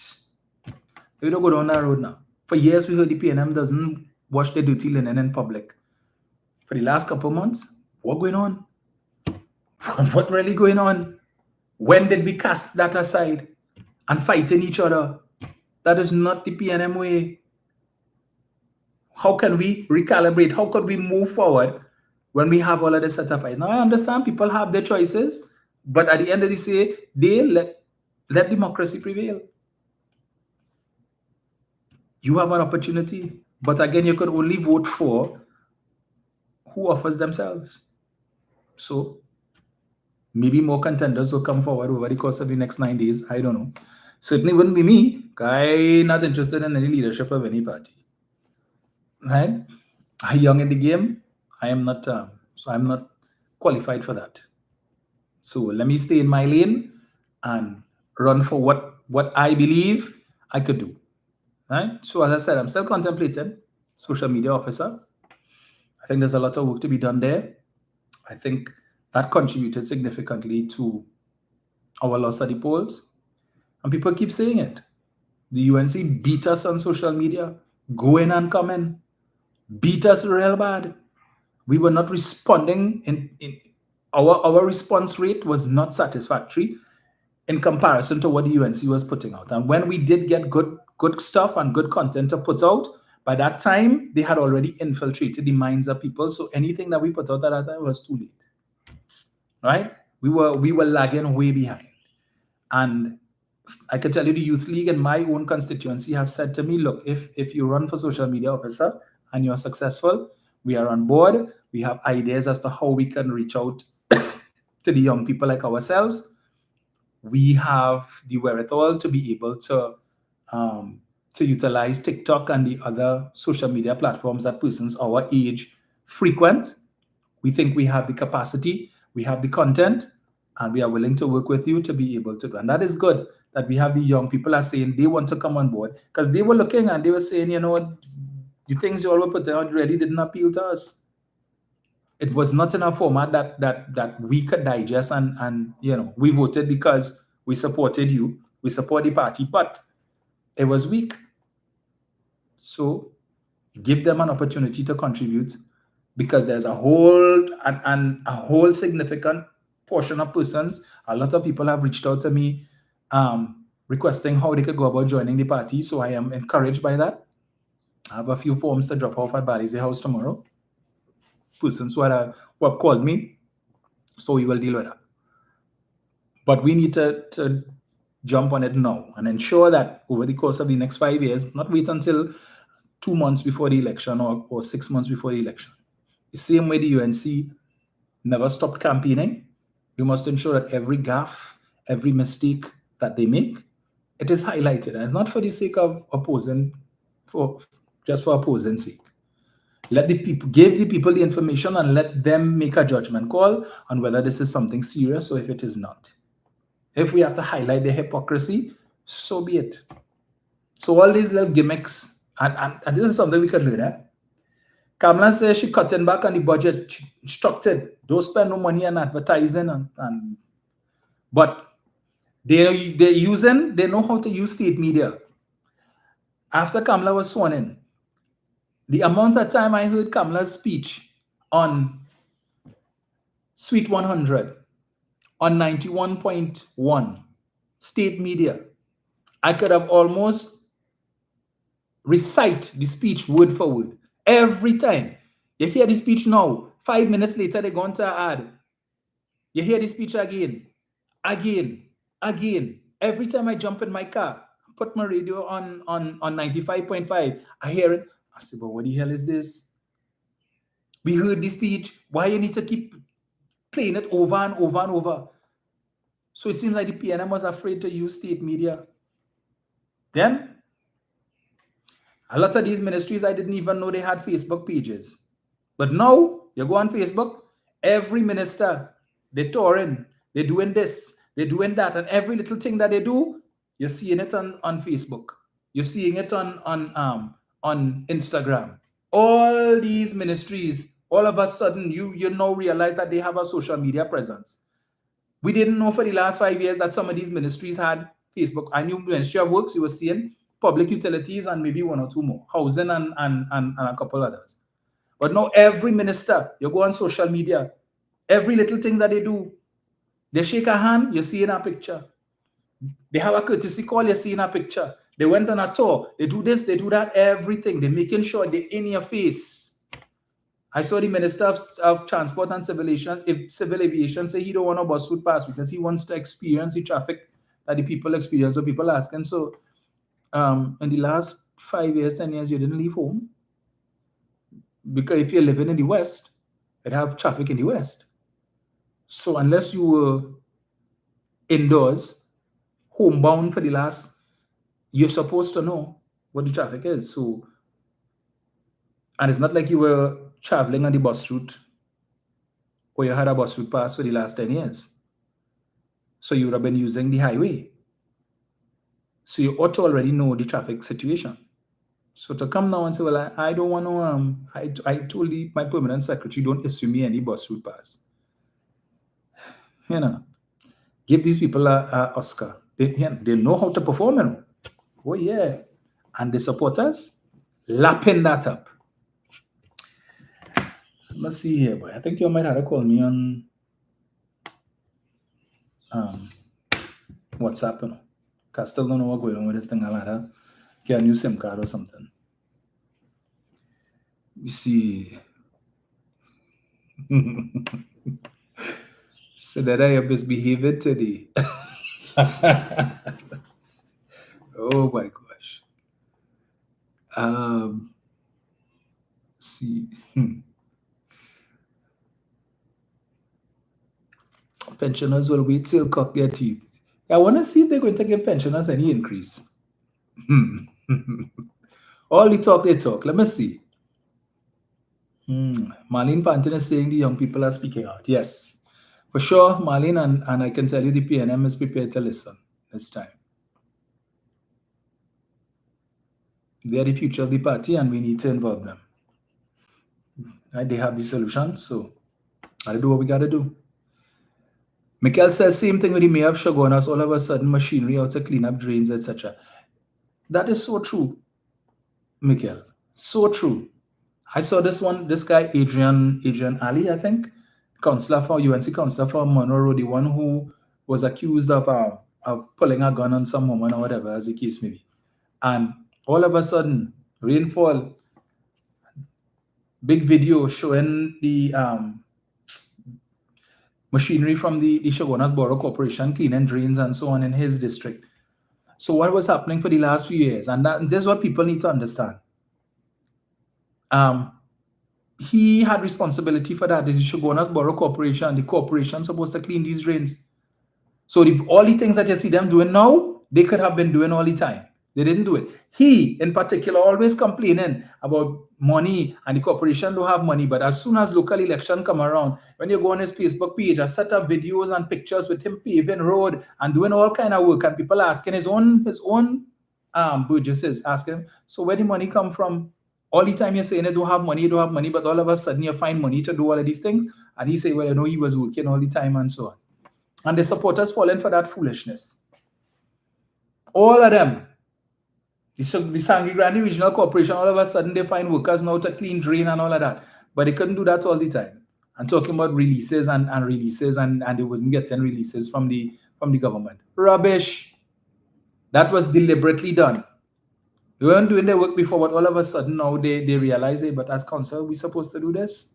[SPEAKER 1] We don't go down that road now. For years, we heard the PNM doesn't wash their dirty linen in public. For the last couple of months, what going on? What really going on? When did we cast that aside and fighting each other? That is not the PNM way. How can we recalibrate? How could we move forward when we have all of this set of fight? Now, I understand people have their choices, but at the end of the day, they let democracy prevail. You have an opportunity, but again, you could only vote for who offers themselves. So maybe more contenders will come forward over the course of the next 9 days. I don't know. Certainly wouldn't be me. I'm not interested in any leadership of any party. Right? I'm young in the game. I am not, so I'm not qualified for that. So let me stay in my lane and run for what I believe I could do. Right? So as I said, I'm still contemplating social media officer. I think there's a lot of work to be done there. I think that contributed significantly to our loss at the polls. And people keep saying it. The UNC beat us on social media, go in and come in, beat us real bad. We were not responding. In our response rate was not satisfactory in comparison to what the UNC was putting out. And when we did get good stuff and good content to put out, by that time, they had already infiltrated the minds of people. So anything that we put out at that time was too late. Right? We were lagging way behind. And I can tell you the Youth League and my own constituency have said to me, look, if you run for social media officer and you're successful, we are on board. We have ideas as to how we can reach out to the young people like ourselves. We have the wherewithal to be able to utilize TikTok and the other social media platforms that persons our age frequent. We think we have the capacity, we have the content, and we are willing to work with you to be able to do. And that is good that we have the young people are saying they want to come on board, because they were looking and they were saying, you know, the things you all were putting out really didn't appeal to us. It was not in a format that we could digest, and we voted because we supported you, we support the party, but it was weak. So give them an opportunity to contribute, because there's a whole and a whole significant portion of persons. A lot of people have reached out to me requesting how they could go about joining the party. So I am encouraged by that. I have a few forms to drop off at Barry's house tomorrow. Persons who have called me, so we will deal with that. But we need to jump on it now and ensure that over the course of the next 5 years, not wait until 2 months before the election or 6 months before the election. The same way the UNC never stopped campaigning, you must ensure that every gaffe, every mistake that they make, it is highlighted. And it's not for the sake of opposing, just for opposing sake. Let the people, give the people the information and let them make a judgment call on whether this is something serious or if it is not. If we have to highlight the hypocrisy, so be it. So all these little gimmicks, and this is something we could learn at. Kamala says she cutting back on the budget. She instructed, don't spend no money on advertising, but they know how to use state media. After Kamala was sworn in, the amount of time I heard Kamala's speech on Suite 100, on 91.1 state media, I could have almost recite the speech word for word. Every time you hear the speech now, 5 minutes later they go on to an ad. You hear the speech again. Every time I jump in my car, put my radio on 95.5, I hear it. I say, but what the hell is this? We heard the speech. Why you need to keep playing it over and over and over? So it seems like the PNM was afraid to use state media. Then, a lot of these ministries, I didn't even know they had Facebook pages. But now, you go on Facebook, every minister, they're touring, they're doing this, they're doing that, and every little thing that they do, you're seeing it on Facebook. You're seeing it on Instagram. All these ministries, all of a sudden, you now realize that they have a social media presence. We didn't know for the last 5 years that some of these ministries had Facebook. I knew Ministry of Works, you were seeing public utilities and maybe one or two more, housing and a couple others. But now every minister, you go on social media, every little thing that they do, they shake a hand, you see in a picture. They have a courtesy call, you see in a picture. They went on a tour, they do this, they do that, everything. They're making sure they're in your face. I saw the Minister of Transport and Civil Aviation say he don't want a bus route pass because he wants to experience the traffic that the people experience. So people asking, so in the last 5 years, 10 years, you didn't leave home? Because if you're living in the West, it have traffic in the West. So unless you were indoors, homebound for the last, you're supposed to know what the traffic is. So, and it's not like you were traveling on the bus route or you had a bus route pass for the last 10 years. So you would have been using the highway. So you ought to already know the traffic situation. So to come now and say, well, I don't want to, I told my permanent secretary, don't issue me any bus route pass. You know, give these people a Oscar. They know how to perform, you know. Oh, yeah. And the supporters, lapping that up. Let's see here, boy. I think you might have to call me on WhatsApp, you know. I still don't know what's going on with this thing. I'll have to get a new SIM card or something. You see. So that I am misbehaving today. Oh my gosh. See. Pensioners will wait till cock their teeth. I want to see if they're going to give pensioners any increase. All the talk they talk. Let me see. Marlene Pantin is saying the young people are speaking out. Yes, for sure, Marlene, and I can tell you the PNM is prepared to listen this time. They're the future of the party and we need to involve them. Right? They have the solution, so gotta do what we gotta do. Mikel says same thing with the mayor of Shogunas, all of a sudden machinery out to clean up drains, etc. That is so true, Mikel. So true. I saw this guy, Adrian Ali, I think, councillor for UNC councillor for Monroe, the one who was accused of pulling a gun on some woman or whatever, as the case may be. And all of a sudden, rainfall, big video showing the machinery from the Shogunas Borough Corporation cleaning drains and so on in his district. So what was happening for the last few years? And this is what people need to understand. He had responsibility for that. This is Shogunas Borough Corporation. The corporation supposed to clean these drains. So all the things that you see them doing now, they could have been doing all the time. They didn't do it. He, in particular, always complaining about money and the corporation don't have money. But as soon as local election come around, when you go on his Facebook page, I set up videos and pictures with him paving road and doing all kind of work. And people asking his own burgesses, asking him, so where the money come from? All the time you're saying you don't have money, but all of a sudden you find money to do all of these things. And he say, well, you know, he was working all the time and so on. And the supporters falling for that foolishness. All of them. The Sangre Grande Regional Corporation, all of a sudden they find workers now to clean drain and all of that. But they couldn't do that all the time. And talking about releases and releases and they wasn't getting releases from the government. Rubbish. That was deliberately done. They weren't doing their work before, but all of a sudden now they realize it. But as council, we're supposed to do this?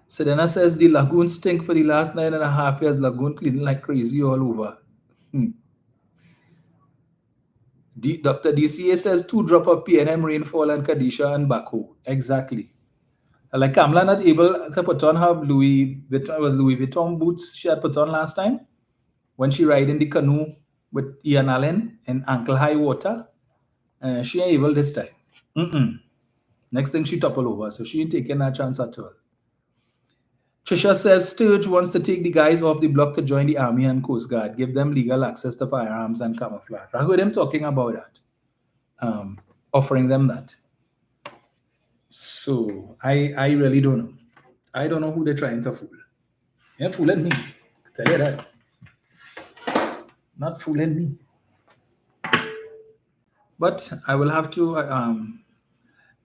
[SPEAKER 1] Sedena says the lagoon stink for the last 9.5 years. Lagoon cleaning like crazy all over. Dr. DCA says 2 drop of PNM rainfall and Kadisha and Baku. Exactly. Like Kamla not able to put on her Louis Vuitton boots she had put on last time when she ride in the canoe with Ian Allen in ankle high water. She ain't able this time. Next thing she topple over, so she ain't taking that chance at all. Trisha says Sturge wants to take the guys off the block to join the Army and Coast Guard, give them legal access to firearms and camouflage. I heard them talking about that, offering them that. So I really don't know. I don't know who they're trying to fool. They're fooling me. I tell you that. Not fooling me. But I will have to.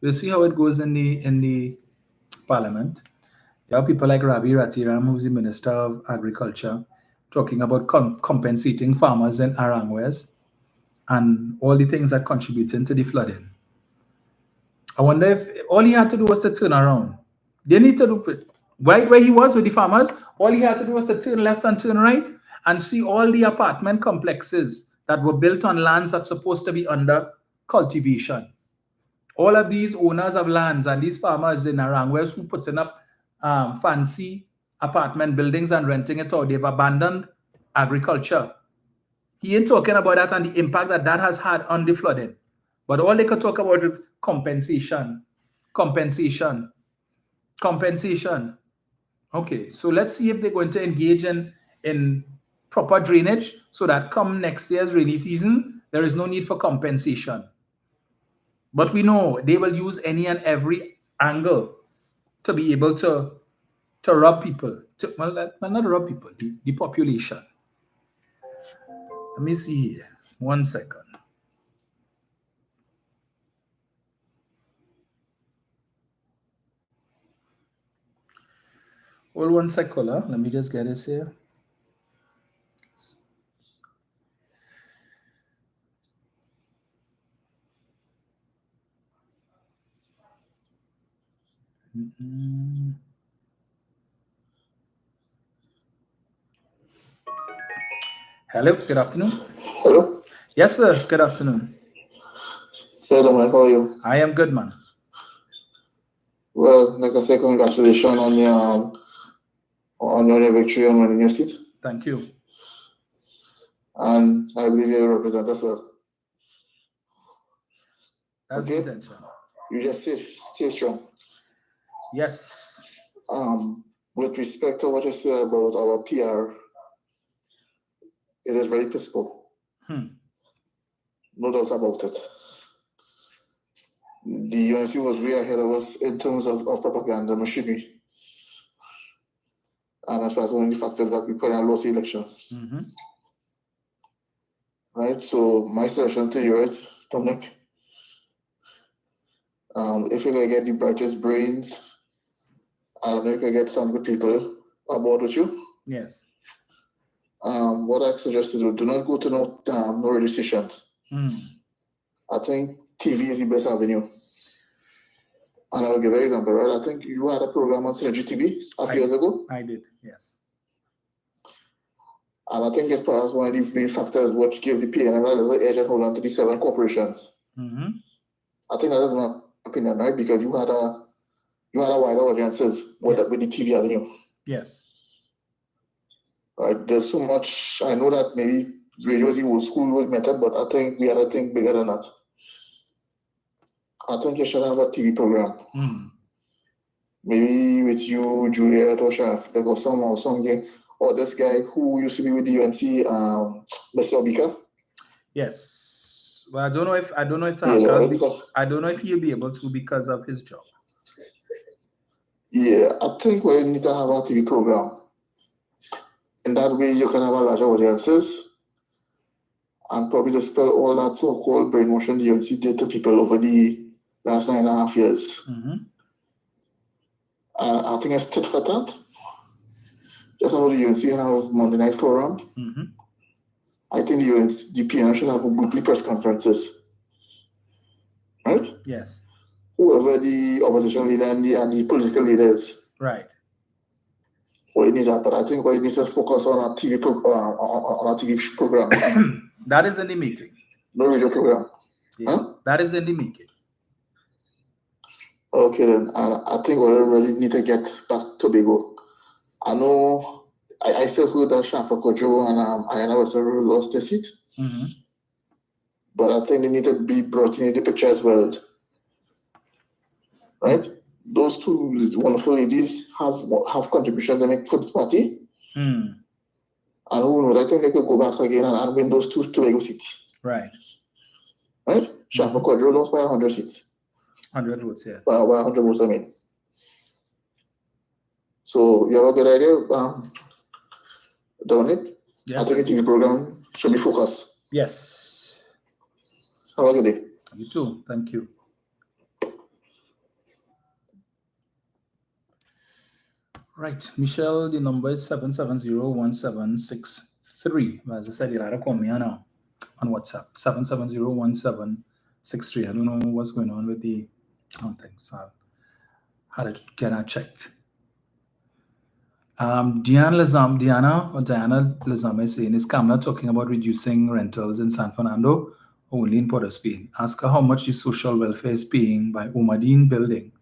[SPEAKER 1] We'll see how it goes in the Parliament. You have people like Ravi Ratiram, who's the Minister of Agriculture, talking about compensating farmers in Arangwes and all the things that contributed to the flooding. I wonder if all he had to do was to turn around. They need to do it. Right where he was with the farmers, all he had to do was to turn left and turn right and see all the apartment complexes that were built on lands that's supposed to be under cultivation. All of these owners of lands and these farmers in Arangwes who putting up fancy apartment buildings and renting it out, they've abandoned agriculture. He ain't talking about that and the impact that has had on the flooding. But all they could talk about is compensation. Okay, so let's see if they're going to engage in proper drainage so that come next year's rainy season, there is no need for compensation. But we know they will use any and every angle to be able to rob people. Not rob people, the population. Let me see here. 1 second. Hold 1 sec, caller. Let me just get this here. Hello, good afternoon.
[SPEAKER 4] Hello?
[SPEAKER 1] Yes, sir, good afternoon.
[SPEAKER 4] Hello, Mike, how are you?
[SPEAKER 1] I am good, man.
[SPEAKER 4] Well, like I say, congratulations on your victory and winning your seat.
[SPEAKER 1] Thank you.
[SPEAKER 4] And I believe you represent us well.
[SPEAKER 1] That's the intention.
[SPEAKER 4] You just stay strong.
[SPEAKER 1] Yes.
[SPEAKER 4] With respect to what you said about our PR, it is very peaceful. No doubt about it. The UNC was way ahead of us in terms of propaganda machinery. And that's one of the factors that we put in lost elections. Right? So my suggestion to you is, Dominic, if you're going to get the brightest brains, I don't know if you get some good people aboard with you.
[SPEAKER 1] Yes.
[SPEAKER 4] What I suggest you do not go to no radio stations. I think TV is the best avenue. And I'll give an example, right? I think you had a program on Synergy TV a few years ago.
[SPEAKER 1] I did, yes.
[SPEAKER 4] And I think it's perhaps one of the factors which give the PNM a little edge and hold on to the 7 corporations. I think that is my opinion, right? Because you had a wider audiences with the TV avenue.
[SPEAKER 1] Yes.
[SPEAKER 4] Right. There's so much. I know that maybe radio is the old school method, but I think we had to think bigger than that. I think you should have a TV program. Maybe with you, Juliet, or Sheriff, like, or some or this guy who used to be with the UNC, Mr. Obika.
[SPEAKER 1] Yes. Well, I don't know if I don't know if he'll be able to because of his job.
[SPEAKER 4] Yeah, I think we need to have a TV program. In that way, you can have a larger audiences and probably dispel all that so-called brainwashing the UNC did to people over the last 9.5 years. I think it's tit for tat. Just how the UNC have Monday Night Forum. I think the PNR should have weekly press conferences. Right?
[SPEAKER 1] Yes.
[SPEAKER 4] Whoever the opposition leader and the political leaders.
[SPEAKER 1] Right.
[SPEAKER 4] What it needs that, but I think what it needs to focus on a TV program.
[SPEAKER 1] That is in the making.
[SPEAKER 4] No radio program.
[SPEAKER 1] Yeah. Huh? That is in the making.
[SPEAKER 4] Okay then, I think we really need to get back to Tobago. I know I still heard that Shanfa Kojo and Ayana was lost their seat. But I think they need to be brought in the picture as well. Right? Those two wonderful ladies have contributions they make for the party. And who knows, I think they could go back again and win those two Tobago seats.
[SPEAKER 1] Right.
[SPEAKER 4] Right? Shanfa Kojo lost by 100 seats.
[SPEAKER 1] 100 votes, yeah.
[SPEAKER 4] By 100 votes, I mean. So you have a good idea, Dominic?
[SPEAKER 1] Yes.
[SPEAKER 4] I think the TV program should be focused.
[SPEAKER 1] Yes.
[SPEAKER 4] Have a good day.
[SPEAKER 1] You too. Thank you. Right. Michelle, the number is 7701763. As I said, you'll have to call me now on WhatsApp. 7701763. I don't know what's going on with the thing, so I had to get that checked. Diana Lezama is saying, is Kamala talking about reducing rentals in San Fernando or only in Port of Spain? Ask her how much the social welfare is paying by Umadine Building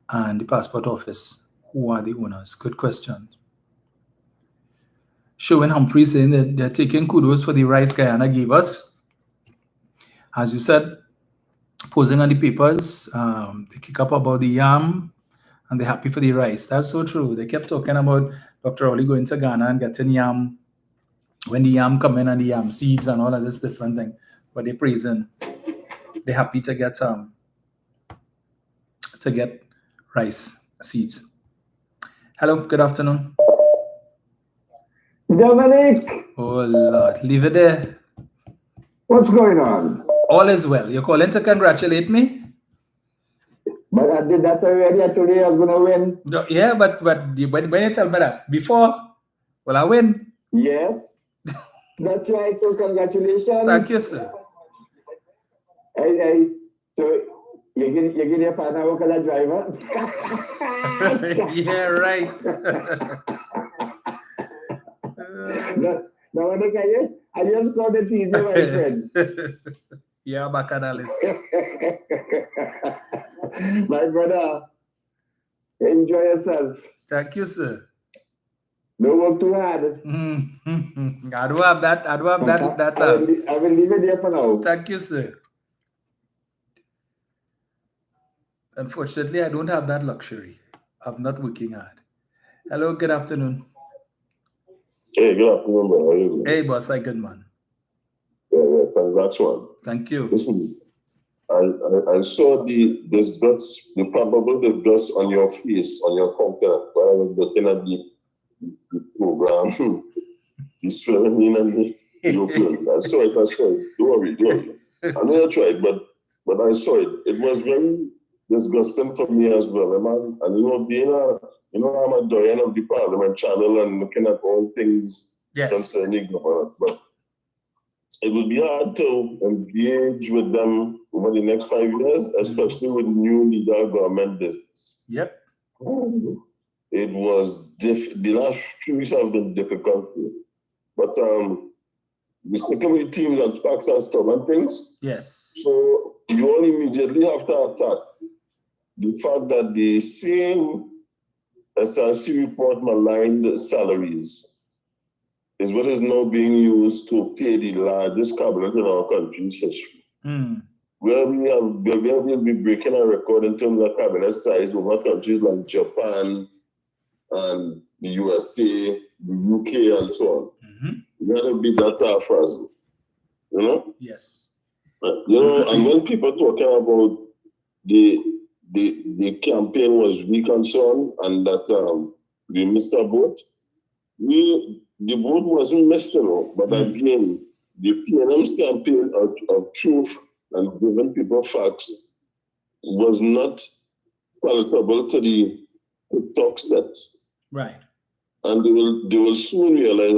[SPEAKER 1] and the Passport Office. Who are the owners? Good question. Sherwin Humphrey saying that they're taking kudos for the rice Guyana gave us. As you said, posing on the papers, they kick up about the yam and they're happy for the rice. That's so true. They kept talking about Dr. Rowley going to Ghana and getting yam, when the yam come in and the yam seeds and all of this different thing. But they're praising. They're happy to get rice seeds. Hello, good afternoon.
[SPEAKER 5] Dominic!
[SPEAKER 1] Oh Lord, leave it there.
[SPEAKER 5] What's going on?
[SPEAKER 1] All is well. You're calling to congratulate me?
[SPEAKER 5] But I did that already. I told you I was going to win.
[SPEAKER 1] No, yeah, but when you tell me that before, will I win?
[SPEAKER 5] Yes. That's right. So congratulations.
[SPEAKER 1] Thank you, sir.
[SPEAKER 5] Hey. So you get your partner work as a driver?
[SPEAKER 1] Yeah, right.
[SPEAKER 5] No, I just called it easy, my friend.
[SPEAKER 1] Yeah, Bacanalis.
[SPEAKER 5] My brother, enjoy yourself.
[SPEAKER 1] Thank you, sir.
[SPEAKER 5] Don't work too hard.
[SPEAKER 1] I do have that. I
[SPEAKER 5] will leave it there for now.
[SPEAKER 1] Thank you, sir. Unfortunately, I don't have that luxury of not working hard. Hello, good afternoon.
[SPEAKER 6] Hey, good afternoon, bro. How are you?
[SPEAKER 1] Hey, boss, I good man.
[SPEAKER 6] Yeah, thank That's one.
[SPEAKER 1] Thank you.
[SPEAKER 6] Listen, I saw the probable disgust on your face, on your counter, while I was looking at the program, the swimming and the European. I saw it. Don't worry. I know you tried, but I saw it. It was very disgusting for me as well. And I'm a doyen of the Parliament channel and looking at all things concerning government. But it would be hard to engage with them over the next 5 years, especially with new leader government business.
[SPEAKER 1] Yep.
[SPEAKER 6] It was the last 2 weeks have been difficult. But we sticking with the team that packs and stuff and things.
[SPEAKER 1] Yes.
[SPEAKER 6] So you all immediately have to attack the fact that the same SRC report maligned salaries is what is now being used to pay the largest cabinet in our country's history. Where we'll be breaking a record in terms of cabinet size over countries like Japan and the USA, the UK, and so on. You gotta be that tough,
[SPEAKER 1] Yes.
[SPEAKER 6] And when people talking about the campaign was weak and so on, and that we missed a vote, the vote wasn't missed, but again, the PNM's campaign of truth and giving people facts was not palatable to the talk sets.
[SPEAKER 1] Right.
[SPEAKER 6] And they will soon realize,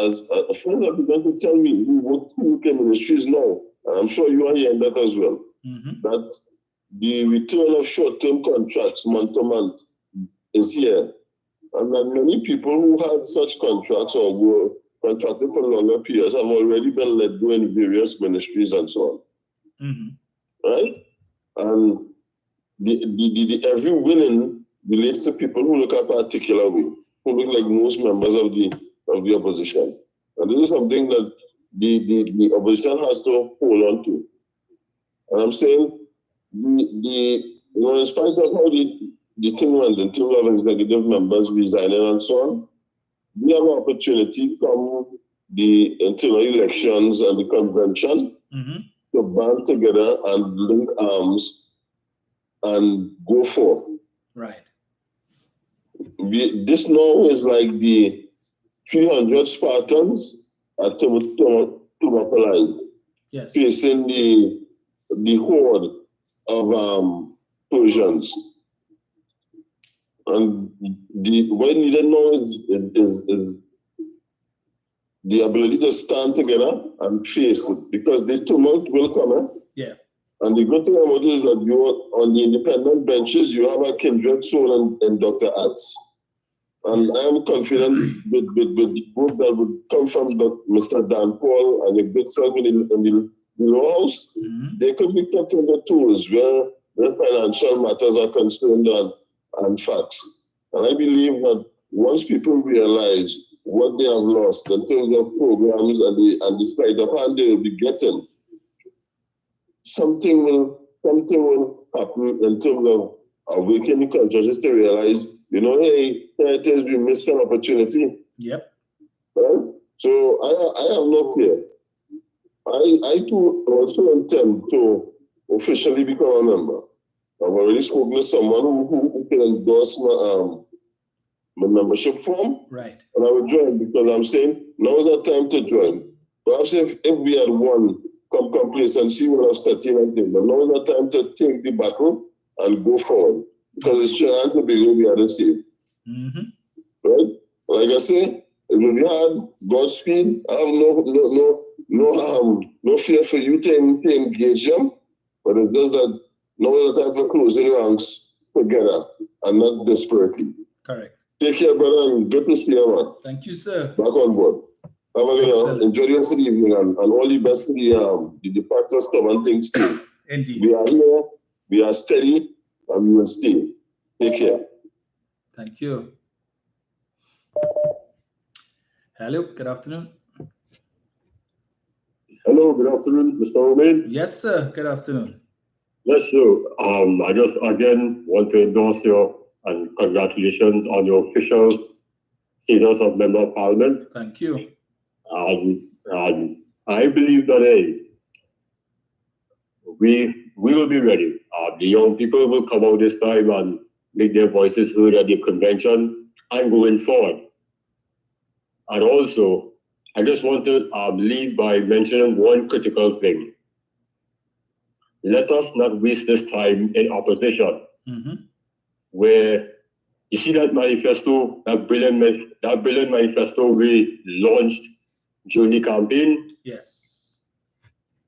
[SPEAKER 6] as a friend have begun to tell me who work through UK ministries now, and I'm sure you are hearing that as well, that the return of short-term contracts month to month is here. And that many people who had such contracts or were contracted for longer periods have already been let go in various ministries and so on. Right? And the every winning relates to people who look a particular way, who look like most members of the opposition. And this is something that the opposition has to hold on to. And I'm saying, in spite of how the thing went in terms of executive members resigning and so on, we have an opportunity from the internal elections and the convention to band together and link arms and go forth.
[SPEAKER 1] Right.
[SPEAKER 6] This now is like the 300 Spartans at Thermopylae, facing the horde of Persians. And what we needed now is the ability to stand together and face it, because the tumult will come. And the good thing about it is that you are on the independent benches, you have a kindred soul in Dr. Atz. And I am confident with the group that would come from Mr. Dan Paul and the good self in the law house, they could be kept on the tools where financial matters are concerned and facts. And I believe that once people realize what they have lost in terms of programs and the sleight of hand they will be getting, something will happen in terms of awakening the consciousness to realize, hey, here it is, we missed an opportunity.
[SPEAKER 1] Yep.
[SPEAKER 6] Right? So I have no fear. I too also intend to officially become a member. I've already spoken to someone who can endorse my membership form.
[SPEAKER 1] Right.
[SPEAKER 6] And I will join, because I'm saying now is the time to join. Perhaps if we had won complacency, we would have set in and things. But now is the time to take the battle and go forward. Because it's trying to be who we are the same. Right? Like I say, it will be hard. Godspeed. I have no fear for you to engage them. But it's just that now is the time for closing ranks together and not desperately.
[SPEAKER 1] Correct.
[SPEAKER 6] Take care, brother, and good to see you, man.
[SPEAKER 1] Thank you, sir.
[SPEAKER 6] Back on board. Have a good enjoy the rest of the evening and all the best to the departure stuff and things too.
[SPEAKER 1] Indeed.
[SPEAKER 6] We are here, we are steady, and we will stay. Take care.
[SPEAKER 1] Thank you. Hello, good afternoon.
[SPEAKER 7] Hello, good afternoon, Mr. Romain.
[SPEAKER 1] Yes, sir. Good afternoon.
[SPEAKER 7] Yes, sir. I just again want to endorse you and congratulations on your official status of Member of Parliament.
[SPEAKER 1] Thank you.
[SPEAKER 7] I believe that we will be ready. The young people will come out this time and make their voices heard at the convention and going forward. And also, I just want to leave by mentioning one critical thing. Let us not waste this time in opposition, where you see that manifesto, that brilliant manifesto we launched during the campaign.
[SPEAKER 1] Yes.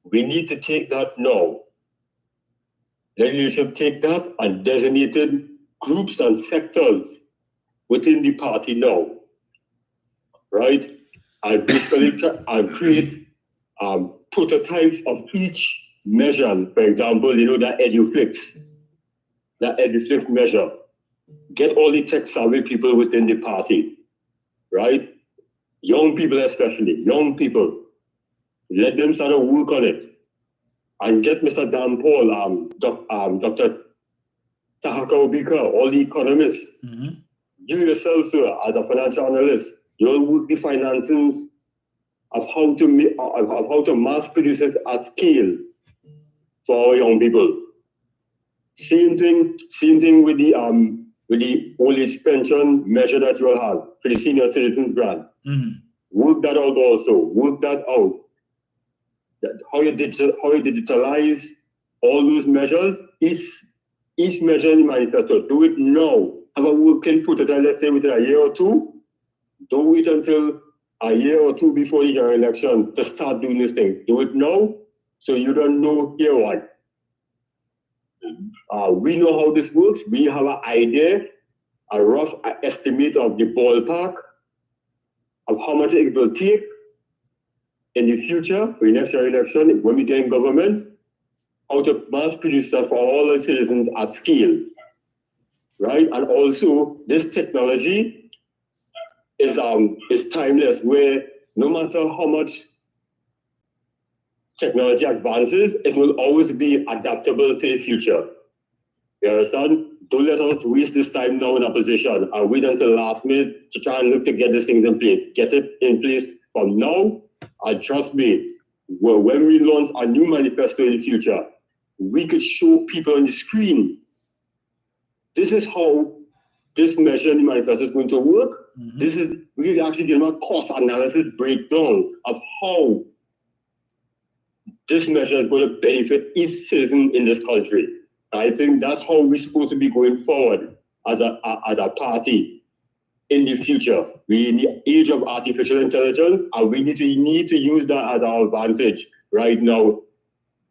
[SPEAKER 7] We need to take that now. Let leadership take that and designated groups and sectors within the party now, right? And basically create prototypes of each measure. For example, that EduFlix measure. Get all the tech-savvy people within the party, right? Young people especially, young people. Let them start to work on it. And get Mr. Dan Paul, Dr. Tahaka Obika, all the economists. You yourself, sir, as a financial analyst, you'll work the finances of how to mass produce this at scale for our young people. Same thing with the old age pension measure that you will have for the senior citizens grant. Work that out also. Work that out. How you digitalize all those measures. Each measure in the manifesto. Do it now. Have a working prototype, let's say within a year or two. Don't wait until a year or two before your election to start doing this thing. Do it now, so you don't know here what. We know how this works. We have an idea, a rough estimate of the ballpark of how much it will take in the future for the next year election when we get in government, how to mass produce that for all the citizens at scale, right? And also, this technology is timeless, where no matter how much technology advances, it will always be adaptable to the future. You understand? Don't let us waste this time now in opposition and wait until the last minute to try and look to get these things in place. Get it in place from now, and trust me, when we launch a new manifesto in the future, we could show people on the screen, this is how this measure in the manifesto is going to work. We could actually give them a cost analysis breakdown of how this measure is going to benefit each citizen in this country. I think that's how we're supposed to be going forward as a party in the future. We're in the age of artificial intelligence, and we need to use that as our advantage right now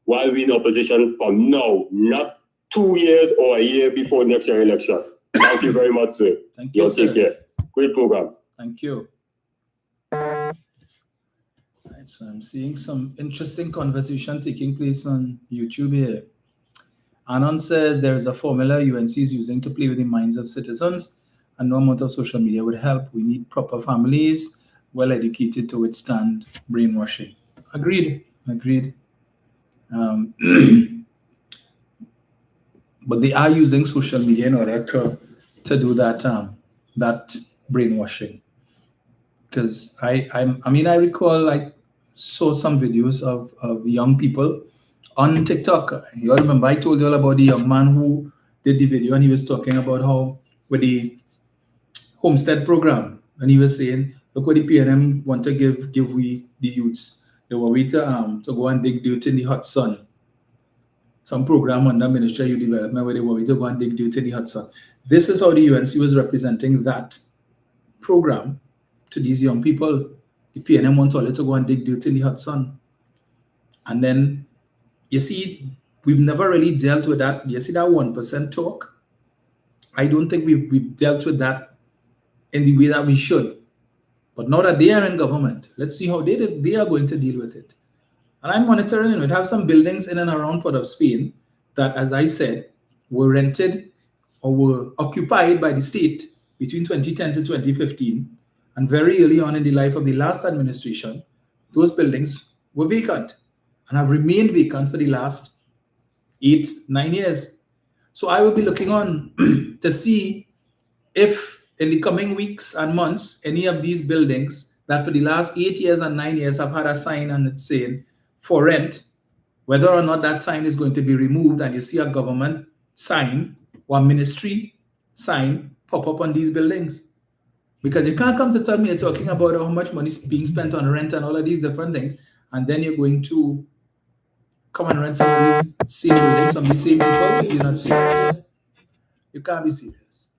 [SPEAKER 7] while we're in opposition from now, not 2 years or a year before next year election. Thank you very much, sir.
[SPEAKER 1] Thank you, sir.
[SPEAKER 7] Take care. Great program.
[SPEAKER 1] Thank you. Right, so I'm seeing some interesting conversation taking place on YouTube here. Anon says there is a formula UNC is using to play with the minds of citizens, and no amount of social media would help. We need proper families, well educated to withstand brainwashing. Agreed. But they are using social media in order to do that brainwashing. Because I recall I saw some videos of young people on TikTok. You all remember I told you all about the young man who did the video, and he was talking about how with the homestead program, and he was saying, look what the PNM want to give we the youths. They were waiting to go and dig dirt in the hot sun. Some program under Ministerial Youth Development where they were waiting to go and dig dirt in the hot sun. This is how the UNC was representing that program to these young people. The PNM want all to go and dig dirt in the hot sun. And then, you see, we've never really dealt with that. You see that 1% talk? I don't think we've dealt with that in the way that we should. But now that they are in government, let's see how they are going to deal with it. And I'm monitoring it. We have some buildings in and around Port of Spain that, as I said, were rented or were occupied by the state between 2010 to 2015. And very early on in the life of the last administration, those buildings were vacant and have remained vacant for the last 8-9 years. So I will be looking on to see if in the coming weeks and months, any of these buildings that for the last 8 years and 9 years have had a sign on it saying for rent whether or not that sign is going to be removed, and you see a government sign or a ministry sign pop up on these buildings. Because you can't come to tell me you're talking about how much money is being spent on rent and all of these different things, and then you're going to come and rent some of these same buildings from the same people. You're not serious. You can't be serious.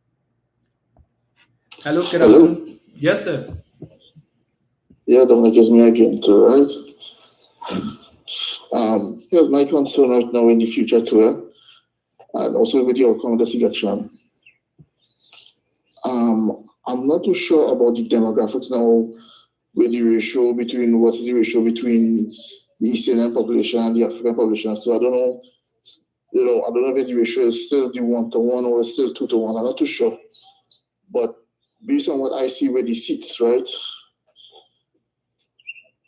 [SPEAKER 1] Hello, good afternoon. Yes, sir.
[SPEAKER 4] Yeah, Dominic, it's me again too, right? Here's my concern right now in the future too, and also with the outcome of this election. I'm not too sure about the demographics now, with the ratio between what is the ratio between the East Indian population and the African population. So I don't know, I don't know if the ratio is still the 1-to-1 or still 2-to-1. I'm not too sure. But based on what I see with the seats, right?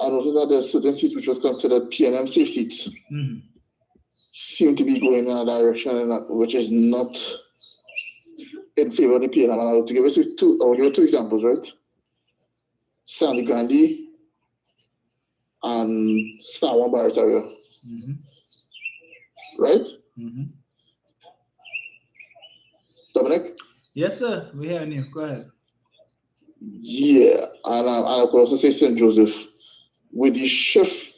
[SPEAKER 4] I noticed that there are certain seats which was considered PNM safe seats seem to be going in a direction which is not in favor of the PNM. And I'll give you two examples, right? Sandy Gandhi and Sawan Barataria. Right? Dominic?
[SPEAKER 1] Yes, sir. We're hearing you. Go ahead.
[SPEAKER 4] Yeah, and I could also say St. Joseph. With the shift,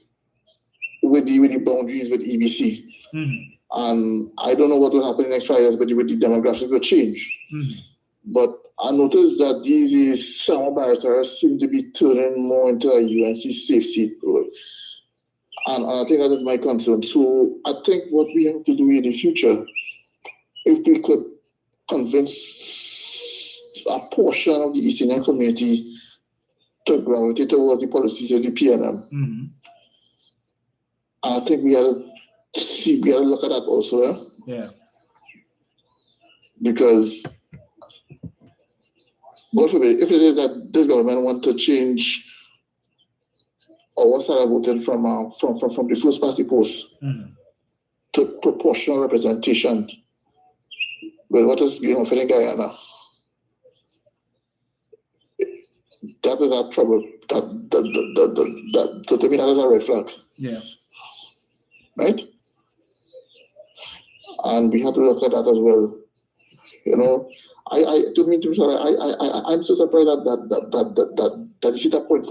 [SPEAKER 4] with the boundaries with EBC, and I don't know what will happen in the next 5 years, but with the demographics will change. But I noticed that these summer baratars seem to be turning more into a UNC safe seat, and I think that is my concern. So I think what we have to do in the future, if we could convince a portion of the East Indian community to gravitate towards the policies of the PNM. And I think we gotta look at that also,
[SPEAKER 1] Yeah.
[SPEAKER 4] Because God forbid, if it is that this government want to change our style of voting from the first past the post to proportional representation, well, what is for in Guyana? That is our trouble. That to me, that is a red flag.
[SPEAKER 1] Yeah.
[SPEAKER 4] Right? And we have to look at that as well. I'm so surprised that the Sita point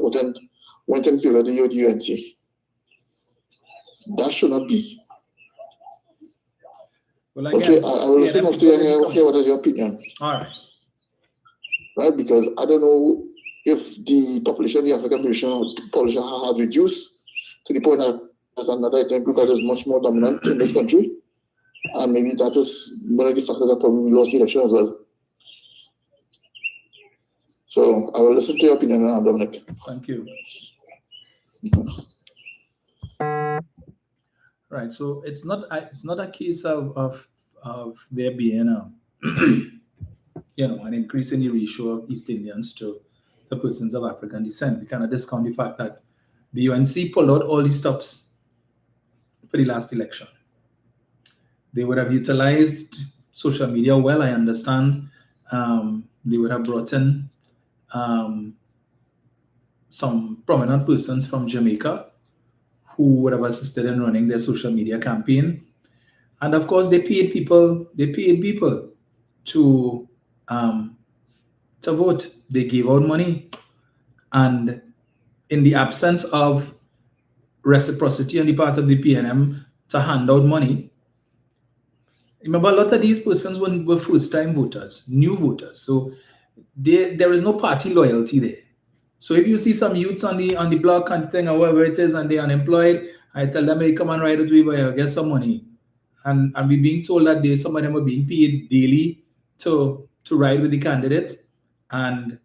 [SPEAKER 4] went in favor of the UNC. That should not be.
[SPEAKER 1] Well, again,
[SPEAKER 4] okay, I will listen to you. What is your opinion?
[SPEAKER 1] All right.
[SPEAKER 4] Right, because I don't know if the population, the African population has reduced to the point that there's another ethnic group that is much more dominant in this country. And maybe that is one of the factors that probably lost the election as well. So I will listen to your opinion now, Dominic.
[SPEAKER 1] Thank you. Right. So it's not a case of there being an increase in the ratio of East Indians to the persons of African descent. We cannot discount the fact that the UNC pulled out all the stops for the last election. They would have utilized social media well, I understand. They would have brought in some prominent persons from Jamaica who would have assisted in running their social media campaign. And of course, they paid people to vote. They gave out money. And in the absence of reciprocity on the part of the PNM to hand out money, remember, a lot of these persons were first-time voters, new voters. So there is no party loyalty there. So if you see some youths on the block and thing or whatever it is, and they're unemployed, I tell them, hey, come and ride with me, but get some money. And we're being told that some of them are being paid daily to ride with the candidate. And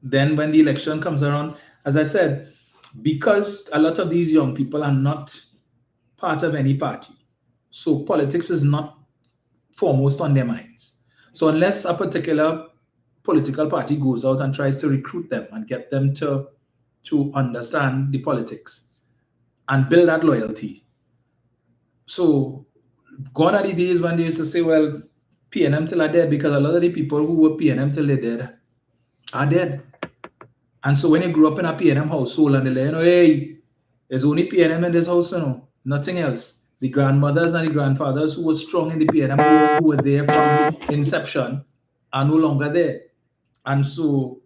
[SPEAKER 1] then when the election comes around, as I said, because a lot of these young people are not part of any party, so politics is not foremost on their minds. So unless a particular political party goes out and tries to recruit them and get them to understand the politics and build that loyalty. So gone are the days when they used to say, well, PNM till are dead, because a lot of the people who were PNM till they're dead are dead. And so when you grew up in a PNM household and they're like, hey, there's only PNM in this house, Nothing else. The grandmothers and the grandfathers who were strong in the PNM, who were there from the inception, are no longer there. And so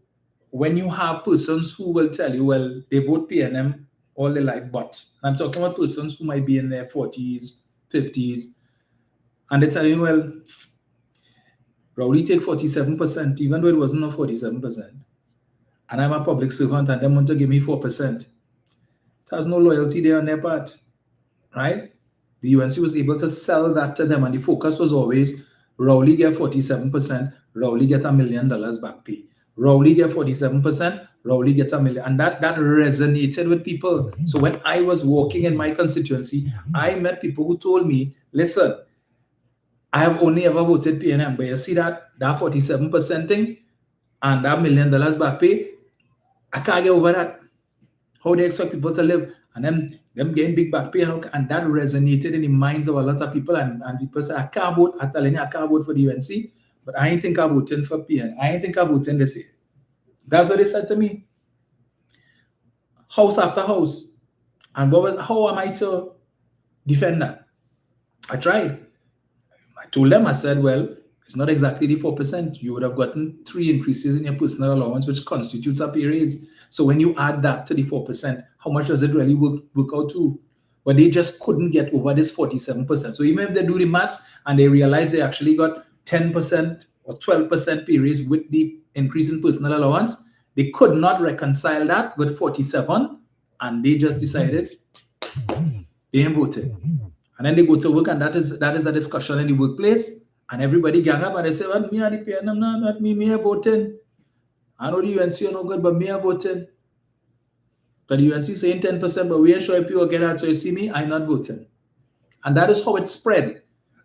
[SPEAKER 1] when you have persons who will tell you, well, they vote PNM all their life, but I'm talking about persons who might be in their 40s, 50s, and they tell you, well, Rowley take 47%, even though it wasn't a 47%. And I'm a public servant and they want to give me 4%. There's no loyalty there on their part, right? The UNC was able to sell that to them, and the focus was always Rowley get 47%, Rowley get $1 million back pay. Rowley get 47%, Rowley get $1 million. And that resonated with people. So when I was walking in my constituency, I met people who told me, listen, I have only ever voted PNM, but you see that 47% thing and that $1 million back pay, I can't get over that. How they expect people to live, and then them getting big back pay, and that resonated in the minds of a lot of people, and people say, I can't vote, I'm telling you, I can't vote for the UNC, but I ain't think I'm voting for PN. I ain't think I'm voting this year. That's what they said to me. House after house. And how am I to defend that? I tried. I told them, I said, well, it's not exactly the 4%. You would have gotten 3 increases in your personal allowance, which constitutes a pay raise. So when you add that to the 4%, how much does it really work out to? But they just couldn't get over this 47%. So even if they do the maths and they realize they actually got 10% or 12% pay raise with the increase in personal allowance, they could not reconcile that with 47, and they just decided they ain't voted. And then they go to work, and that is a discussion in the workplace, and everybody gang up and they say, well, me and the PNM, not me are voting. I know the UNC are no good, but me are voting. But the UNC saying 10%, but we ain't sure if people get out, so you see me, I'm not voting. And that is how it spread.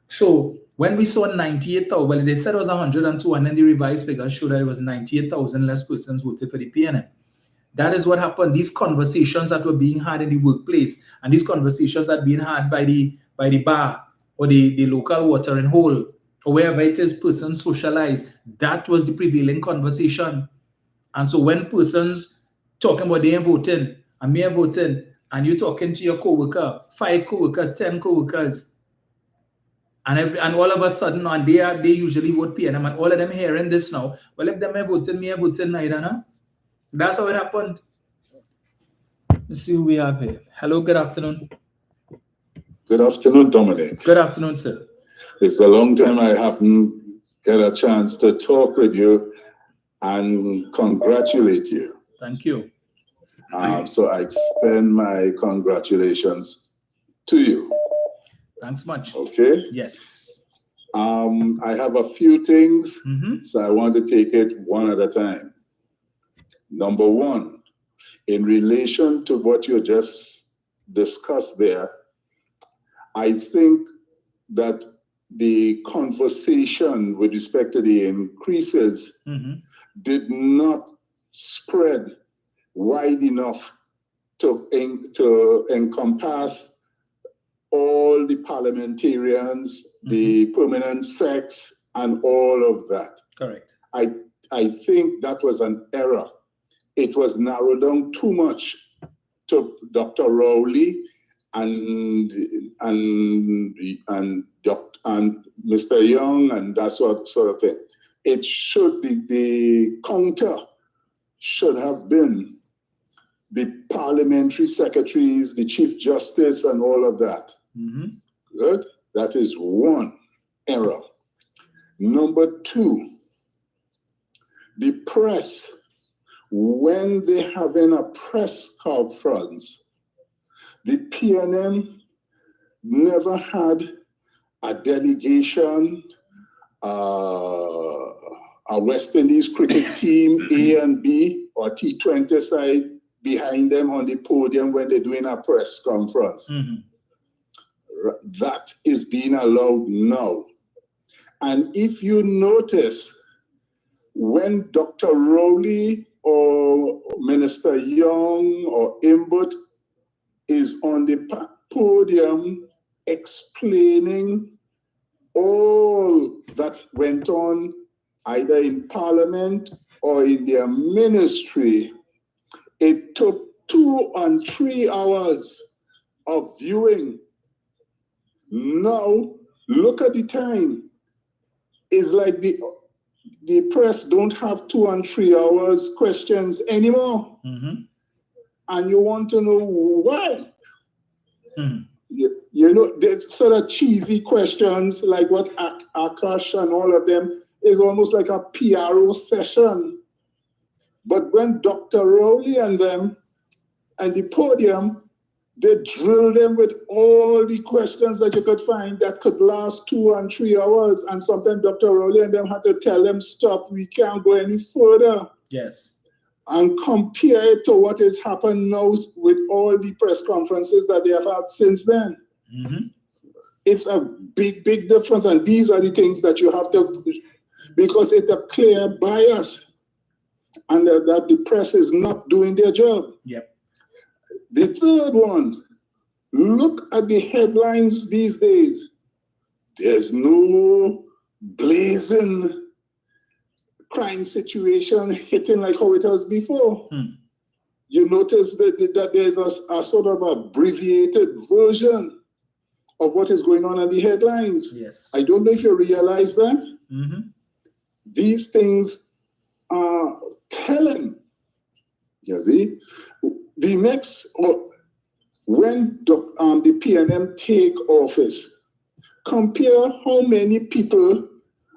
[SPEAKER 1] So when we saw 98,000, well, they said it was 102, and then the revised figures showed that it was 98,000 less persons voted for the PNM. That is what happened. These conversations that were being had in the workplace, and these conversations that were being had by the bar or the local watering hole, or wherever it is persons socialize, that was the prevailing conversation. And so when persons talking about they ain't voting, and me are voting, and you're talking to your co-worker, 5 co-workers, 10 co-workers, and all of a sudden, and they usually vote PNM, and all of them hearing this now, well, if them are voting, me are voting neither, no? That's how it happened. Let's see who we have here. Hello, good afternoon.
[SPEAKER 8] Good afternoon, Dominic.
[SPEAKER 1] Good afternoon, sir.
[SPEAKER 8] It's a long time I haven't got a chance to talk with you and congratulate you.
[SPEAKER 1] Thank you.
[SPEAKER 8] So I extend my congratulations to you.
[SPEAKER 1] Thanks much.
[SPEAKER 8] Okay?
[SPEAKER 1] Yes.
[SPEAKER 8] I have a few things, so I want to take it one at a time. Number one, in relation to what you just discussed there, I think that the conversation with respect to the increases did not spread wide enough to encompass all the parliamentarians, the permanent sects, and all of that.
[SPEAKER 1] Correct.
[SPEAKER 8] I think that was an error. It was narrowed down too much to Dr. Rowley and Mr. Young and that sort of thing. It should be, the counter should have been the parliamentary secretaries, the Chief Justice, and all of that. Good? That is one error. Number two, the press, when they having a press conference, the PNM never had a delegation, a West Indies cricket team, A and B, or T20 side behind them on the podium when they're doing a press conference. That is being allowed now. And if you notice, when Dr. Rowley or Minister Young or Imbut is on the podium explaining all that went on either in Parliament or in their ministry, it took 2 and 3 hours of viewing Now, look at the time. It's like the press don't have 2 and 3 hours questions anymore. And you want to know why. You know, there's sort of cheesy questions like what Akash and all of them is almost like a PRO session. But when Dr. Rowley and them and the podium, they drill them with all the questions that you could find that could last 2 and 3 hours. And sometimes Dr. Rowley and them had to tell them, stop, we can't go any further.
[SPEAKER 1] Yes.
[SPEAKER 8] And compare it to what has happened now with all the press conferences that they have had since then. It's a big, big difference. And these are the things that you have to, because it's a clear bias and that the press is not doing their job.
[SPEAKER 1] Yep.
[SPEAKER 8] The third one, look at the headlines these days. There's no blazing crime situation hitting like how it was before. You notice that there's a sort of abbreviated version of what is going on in the headlines.
[SPEAKER 1] Yes.
[SPEAKER 8] I don't know if you realize that. These things are telling. You see? The next, when the PNM take office, compare how many people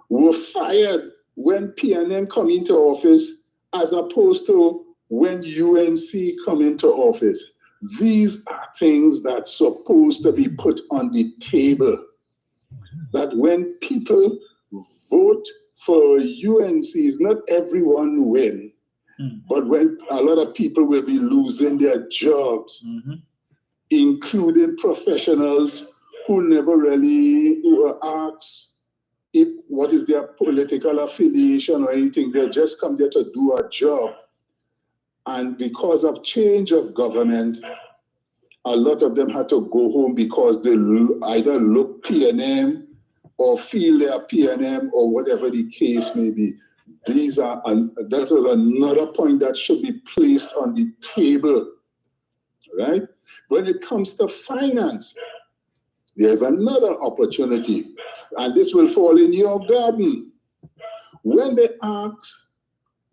[SPEAKER 8] were fired when PNM come into office as opposed to when UNC come into office. These are things that's supposed to be put on the table. That when people vote for UNCs, not everyone win, but when a lot of people will be losing their jobs, including professionals who never really were asked what is their political affiliation or anything. They just come there to do a job. And because of change of government, a lot of them had to go home because they either look PNM or feel they are PNM or whatever the case may be. That is another point that should be placed on the table, right? When it comes to finance, there's another opportunity, and this will fall in your garden. When they ask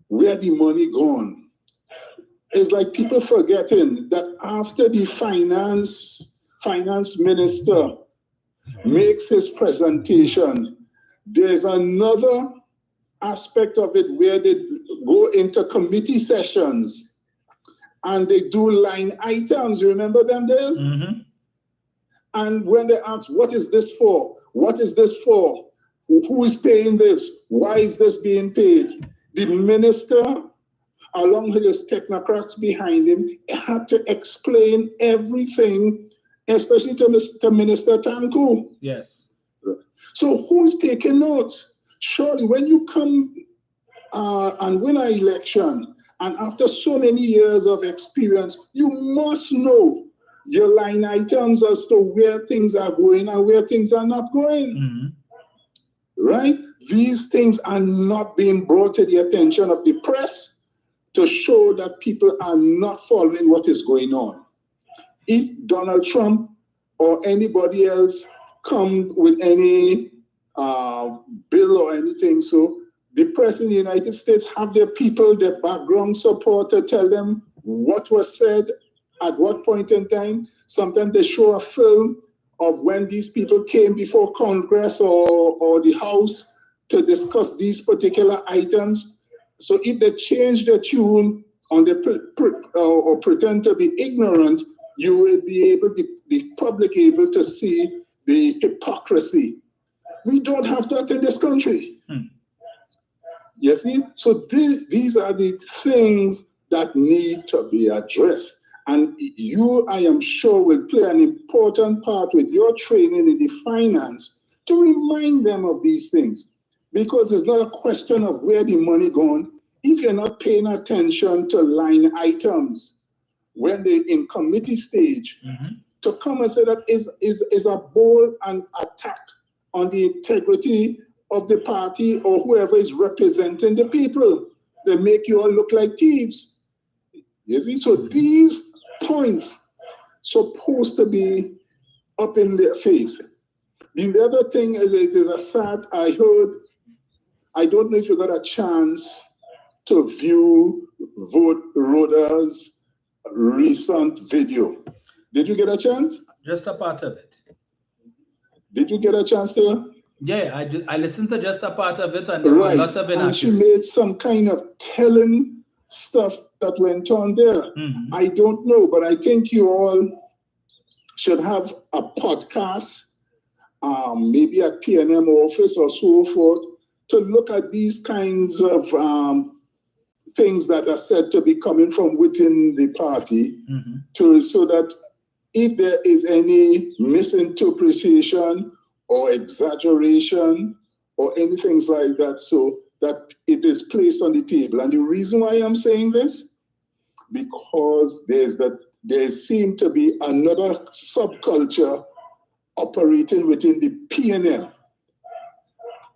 [SPEAKER 8] where the money gone, it's like people forgetting that after the finance minister makes his presentation, there's another aspect of it where they go into committee sessions and they do line items. You remember them days? And when they ask, what is this for? What is this for? Who is paying this? Why is this being paid? The minister, along with his technocrats behind him, had to explain everything, especially to Minister Tanku.
[SPEAKER 1] Yes.
[SPEAKER 8] So who's taking notes? Surely when you come and win an election, and after so many years of experience, you must know your line items as to where things are going and where things are not going. Right? These things are not being brought to the attention of the press to show that people are not following what is going on. If Donald Trump or anybody else come with any bill or anything, so the press in the United States have their people, their background support to tell them what was said at what point in time. Sometimes they show a film of when these people came before Congress or the House to discuss these particular items. So if they change the tune or pretend to be ignorant, you will be able, the public able to see the hypocrisy. We don't have that in this country. You see? So these are the things that need to be addressed. And you, I am sure, will play an important part with your training in the finance to remind them of these things. Because it's not a question of where the money gone if you're not paying attention to line items when they're in committee stage. To come and say that is a bold and attack on the integrity of the party or whoever is representing the people. They make you all look like thieves. You see, so these points supposed to be up in their face. The other thing is, it is a sad, I don't know if you got a chance to view Vote Rhoda's recent video. Did you get a chance?
[SPEAKER 1] Just a part of it.
[SPEAKER 8] Did you get a chance to?
[SPEAKER 1] Yeah, I listened to just a part of it, and there
[SPEAKER 8] right.
[SPEAKER 1] were lots of inaccuracies.
[SPEAKER 8] And she made some kind of telling stuff that went on there.
[SPEAKER 1] Mm-hmm.
[SPEAKER 8] I don't know, but I think you all should have a podcast, maybe at PNM office or so forth, to look at these kinds of things that are said to be coming from within the party, so that if there is any misinterpretation or exaggeration or anything like that, so that it is placed on the table. And the reason why I'm saying this, because there seems to be another subculture operating within the PNM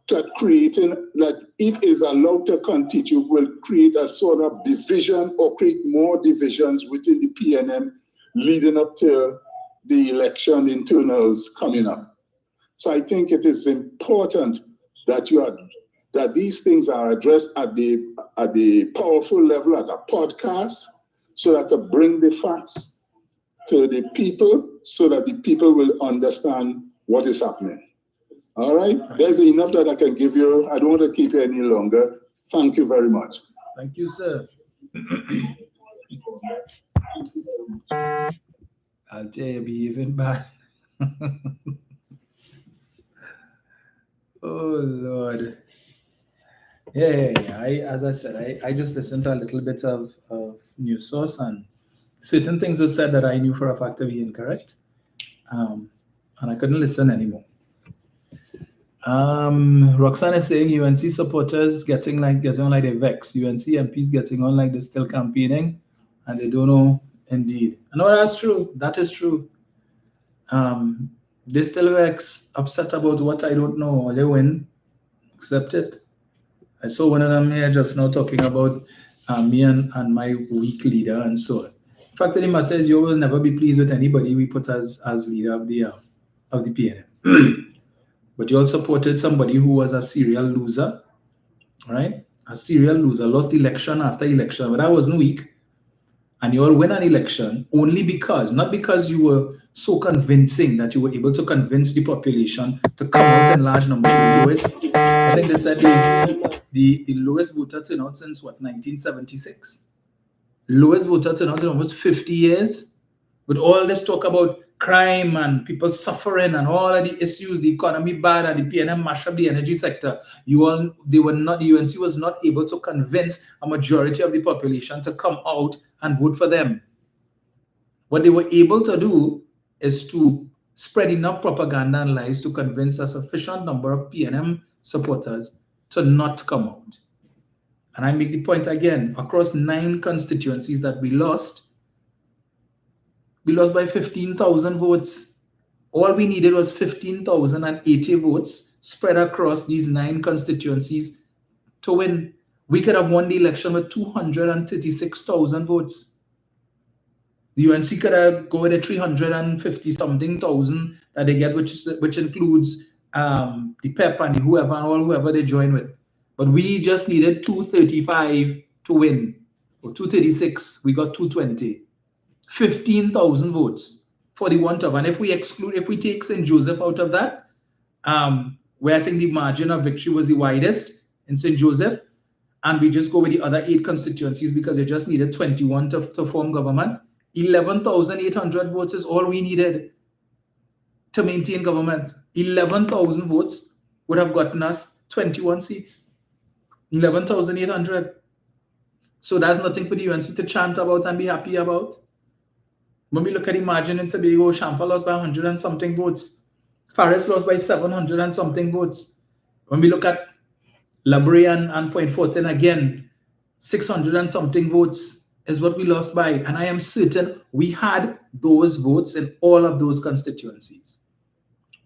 [SPEAKER 8] that if is allowed to continue, will create a sort of division or create more divisions within the PNM leading up to the election internals coming up. So I think it is important that that these things are addressed at the powerful level, at a podcast, so that to bring the facts to the people, so that the people will understand what is happening. All right, there's enough that I can give you. I don't want to keep you any longer. Thank you very much.
[SPEAKER 1] Thank you, sir. I'll tell you, behaving bad. Oh, Lord. Yeah. As I said, I just listened to a little bit of news source, and certain things were said that I knew for a fact to be incorrect. And I couldn't listen anymore. Roxanne is saying UNC supporters getting like they vex. UNC MPs getting on like they're still campaigning and they don't know. Indeed. No, that's true. That is true. They still vex, upset about what I don't know. They win. Accept it. I saw one of them here just now talking about me and my weak leader and so on. The fact of the matter is, you will never be pleased with anybody we put as leader of the PNM. But you all supported somebody who was a serial loser, right? A serial loser, lost election after election, but I wasn't weak. And you all win an election only because, not because you were so convincing that you were able to convince the population to come out in large numbers. I think they said the lowest voter turnout since what, 1976? Lowest voter turnout in almost 50 years. With all this talk about crime and people suffering and all of the issues, the economy bad and the PNM mash up the energy sector, the UNC was not able to convince a majority of the population to come out and vote for them. What they were able to do is to spread enough propaganda and lies to convince a sufficient number of PNM supporters to not come out. And I make the point again, across 9 constituencies that we lost by 15,000 votes. All we needed was 15,080 votes spread across these 9 constituencies to win. We could have won the election with 236,000 votes. The UNC could have go with a 350-something thousand that they get, which includes the PEP and whoever they join with. But we just needed 235 to win, or 236. We got 220. 15,000 votes for the want of. And if we take St. Joseph out of that, where I think the margin of victory was the widest in St. Joseph, and we just go with the other 8 constituencies because they just needed 21 to form government, 11,800 votes is all we needed to maintain government. 11,000 votes would have gotten us 21 seats. 11,800. So that's nothing for the UNC to chant about and be happy about. When we look at the margin in Tobago, Shamfa lost by 100 and something votes. Faris lost by 700 and something votes. When we look at Labrie and Point Fortin again, 600 and something votes is what we lost by. And I am certain we had those votes in all of those constituencies.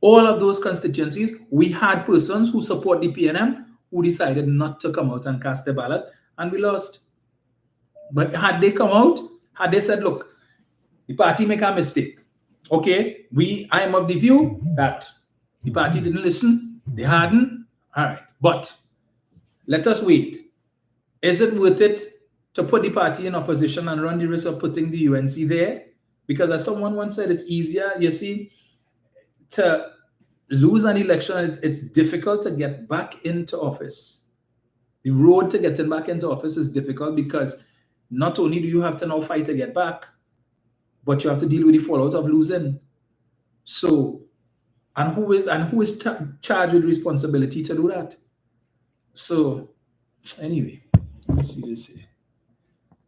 [SPEAKER 1] All of those constituencies, we had persons who support the PNM who decided not to come out and cast their ballot, and we lost. But had they come out, had they said, look, the party make a mistake. Okay, I am of the view that The party didn't listen. They hadn't. All right. But let us wait. Is it worth it to put the party in opposition and run the risk of putting the UNC there? Because as someone once said, it's easier, you see, to lose an election, it's difficult to get back into office. The road to getting back into office is difficult because not only do you have to now fight to get back, but you have to deal with the fallout of losing. So, and who is charged with responsibility to do that? So, anyway, let me see this here.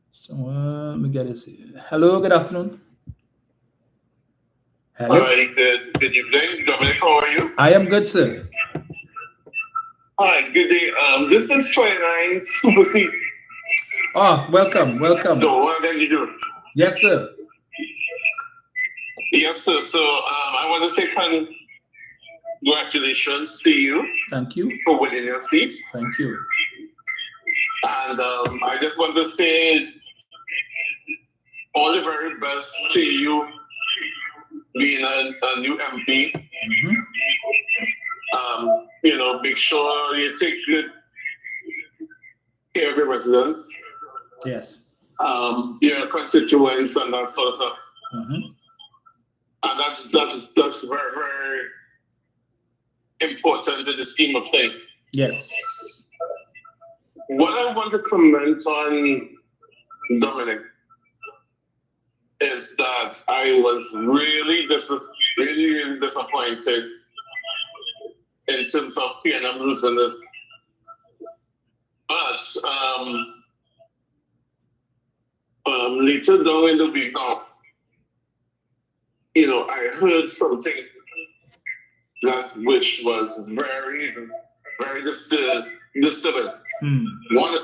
[SPEAKER 1] So, let me get this here. Hello, good afternoon. Hello.
[SPEAKER 9] Hi, good evening. Dominic, how are you?
[SPEAKER 1] I am good, sir.
[SPEAKER 9] Hi, good day. This is 29 Super C.
[SPEAKER 1] Oh, welcome.
[SPEAKER 9] The one that you do.
[SPEAKER 1] Yes, sir.
[SPEAKER 9] Yes, sir. So I want to say congratulations to you.
[SPEAKER 1] Thank you.
[SPEAKER 9] For winning your seat.
[SPEAKER 1] Thank you.
[SPEAKER 9] And I just want to say all the very best to you being a new MP. Make sure you take good care of your residents.
[SPEAKER 1] Yes.
[SPEAKER 9] Your constituents and that sort of stuff. And that's very, very important in the scheme of things.
[SPEAKER 1] Yes.
[SPEAKER 9] What I want to comment on, Dominic, is that I was really disappointed in terms of PNM losing this. But later down in the week now, I heard some things which was very, very disturbing. One of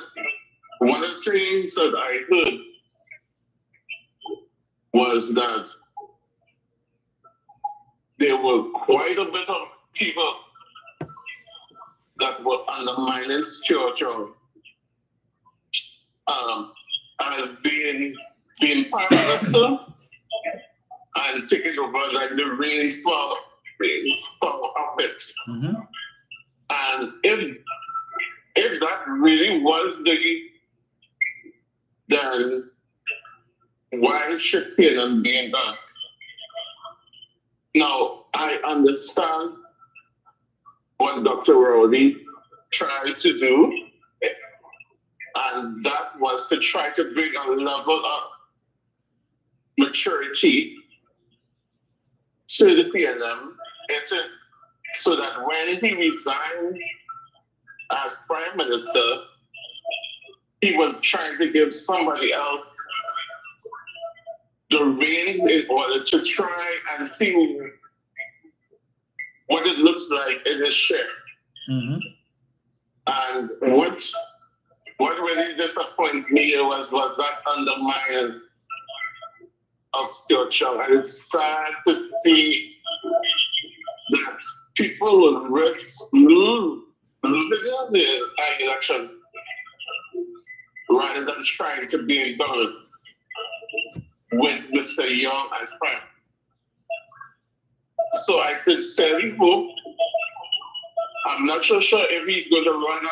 [SPEAKER 9] the things that I heard was that there were quite a bit of people that were undermining Churchill as being Prime Minister and taking over like the reins for of it. And if that really was then why should PNM being done? Now, I understand what Dr. Rowley tried to do, and that was to try to bring a level of maturity to the PNM, so that when he resigned as Prime Minister, he was trying to give somebody else the reins in order to try and see what it looks like in his share. And what really disappointed me was that undermining of Churchill. And it's sad to see that people will risk losing the election rather than trying to be done with Mr. Young as Prime. So I sincerely hope, I'm not so sure if he's going to run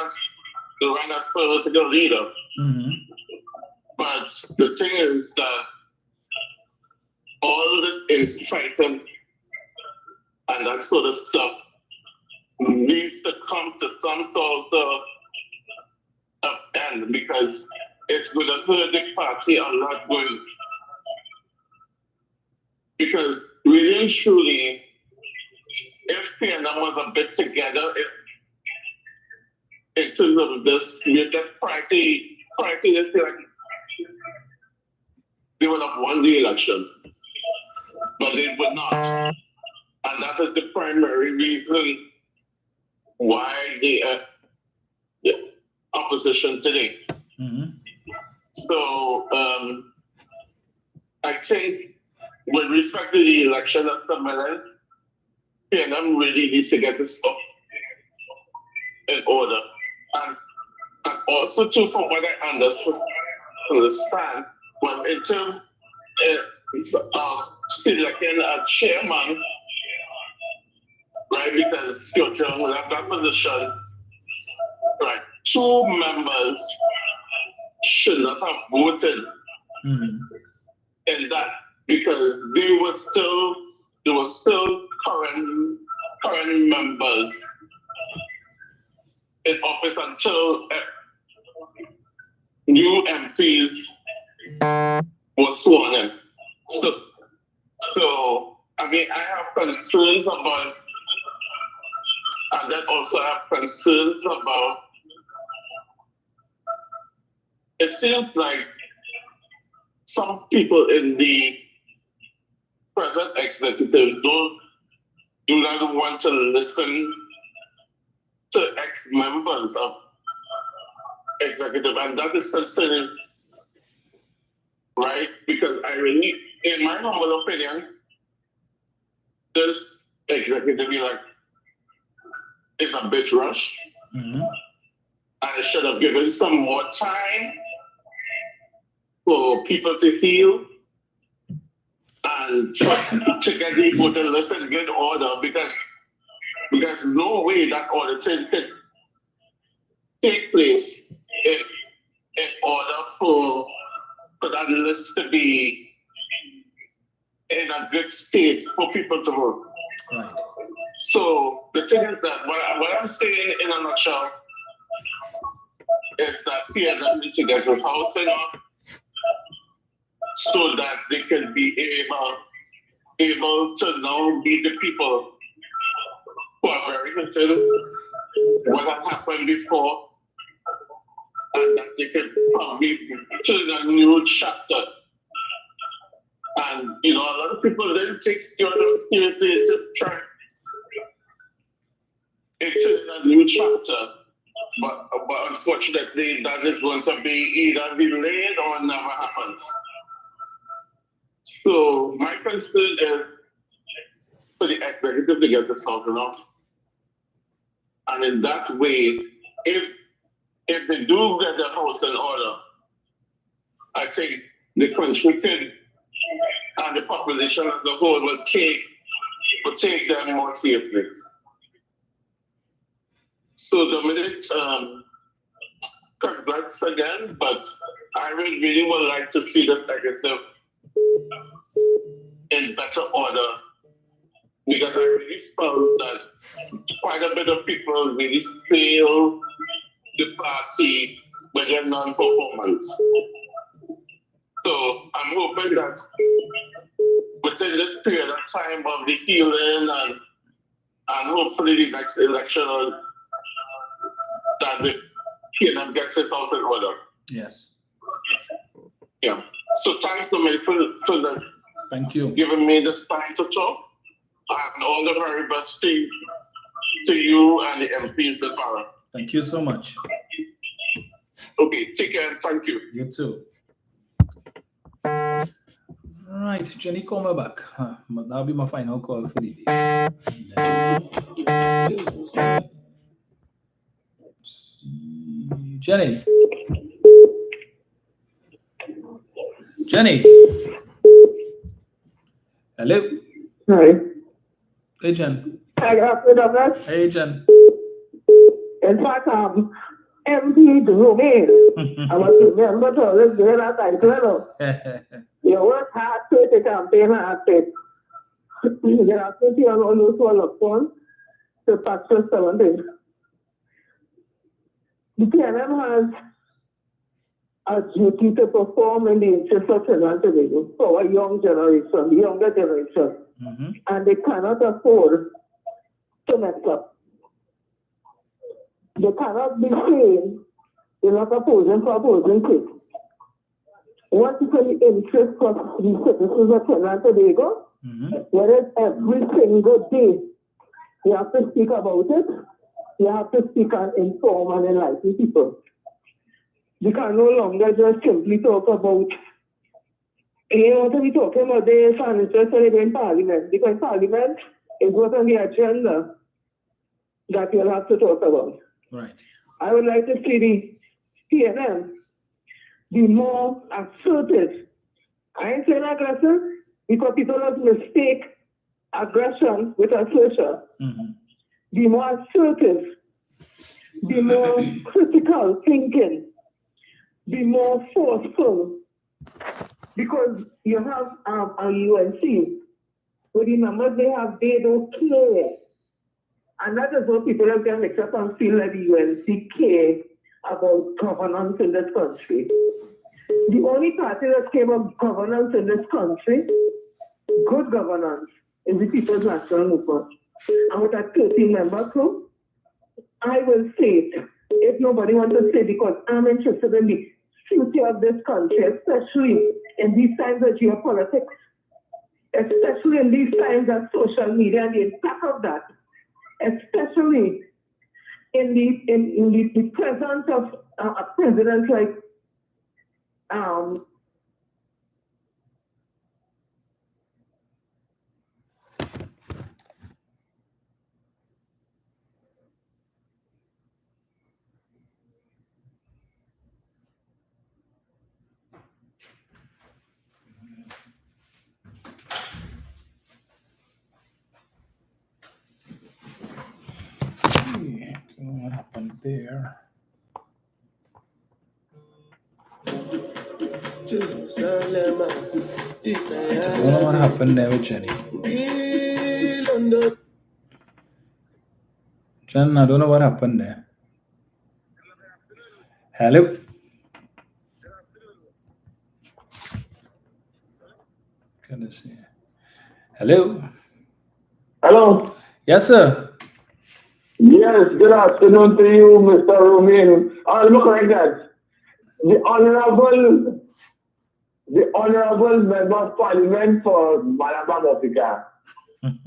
[SPEAKER 9] as political leader. But the thing is that all this infighting and that sort of stuff needs to come to some sort of end, because it's going to hurt the party a lot going. Because really and truly, if PNM was a bit together, in terms of this, you just party this like they would have won the election, but they would not. And that is the primary reason why the opposition today. So I think with respect to the election of Symbolism, PNM really needs to get this stuff in order. And also too, from what I understand, when in terms of selecting a chairman, right? Because future will have that position, right? 2 members should not have voted in that because they were still current members in office until new MPs were sworn in. So I mean, I have concerns about, and then also I have concerns about. It seems like some people in the present executive do not want to listen to ex-members of executive, and that is concerning, right? Because I really, in my humble opinion, this executive is a bit rushed, and it should have given some more time for people to heal and to get the voter list in good order, because no way that order can take place in order for that list to be in a good state for people to vote.
[SPEAKER 1] Right.
[SPEAKER 9] So the thing is that what I'm saying in a nutshell is that PNM needs to get his house in order so that they can be able to now be the people who are very concerned what had happened before, and that they can probably turn a new chapter. And a lot of people then take seriously to try into a new chapter, but unfortunately that is going to be either delayed or never happens. So my concern is for the executive to get this sorted out, and in that way, if they do get the house in order, I think the country could, and the population as a whole will take them more seriously. So Dominic, congrats again, but I really would like to see the executive in better order, because I really found that quite a bit of people really fail the party with their non-performance. So I'm hoping that within this period of time of the healing and hopefully the next election, that the PNM gets it out in order.
[SPEAKER 1] Yes.
[SPEAKER 9] Yeah. So thanks to me for the
[SPEAKER 1] Thank you.
[SPEAKER 9] Giving me this time to talk, and all the very best to you and the MPs in Paria.
[SPEAKER 1] Thank you so much.
[SPEAKER 9] Okay, take care and thank you.
[SPEAKER 1] You too. All right, Jenny, call me back. That'll be my final call for the day. Jenny. Hello.
[SPEAKER 10] Hi.
[SPEAKER 1] Hey, Jen.
[SPEAKER 10] Hi, Douglas.
[SPEAKER 1] Hey, Jen.
[SPEAKER 10] In fact, MP Domain. I was remember to always do that time. You work hard to the campaign hard to. You have to see all those who are upon to practice something. The PNM has a duty to perform in the interest of Toronto for a young generation, the younger generation. And they cannot afford to mess up. They cannot be saying they're not opposing for opposing sake. What is the interest of the citizens of Trinidad and Tobago? Whereas every single day you have to speak about it, you have to speak and inform and enlighten people. You can no longer just simply talk about, to be talking about the financial in Parliament, because Parliament is what's on the agenda that you'll have to talk about.
[SPEAKER 1] Right.
[SPEAKER 10] I would like to see the PNM be more assertive. I ain't saying aggressive, because people have mistake aggression with assertion. be more assertive, be more critical thinking, be more forceful, because you have a UNC, but the numbers they don't care. And that is what people have to mix up and feel like the UNC care about governance in this country. The only party that came up governance in this country, good governance, is the People's National Movement. And with a 13-member crew, I will say it, if nobody wants to say, because I'm interested in the future of this country, especially in these times of geopolitics, especially in these times of social media and the impact of that, especially in the presence of a president like
[SPEAKER 1] What happened there?
[SPEAKER 11] I don't
[SPEAKER 1] know what happened there with Jenny. Jen, I don't know what happened there. Hello? Can I see? Hello?
[SPEAKER 5] Hello?
[SPEAKER 1] Yes, sir.
[SPEAKER 5] Yes, good afternoon to you, Mr. Romain. Look like that. The honorable member of Parliament for Malabar Africa,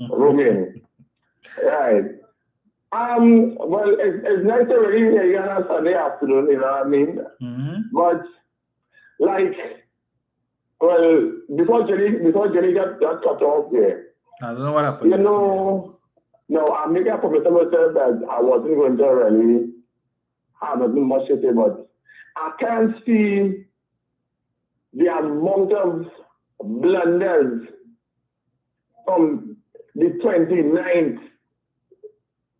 [SPEAKER 5] Romain. Right. Well, it's nice to really hear you on a Sunday afternoon, you know what I mean? But, like, well, before Jenny got cut off there,
[SPEAKER 1] I don't know what happened.
[SPEAKER 5] You know, no, I'm making a promise to myself that I wasn't going to really have nothing much to say, but I can't see the amount of blunders from the 29th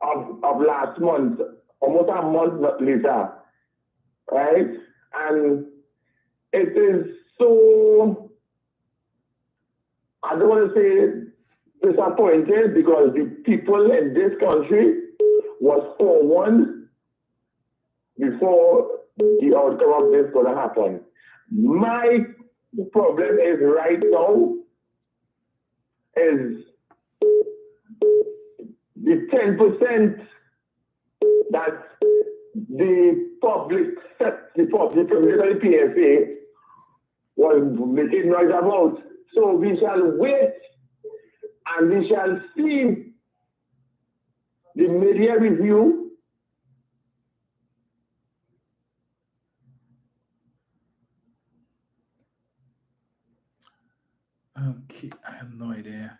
[SPEAKER 5] of last month, almost a month later, right? And it is so, I don't want to say disappointed, because the people in this country was forewarned before the outcome of this is going to happen. My problem is right now is the 10% that the public community PSA was making noise about. So we shall wait and we shall see the media review.
[SPEAKER 1] Okay, I have no idea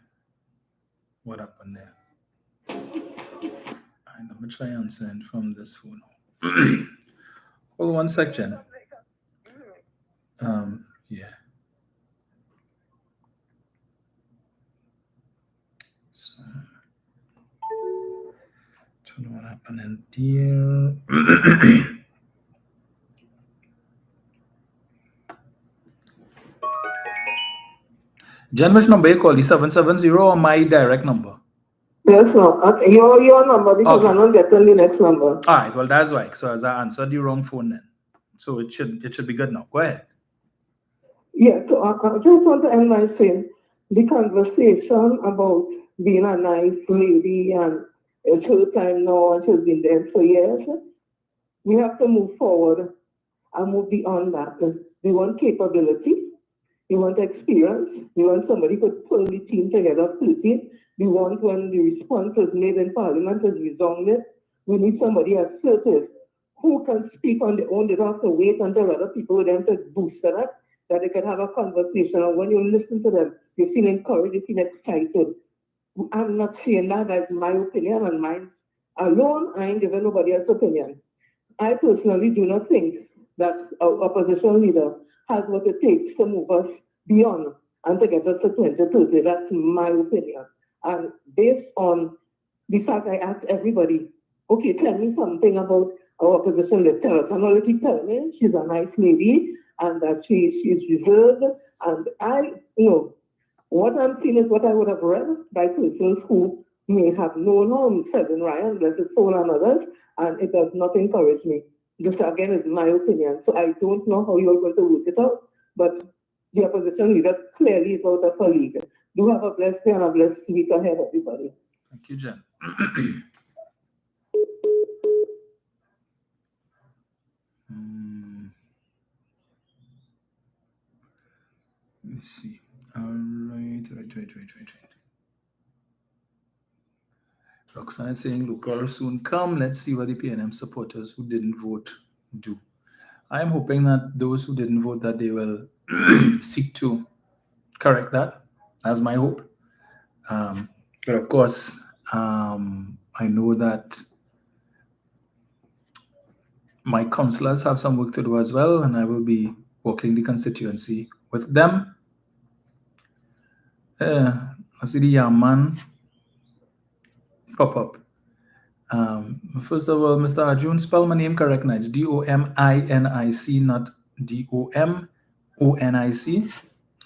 [SPEAKER 1] what happened there. I'm going to try answering from this phone. Hold one second. Yeah. So, don't know what happened in there. Jen, which number you call? The 770 or my direct number?
[SPEAKER 10] Yes, no. Okay. Your number, because I'm not getting the next number.
[SPEAKER 1] All right, well, that's why. So as I answered the wrong phone then. So it should be good now. Go ahead.
[SPEAKER 10] Yeah, so I just want to end by saying the conversation about being a nice lady and it's her time now and she's been there for years. We have to move forward and move beyond that. We want capability. We want experience. We want somebody who could pull the team together quickly. We want, when the response is made in Parliament, is resounded. We need somebody assertive who can speak on their own. They don't have to wait until other people with them to boost that they can have a conversation. And when you listen to them, you feel encouraged, you feel excited. I'm not saying that as my opinion and mine alone. I ain't giving nobody else's opinion. I personally do not think that our opposition leader has what it takes to move us beyond and to get us to 2030. That's my opinion. And based on the fact I asked everybody, okay, tell me something about our opposition leader. And all they keep telling me, she's a nice lady and that she's reserved. And what I'm seeing is what I would have read by persons who may have known Seven Ryan, bless his soul, and others, and it does not encourage me. This again is my opinion. So I don't know how you're going to work it out, but the opposition leader clearly is out of her league. Do have a blessed day and a blessed week ahead, everybody.
[SPEAKER 1] Thank you, Jen. Let's see. All right. Roxanne is saying, look, will soon come. Let's see what the PNM supporters who didn't vote do. I am hoping that those who didn't vote, that they will seek to correct that. That's my hope. But of course, I know that my councillors have some work to do as well, and I will be working the constituency with them. I see the young man pop up. First of all, Mr. Arjun, spell my name correct now. It's D-O-M-I-N-I-C, not D-O-M-O-N-I-C.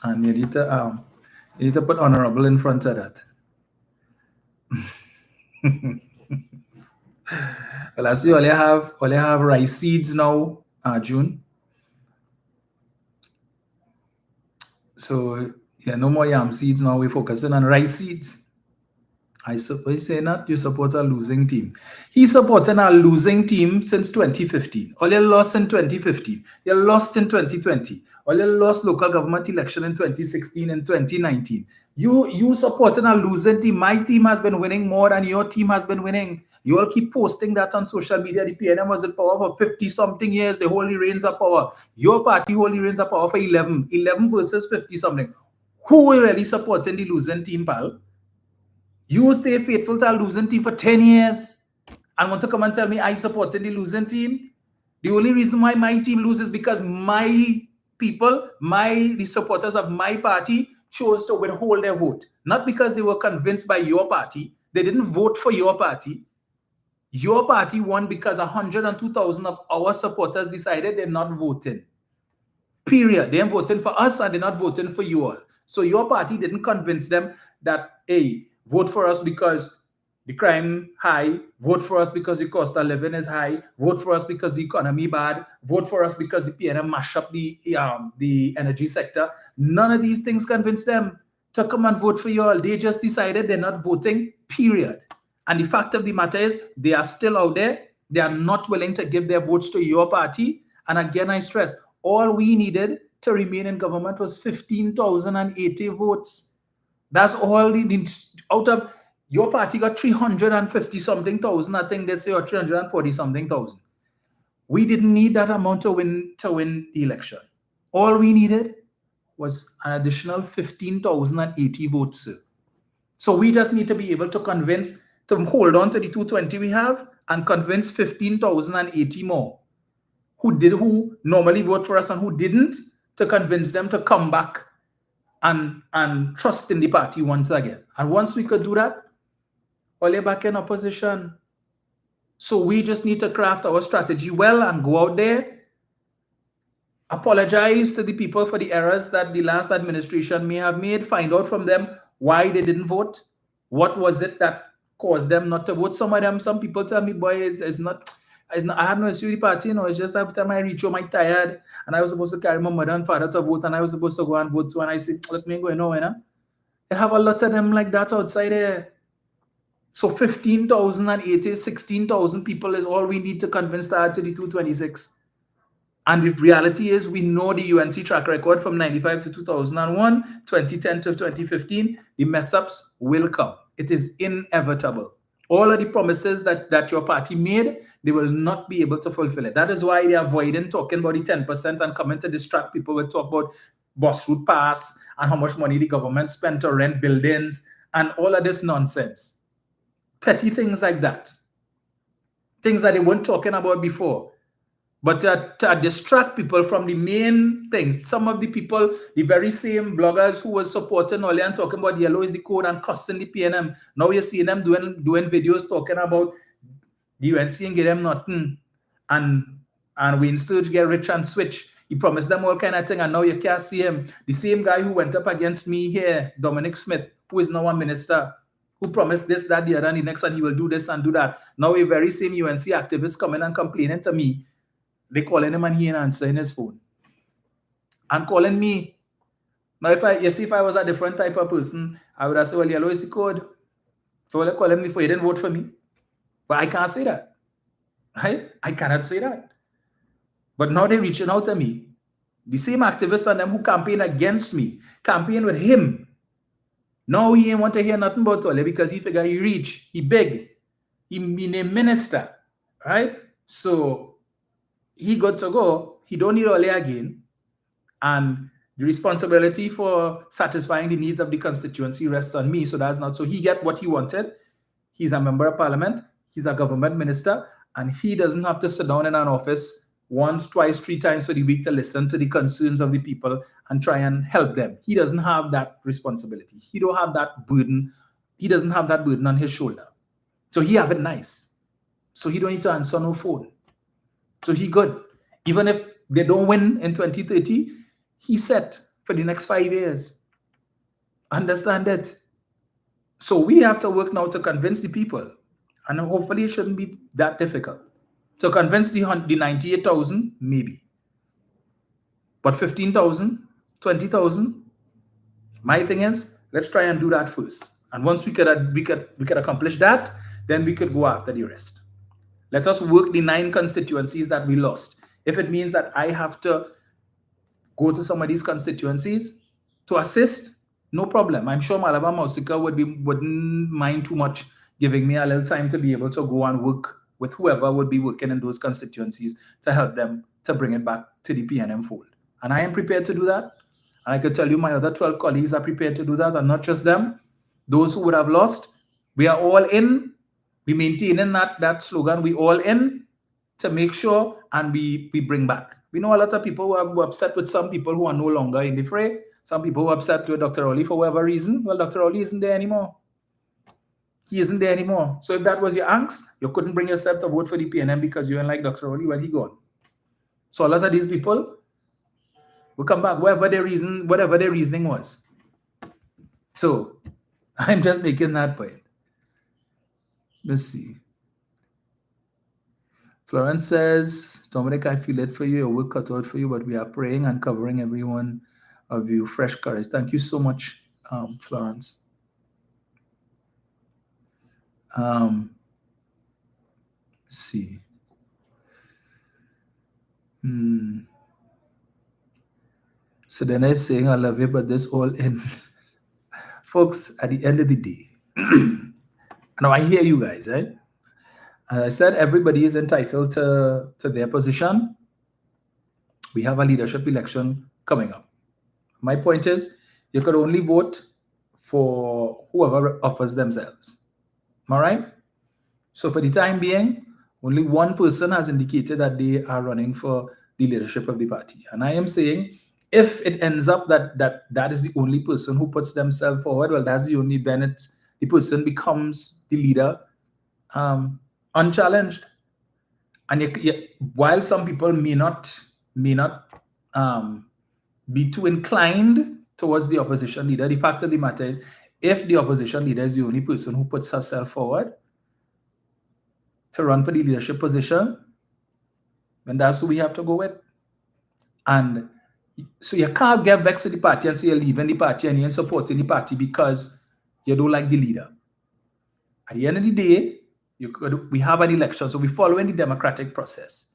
[SPEAKER 1] And you need to put honorable in front of that. Well, I see all you have rice seeds now, Arjun. So yeah, no more yam seeds now. We're focusing on rice seeds. I suppose say that you support a losing team. He supported a losing team since 2015. All you lost in 2015. You lost in 2020. All you lost local government election in 2016 and 2019. You supported a losing team. My team has been winning more than your team has been winning. You all keep posting that on social media. The PNM was in power for 50-something years. The Holy Reigns of power. Your party Holy Reigns of power for 11. 11 versus 50-something. Who really supporting the losing team, pal? You stay faithful to a losing team for 10 years and want to come and tell me I supported the losing team? The only reason why my team loses is because my people, the supporters of my party chose to withhold their vote. Not because they were convinced by your party. They didn't vote for your party. Your party won because 102,000 of our supporters decided they're not voting. Period. They're voting for us and they're not voting for you all. So your party didn't convince them that, hey, vote for us because the crime high, vote for us because the cost of living is high, vote for us because the economy bad, vote for us because the PNM mash up the energy sector. None of these things convinced them to come and vote for you all. They just decided they're not voting, period. And the fact of the matter is they are still out there. They are not willing to give their votes to your party. And again, I stress, all we needed to remain in government was 15,080 votes. That's all they need. Out of your party got 350-something thousand, I think they say, or 340-something thousand. We didn't need that amount to win the election. All we needed was an additional 15,080 votes. So we just need to be able to hold on to the 220 we have and convince 15,080 more who normally vote for us and who didn't, to convince them to come back and trust in the party once again. And once we could do that, all you're back in opposition. So we just need to craft our strategy well and go out there, apologize to the people for the errors that the last administration may have made, find out from them why they didn't vote, what was it that caused them not to vote. Some people tell me, boy, it's not, I have no issue with the party, it's just every time I reach home, I'm tired, and I was supposed to carry my mother and father to vote, and I was supposed to go and vote too, and I say, let me go, I have a lot of them like that outside there. So 15,080, 16,000 people is all we need to convince to add to the 226. And the reality is, we know the UNC track record from 95 to 2001, 2010 to 2015, the mess-ups will come. It is inevitable. All of the promises that your party made, they will not be able to fulfill it. That is why they are avoiding talking about the 10% and coming to distract people with talk about bus route pass and how much money the government spent to rent buildings and all of this nonsense. Petty things like that. Things that they weren't talking about before. But to distract people from the main things, some of the people, the very same bloggers who was supporting Oli and talking about yellow is the code and cussing the PNM, now you're seeing them doing videos talking about the UNC and get them nothing, and we instead get rich and switch. He promised them all kind of thing, and now you can't see him. The same guy who went up against me here, Dominic Smith, who is now a minister, who promised this, that, the other, and the next one he will do this and do that. Now a very same UNC activist coming and complaining to me. They calling him and he ain't answering his phone. And calling me. Now if I was a different type of person, I would have said, well, yellow is the code. So they're calling me for you didn't vote for me. But I can't say that. Right? I cannot say that. But now they're reaching out to me. The same activists and them who campaign against me, campaign with him. Now he ain't want to hear nothing about Ole because he figure he rich, he big, he a minister. Right? So he got to go. He don't need Ole again. And the responsibility for satisfying the needs of the constituency rests on me. So that's not so. He get what he wanted. He's a member of parliament. He's a government minister. And he doesn't have to sit down in an office once, twice, 3 times for the week to listen to the concerns of the people and try and help them. He doesn't have that responsibility. He don't have that burden. He doesn't have that burden on his shoulder. So he have it nice. So he don't need to answer no phone. So he good. Even if they don't win in 2030, he set for the next 5 years. Understand it? So we have to work now to convince the people. And hopefully it shouldn't be that difficult. To convince the 98,000, maybe. But 15,000, 20,000, my thing is, let's try and do that first. And once we could accomplish that, then we could go after the rest. Let us work the 9 constituencies that we lost. If it means that I have to go to some of these constituencies to assist, no problem. I'm sure Malaba Mausika wouldn't mind too much giving me a little time to be able to go and work with whoever would be working in those constituencies to help them to bring it back to the PNM fold. And I am prepared to do that. And I could tell you my other 12 colleagues are prepared to do that, and not just them. Those who would have lost, we are all in. We maintaining that slogan, we all in to make sure and we bring back. We know a lot of people who are upset with some people who are no longer in the fray. Some people who are upset with Dr. Oli for whatever reason. Well, Dr. Oli isn't there anymore. He isn't there anymore. So if that was your angst, you couldn't bring yourself to vote for the PNM because you didn't like Dr. Oli, well, he gone. So a lot of these people will come back, whatever their reasoning was. So I'm just making that point. Let's see. Florence says, Dominic, I feel it for you. Your work cut out for you, but we are praying and covering every one of you. Fresh courage. Thank you so much, Florence. Let's see. So then I'm saying, I love you, but this all in. Folks, at the end of the day, now I hear you guys, right? As I said, everybody is entitled to their position. We have a leadership election coming up. My point is, you could only vote for whoever offers themselves. All right? So for the time being, only one person has indicated that they are running for the leadership of the party. And I am saying, if it ends up that is the only person who puts themselves forward, well, that's the only benefit. The person becomes the leader unchallenged. And while some people may not be too inclined towards the opposition leader, the fact of the matter is, if the opposition leader is the only person who puts herself forward to run for the leadership position, then that's who we have to go with. And so you can't get back to the party and say you're leaving the party and you're supporting the party because you don't like the leader. At the end of the day, we have an election, so we're following the democratic process.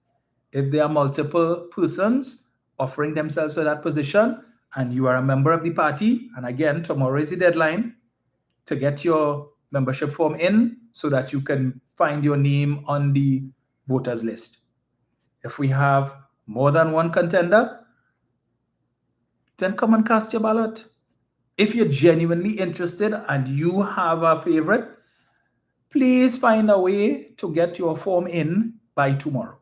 [SPEAKER 1] If there are multiple persons offering themselves for that position and you are a member of the party, and again, tomorrow is the deadline to get your membership form in so that you can find your name on the voters list. If we have more than one contender, then come and cast your ballot. If you're genuinely interested and you have a favorite, please find a way to get your form in by tomorrow.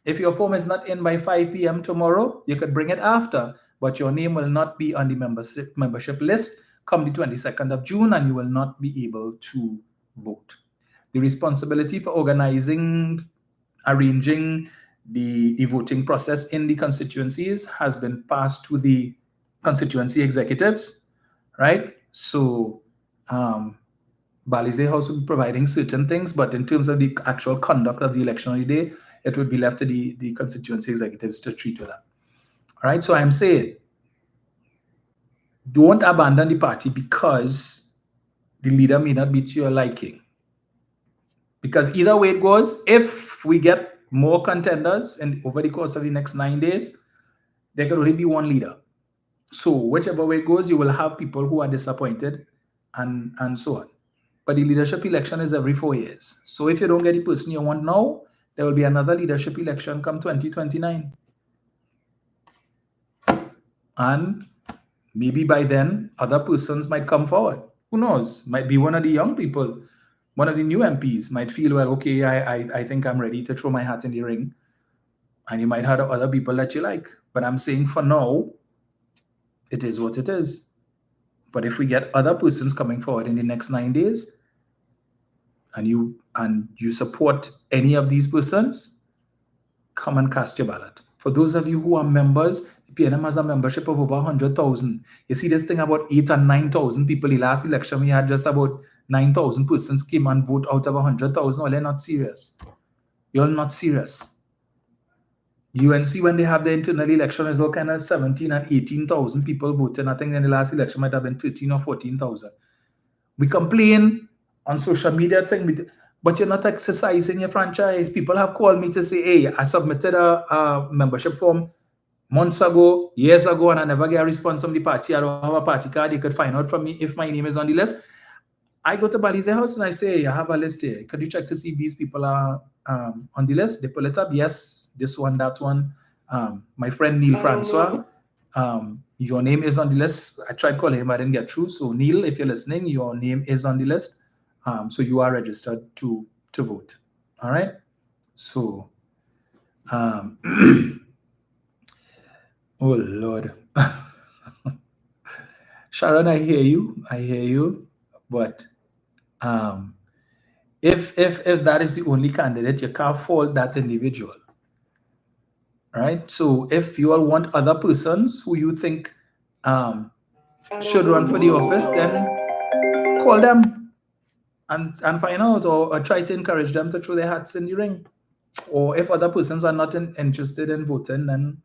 [SPEAKER 1] If your form is not in by 5 p.m. tomorrow, you could bring it after, but your name will not be on the membership list come the 22nd of June, and you will not be able to vote. The responsibility for organizing, arranging the voting process in the constituencies has been passed to the constituency executives, right? So Balize House will be providing certain things, but in terms of the actual conduct of the election on the day, it would be left to the constituency executives to treat with that. All right, so I'm saying, don't abandon the party because the leader may not be to your liking. Because either way it goes, if we get more contenders and over the course of the next 9 days, there can only be one leader. So whichever way it goes, you will have people who are disappointed and so on. But the leadership election is every 4 years. So if you don't get the person you want now, there will be another leadership election come 2029. And maybe by then, other persons might come forward. Who knows? Might be one of the young people, one of the new MPs might feel, well, okay, I think I'm ready to throw my hat in the ring. And you might have other people that you like. But I'm saying for now, it is what it is. But if we get other persons coming forward in the next 9 days, and you support any of these persons, come and cast your ballot. For those of you who are members, the PNM has a membership of over 100,000. You see this thing about 8,000 and 9,000 people. The last election, we had just about 9,000 persons came and vote out of 100,000. Well, they're not serious. You're not serious. UNC, when they have the internal election, is all kind of 17,000 and 18,000 people voting. I think in the last election might have been 13,000 or 14,000. We complain on social media thing, but you're not exercising your franchise. People have called me to say, hey, I submitted a membership form months ago, years ago, and I never get a response from the party. I don't have a party card. You could find out from me if my name is on the list. I go to Balize House and I say, hey, I have a list here. Could you check to see if these people are on the list? They pull it up. Yes, this one, that one. My friend Neil Francois, your name is on the list. I tried calling him, I didn't get through. So Neil, if you're listening, your name is on the list. So you are registered to vote. All right. So, oh Lord, Sharon, I hear you. But if that is the only candidate, you can't fault that individual. Right. So if you all want other persons who you think should run for the office, then call them. And find out or try to encourage them to throw their hats in the ring. Or if other persons are not interested in voting, then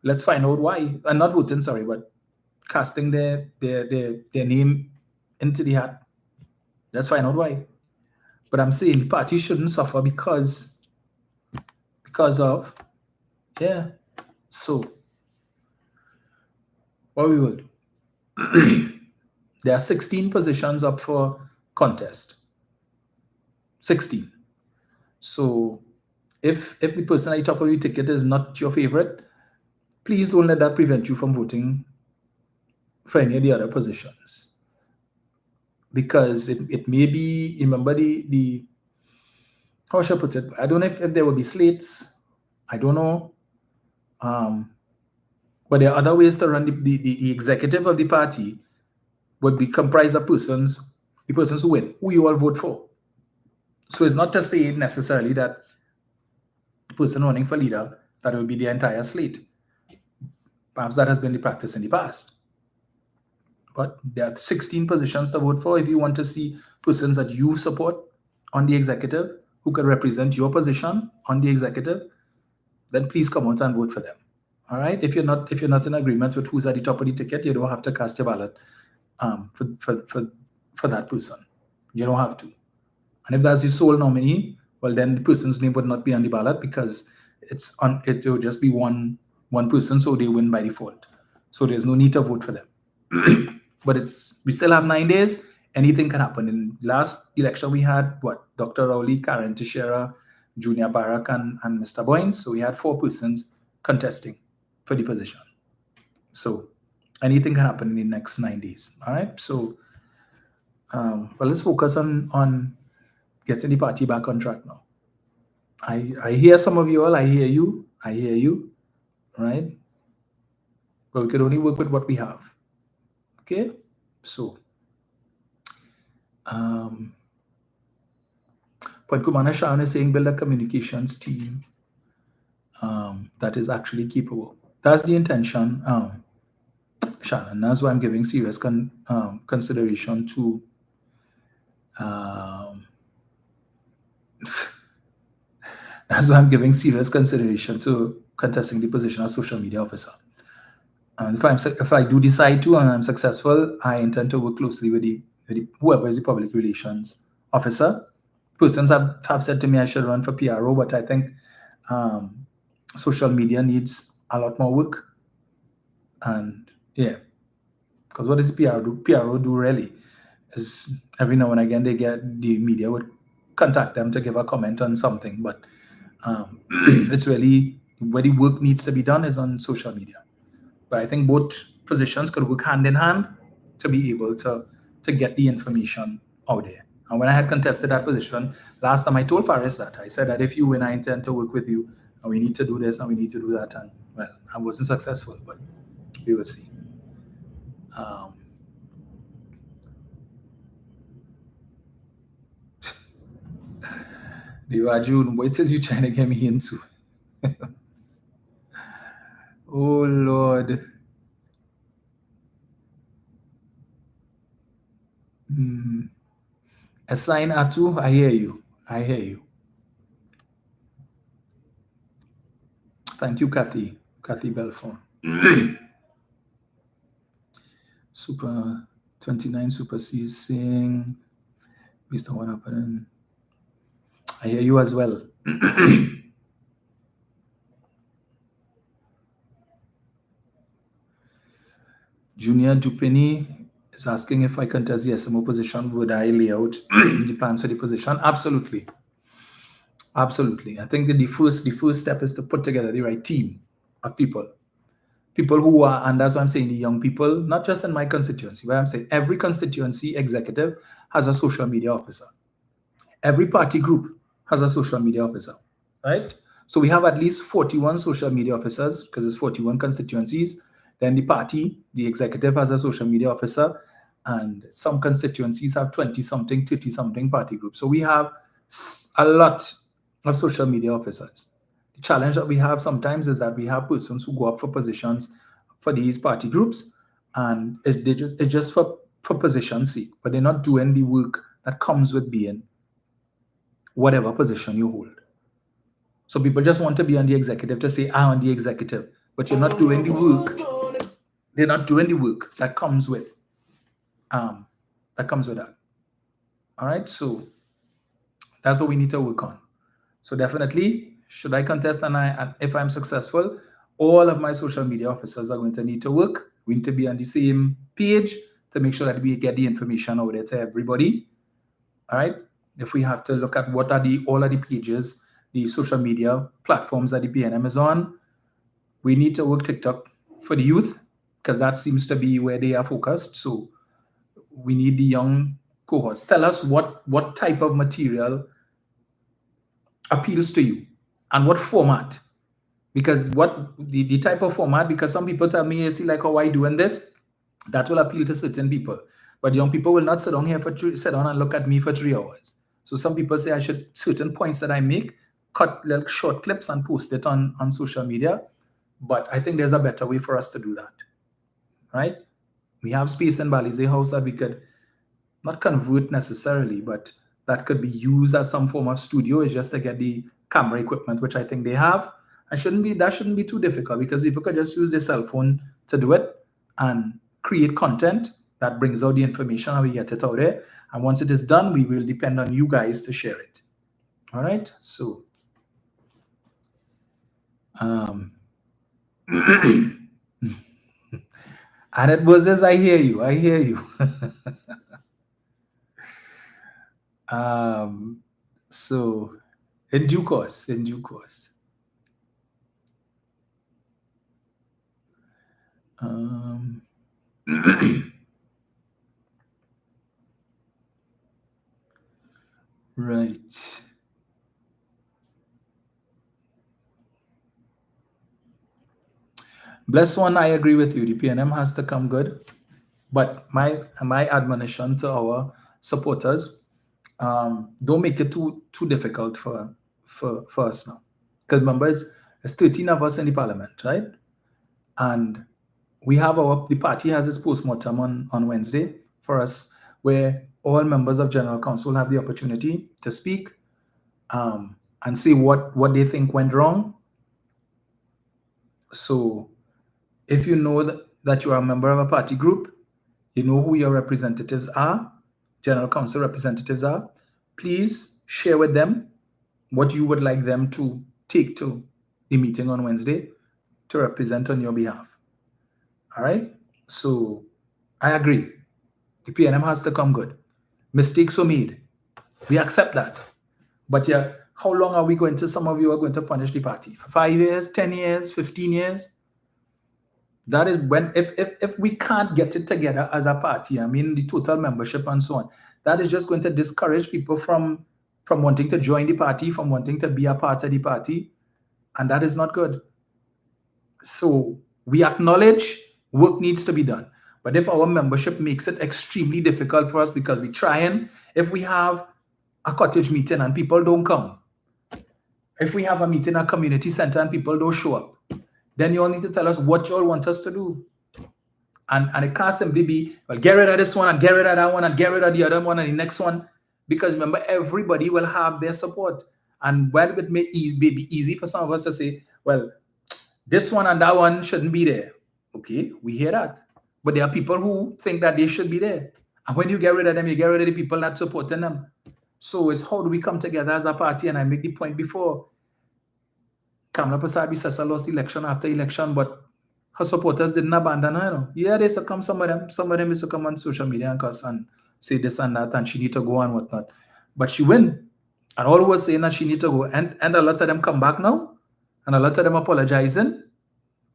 [SPEAKER 1] let's find out why. And not voting, sorry, but casting their name into the hat. Let's find out why. But I'm saying the party shouldn't suffer because of, yeah. So, what we will do. There are 16 positions up for contest. 16. So if the person at the top of your ticket is not your favorite, please don't let that prevent you from voting for any of the other positions. Because it may be, remember the how should I put it? I don't know if there will be slates. I don't know. But there are other ways to run the executive of the party would be comprised of the persons who win, who you all vote for. So it's not to say necessarily that the person running for leader, that will be the entire slate. Perhaps that has been the practice in the past. But there are 16 positions to vote for. If you want to see persons that you support on the executive who could represent your position on the executive, then please come out and vote for them. All right. If you're not in agreement with who's at the top of the ticket, you don't have to cast your ballot for that person. You don't have to. And if that's the sole nominee, well, then the person's name would not be on the ballot because it will just be one person, so they win by default. So there's no need to vote for them. But we still have 9 days. Anything can happen. In last election, we had Dr. Rowley, Karen Teixeira, Junior Barak, and Mr. Boynes. So we had 4 persons contesting for the position. So anything can happen in the next 9 days. All right. So, well, let's focus on getting the party back on track now. I hear some of you all. I hear you. Right? But we could only work with what we have. Okay? So, Point Kumana Sharon is saying build a communications team that is actually capable. That's the intention, Shannon. That's why I'm giving serious consideration to that's why I'm giving serious consideration to contesting the position of social media officer. And if I do decide to and I'm successful, I intend to work closely with the whoever is the public relations officer. Persons have said to me I should run for PRO, but I think social media needs a lot more work. And yeah, because what does PRO do? PRO do really is every now and again the media would contact them to give a comment on something, but it's really where the work needs to be done is on social media. But I think both positions could work hand in hand to be able to get the information out there. And when I had contested that position, last time I told Faris that. I said that if you win, I intend to work with you, and we need to do this and we need to do that. And well, I wasn't successful, but we will see. June, what is you trying to get me into? Oh Lord. Assign Atu, I hear you. Thank you, Kathy Belfort. Super 29 Super Seas saying, Mr. What happened? I hear you as well. Junior Dupini is asking if I contest the SMO position, would I lay out the plans for the position? Absolutely. I think that the first step is to put together the right team of people who are, and that's why I'm saying the young people, not just in my constituency, but I'm saying every constituency executive has a social media officer. Every party group has a social media officer, right? So we have at least 41 social media officers because it's 41 constituencies. Then the executive has a social media officer, and some constituencies have 20-something, 30-something party groups. So we have a lot of social media officers. The challenge that we have sometimes is that we have persons who go up for positions for these party groups, and it's just for position's sake, but they're not doing the work that comes with being whatever position you hold. So people just want to be on the executive to say, I'm on the executive, but you're not doing the work. They're not doing the work that comes with that. All right, so that's what we need to work on. So definitely, should I contest and if I'm successful, all of my social media officers are going to need to work. We need to be on the same page to make sure that we get the information out there to everybody. All right. If we have to look at what are all of the pages, the social media platforms that the PNM is on, we need to work TikTok for the youth because that seems to be where they are focused. So we need the young cohorts. Tell us what type of material appeals to you and what format. Because what the type of format, because some people tell me, you see, like how I doing this, that will appeal to certain people. But young people will not sit down and look at me for 3 hours. So some people say I should, certain points that I make, cut little short clips and post it on social media. But I think there's a better way for us to do that, right? We have space in Balize House that we could not convert necessarily, but that could be used as some form of studio. Is just to get the camera equipment, which I think they have. That shouldn't be too difficult because people could just use their cell phone to do it and create content that brings out the information and we get it out there. And once it is done, we will depend on you guys to share it. All right. So, Added buzzers, I hear you. So, in due course. Right. Bless one, I agree with you. The PNM has to come good. But my admonition to our supporters, don't make it too difficult for us now. Because remember, it's 13 of us in the parliament, right? And we have the party has its postmortem on Wednesday for us, where all members of General Council have the opportunity to speak and say what they think went wrong. So if you know that you are a member of a party group, you know who your representatives are, General Council representatives are, please share with them what you would like them to take to the meeting on Wednesday to represent on your behalf. All right? So I agree. The PNM has to come good. Mistakes were made. We accept that. But yeah, how long are we going to, some of you are going to punish the party? For 5 years, 10 years, 15 years? That is when, if we can't get it together as a party, I mean, the total membership and so on, that is just going to discourage people from wanting to join the party, from wanting to be a part of the party. And that is not good. So we acknowledge work needs to be done. But if our membership makes it extremely difficult for us because we try and, if we have a cottage meeting and people don't come, if we have a meeting at a community center and people don't show up, then you all need to tell us what you all want us to do. And it can't simply be, well, get rid of this one and get rid of that one and get rid of the other one and the next one. Because remember, everybody will have their support. And while it may be easy for some of us to say, well, this one and that one shouldn't be there. Okay, we hear that. But there are people who think that they should be there. And when you get rid of them, you get rid of the people not supporting them. So it's how do we come together as a party? And I make the point before. Kamala Persad-Bissessar lost election after election, but her supporters didn't abandon her. You know? Yeah, they succumb, some of them used to come on social media and cuss and say this and that, and she need to go and whatnot. But she win. And all who were saying that she need to go. And a lot of them come back now. And a lot of them apologizing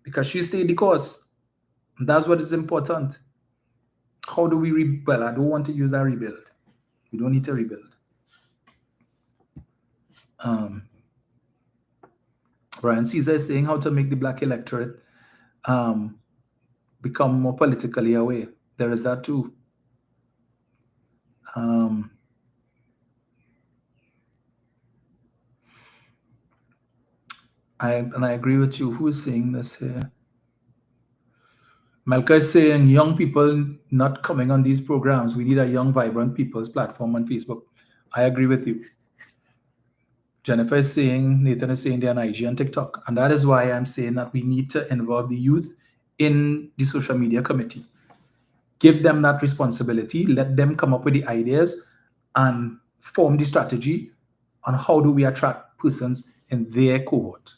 [SPEAKER 1] because she stayed the course. And that's what is important. How do we rebuild? Well, I don't want to use that rebuild. We don't need to rebuild. Brian Caesar is saying how to make the black electorate become more politically aware. There is that too. I agree with you. Who is saying this here? Malka is saying young people not coming on these programs. We need a young, vibrant people's platform on Facebook. I agree with you. Jennifer is saying, Nathan is saying they're on IG and TikTok. And that is why I'm saying that we need to involve the youth in the social media committee. Give them that responsibility. Let them come up with the ideas and form the strategy on how do we attract persons in their cohort.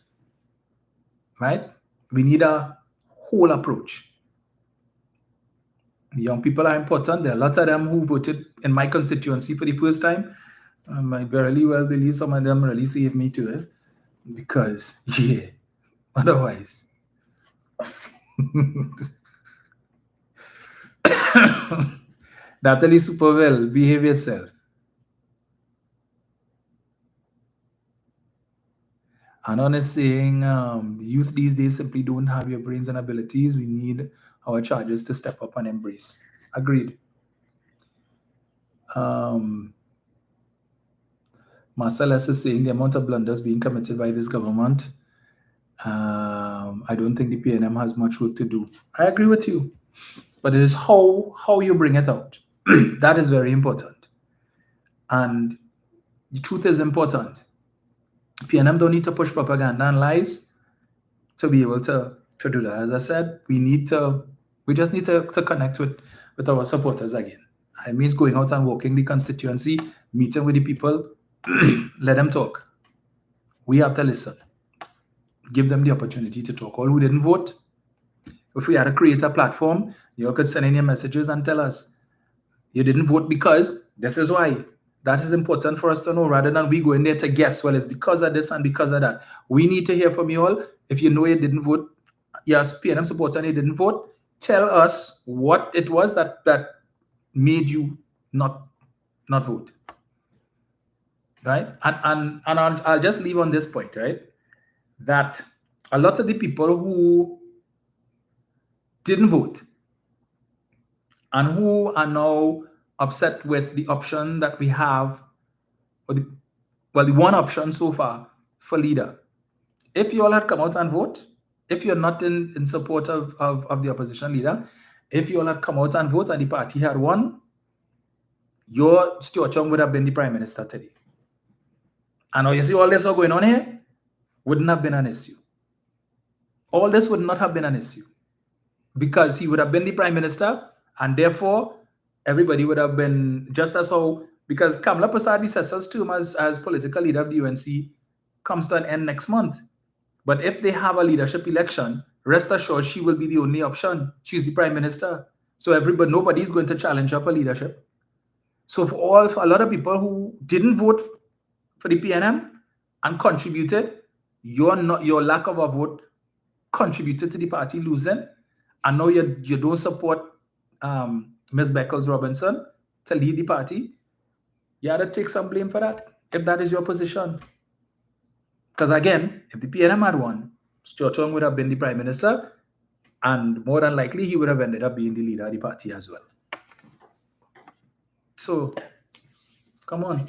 [SPEAKER 1] Right? We need a whole approach. Young people are important. There are a lot of them who voted in my constituency for the first time. I very well believe some of them really saved me too. Because, yeah, otherwise. Natalie super well, behave yourself. Anon is saying the youth these days simply don't have your brains and abilities. We need our charges to step up and embrace. Agreed. Marcellus is saying the amount of blunders being committed by this government, I don't think the PNM has much work to do. I agree with you. But it is how you bring it out. That is very important. And the truth is important. PNM don't need to push propaganda and lies to be able to do that. As I said, we just need to connect with our supporters again. It means going out and walking the constituency, meeting with the people, let them talk. We have to listen. Give them the opportunity to talk. All who didn't vote, if we had to create a platform, you could send in your messages and tell us, you didn't vote because this is why. That is important for us to know rather than we go in there to guess, well, it's because of this and because of that. We need to hear from you all. If you know you didn't vote, yes, PNM supporter and you didn't vote, tell us what it was that made you not vote. Right? And I'll just leave on this point, right? That a lot of the people who didn't vote and who are now upset with the option that we have, or the one option so far for leader. If you all had come out and vote, if you're not in support of the opposition leader, if you all had come out and vote and the party had won, your Stuart Chung would have been the Prime Minister today. And now you see all this all going on here, wouldn't have been an issue. All this would not have been an issue because he would have been the Prime Minister, and therefore everybody would have been just as how, because Kamala Persad-Bissessa's term as political leader of the UNC comes to an end next month. But if they have a leadership election, rest assured she will be the only option. She's the Prime Minister. So nobody is going to challenge her for leadership. So for a lot of people who didn't vote for the PNM and contributed, your lack of a vote contributed to the party losing, and now you don't support Ms. Beckles-Robinson to lead the party, you have to take some blame for that, if that is your position. Because again, if the PNM had won, Stuart Chung would have been the Prime Minister, and more than likely he would have ended up being the leader of the party as well. So, come on.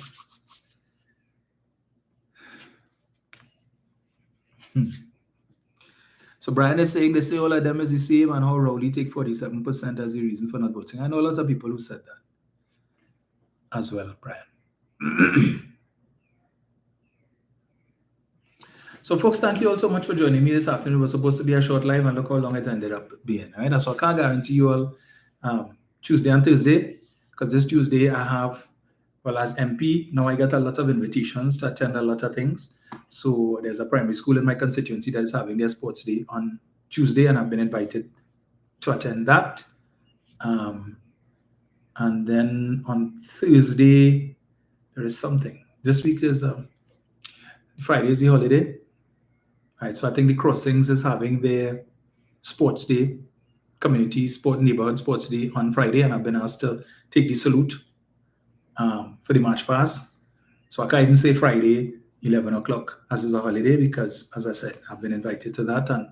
[SPEAKER 1] So Brian is saying they say all of them is the same, and how Rowley take 47% as the reason for not voting. I know a lot of people who said that as well, Brian. So folks, thank you all so much for joining me this afternoon. It was supposed to be a short live, and look how long it ended up being. Right? So I can't guarantee you all Tuesday and Thursday, because this Tuesday I have, well, as MP, now I get a lot of invitations to attend a lot of things. So there's a primary school in my constituency that is having their sports day on Tuesday, and I've been invited to attend that. And then on Thursday, there is something. This week is Friday is the holiday. All right, so I think the Crossings is having their sports day, community sport, neighborhood sports day on Friday, and I've been asked to take the salute for the march past. So I can't even say Friday 11 o'clock as is a holiday, because as I said, I've been invited to that, and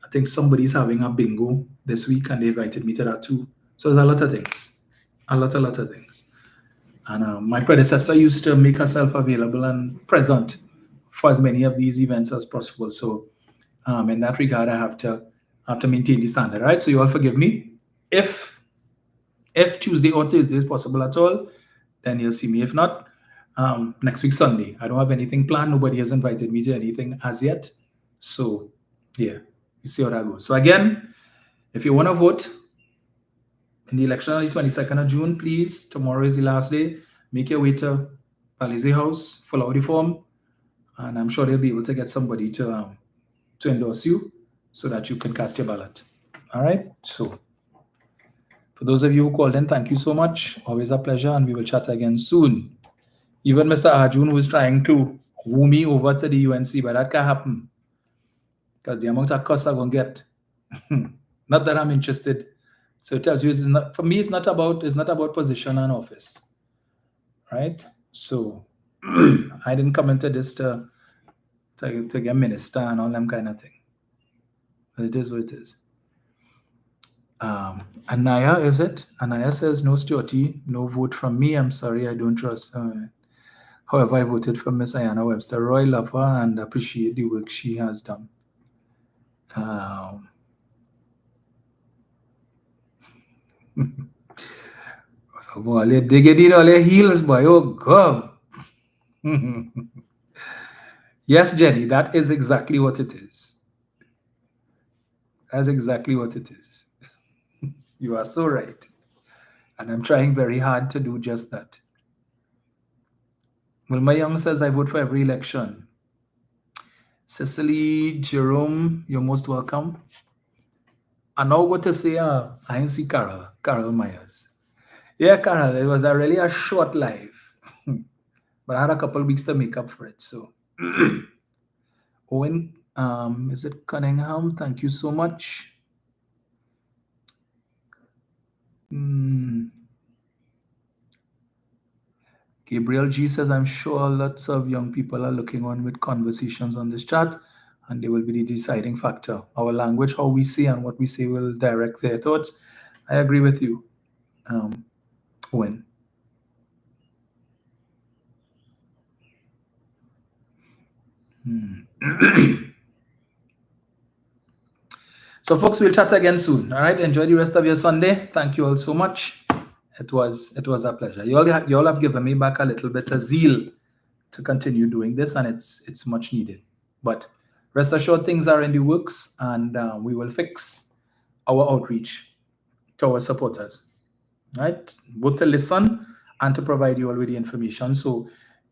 [SPEAKER 1] I think somebody's having a bingo this week and they invited me to that too. So there's a lot of things, a lot of things. And my predecessor used to make herself available and present for as many of these events as possible. So in that regard, I have to maintain the standard, right? So you all forgive me. If Tuesday or Thursday is possible at all, then you'll see me. If not, next week Sunday. I don't have anything planned. Nobody has invited me to anything as yet. So yeah, you see how that goes. So again, if you want to vote in the election on the 22nd of June, please, tomorrow is the last day. Make your way to Palisade House, fill out the form, and I'm sure they'll be able to get somebody to endorse you so that you can cast your ballot. All right. So for those of you who called in, thank you so much. Always a pleasure, and we will chat again soon. Even Mr. Arjun, who is trying to woo me over to the UNC, but that can't happen because the amount of costs I'm going to get. Not that I'm interested. So it tells you, it's not, for me, it's not about position and office, right? So I didn't come into this to get minister and all them kind of thing. But it is what it is. Anaya, is it? Anaya says, no Stuarty, no vote from me. I'm sorry, I don't trust. However, I voted for Miss Ayanna Webster. Roy love her and appreciate the work she has done. They get it all their heels, boy. Oh, God. Yes, Jenny, that is exactly what it is. That's exactly what it is. You are so right. And I'm trying very hard to do just that. Wilma Young says, I vote for every election. Cecily Jerome, you're most welcome. And now what to say, I didn't see Carol Myers. Yeah, Carol, it was really a short live. But I had a couple of weeks to make up for it. So, Owen, is it Cunningham? Thank you so much. Gabriel G says, I'm sure lots of young people are looking on with conversations on this chat. and they will be the deciding factor. Our language, how we say and what we say, will direct their thoughts. I agree with you, Owen. So, folks, we'll chat again soon. All right. Enjoy the rest of your Sunday. Thank you all so much. It was a pleasure. You all have given me back a little bit of zeal to continue doing this, and it's much needed. But rest assured, things are in the works, and we will fix our outreach to our supporters. Right? Both to listen and to provide you all with the information. So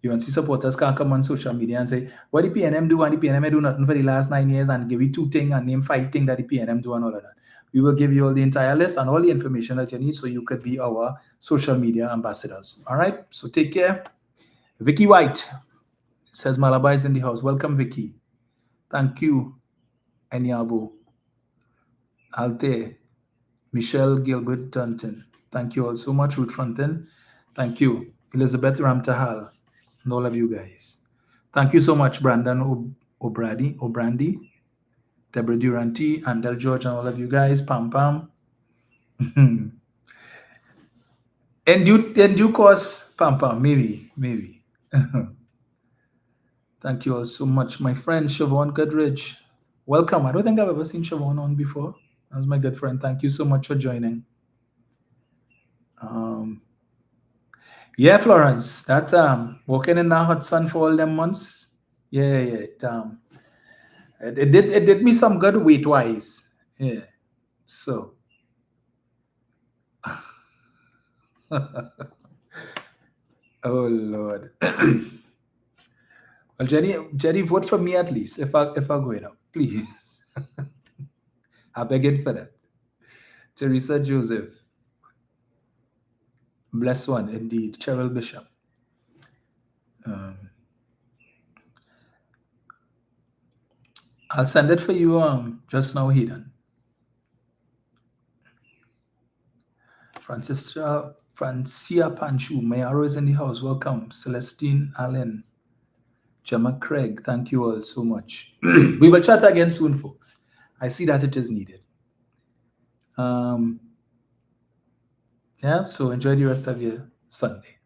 [SPEAKER 1] UNC supporters can come on social media and say, what the PNM do, and the PNM do nothing for the last 9 years, and give you 2 things and name 5 things that the PNM do and all of that. We will give you all the entire list and all the information that you need so you could be our social media ambassadors. All right? So take care. Vicky White says Malabar is in the house. Welcome, Vicky. Thank you, Enyabo. Alte. Michelle Gilbert Dunton. Thank you all so much. Ruth Fronten. Thank you. Elizabeth Ramtahal. And all of you guys. Thank you so much, Brandon Obrandi, Deborah Duranty, Andel George, and all of you guys. Pam Pam. In due course, Pam Pam. Maybe. Thank you all so much. My friend, Siobhan Goodridge. Welcome. I don't think I've ever seen Siobhan on before. That's my good friend. Thank you so much for joining. Yeah, Florence, that walking in the hot sun for all them months. Yeah. It did me some good weight-wise. Yeah. So. Oh Lord. Well, Jenny, vote for me at least if I go in up, please. I beg it for that. Teresa Joseph. Bless one, indeed. Cheryl Bishop. I'll send it for you just now, Hayden. Francia Panchu. Mayaro is in the house. Welcome. Celestine Allen. Gemma Craig. Thank you all so much. We will chat again soon, folks. I see that it is needed. Yeah, so enjoy the rest of your Sunday.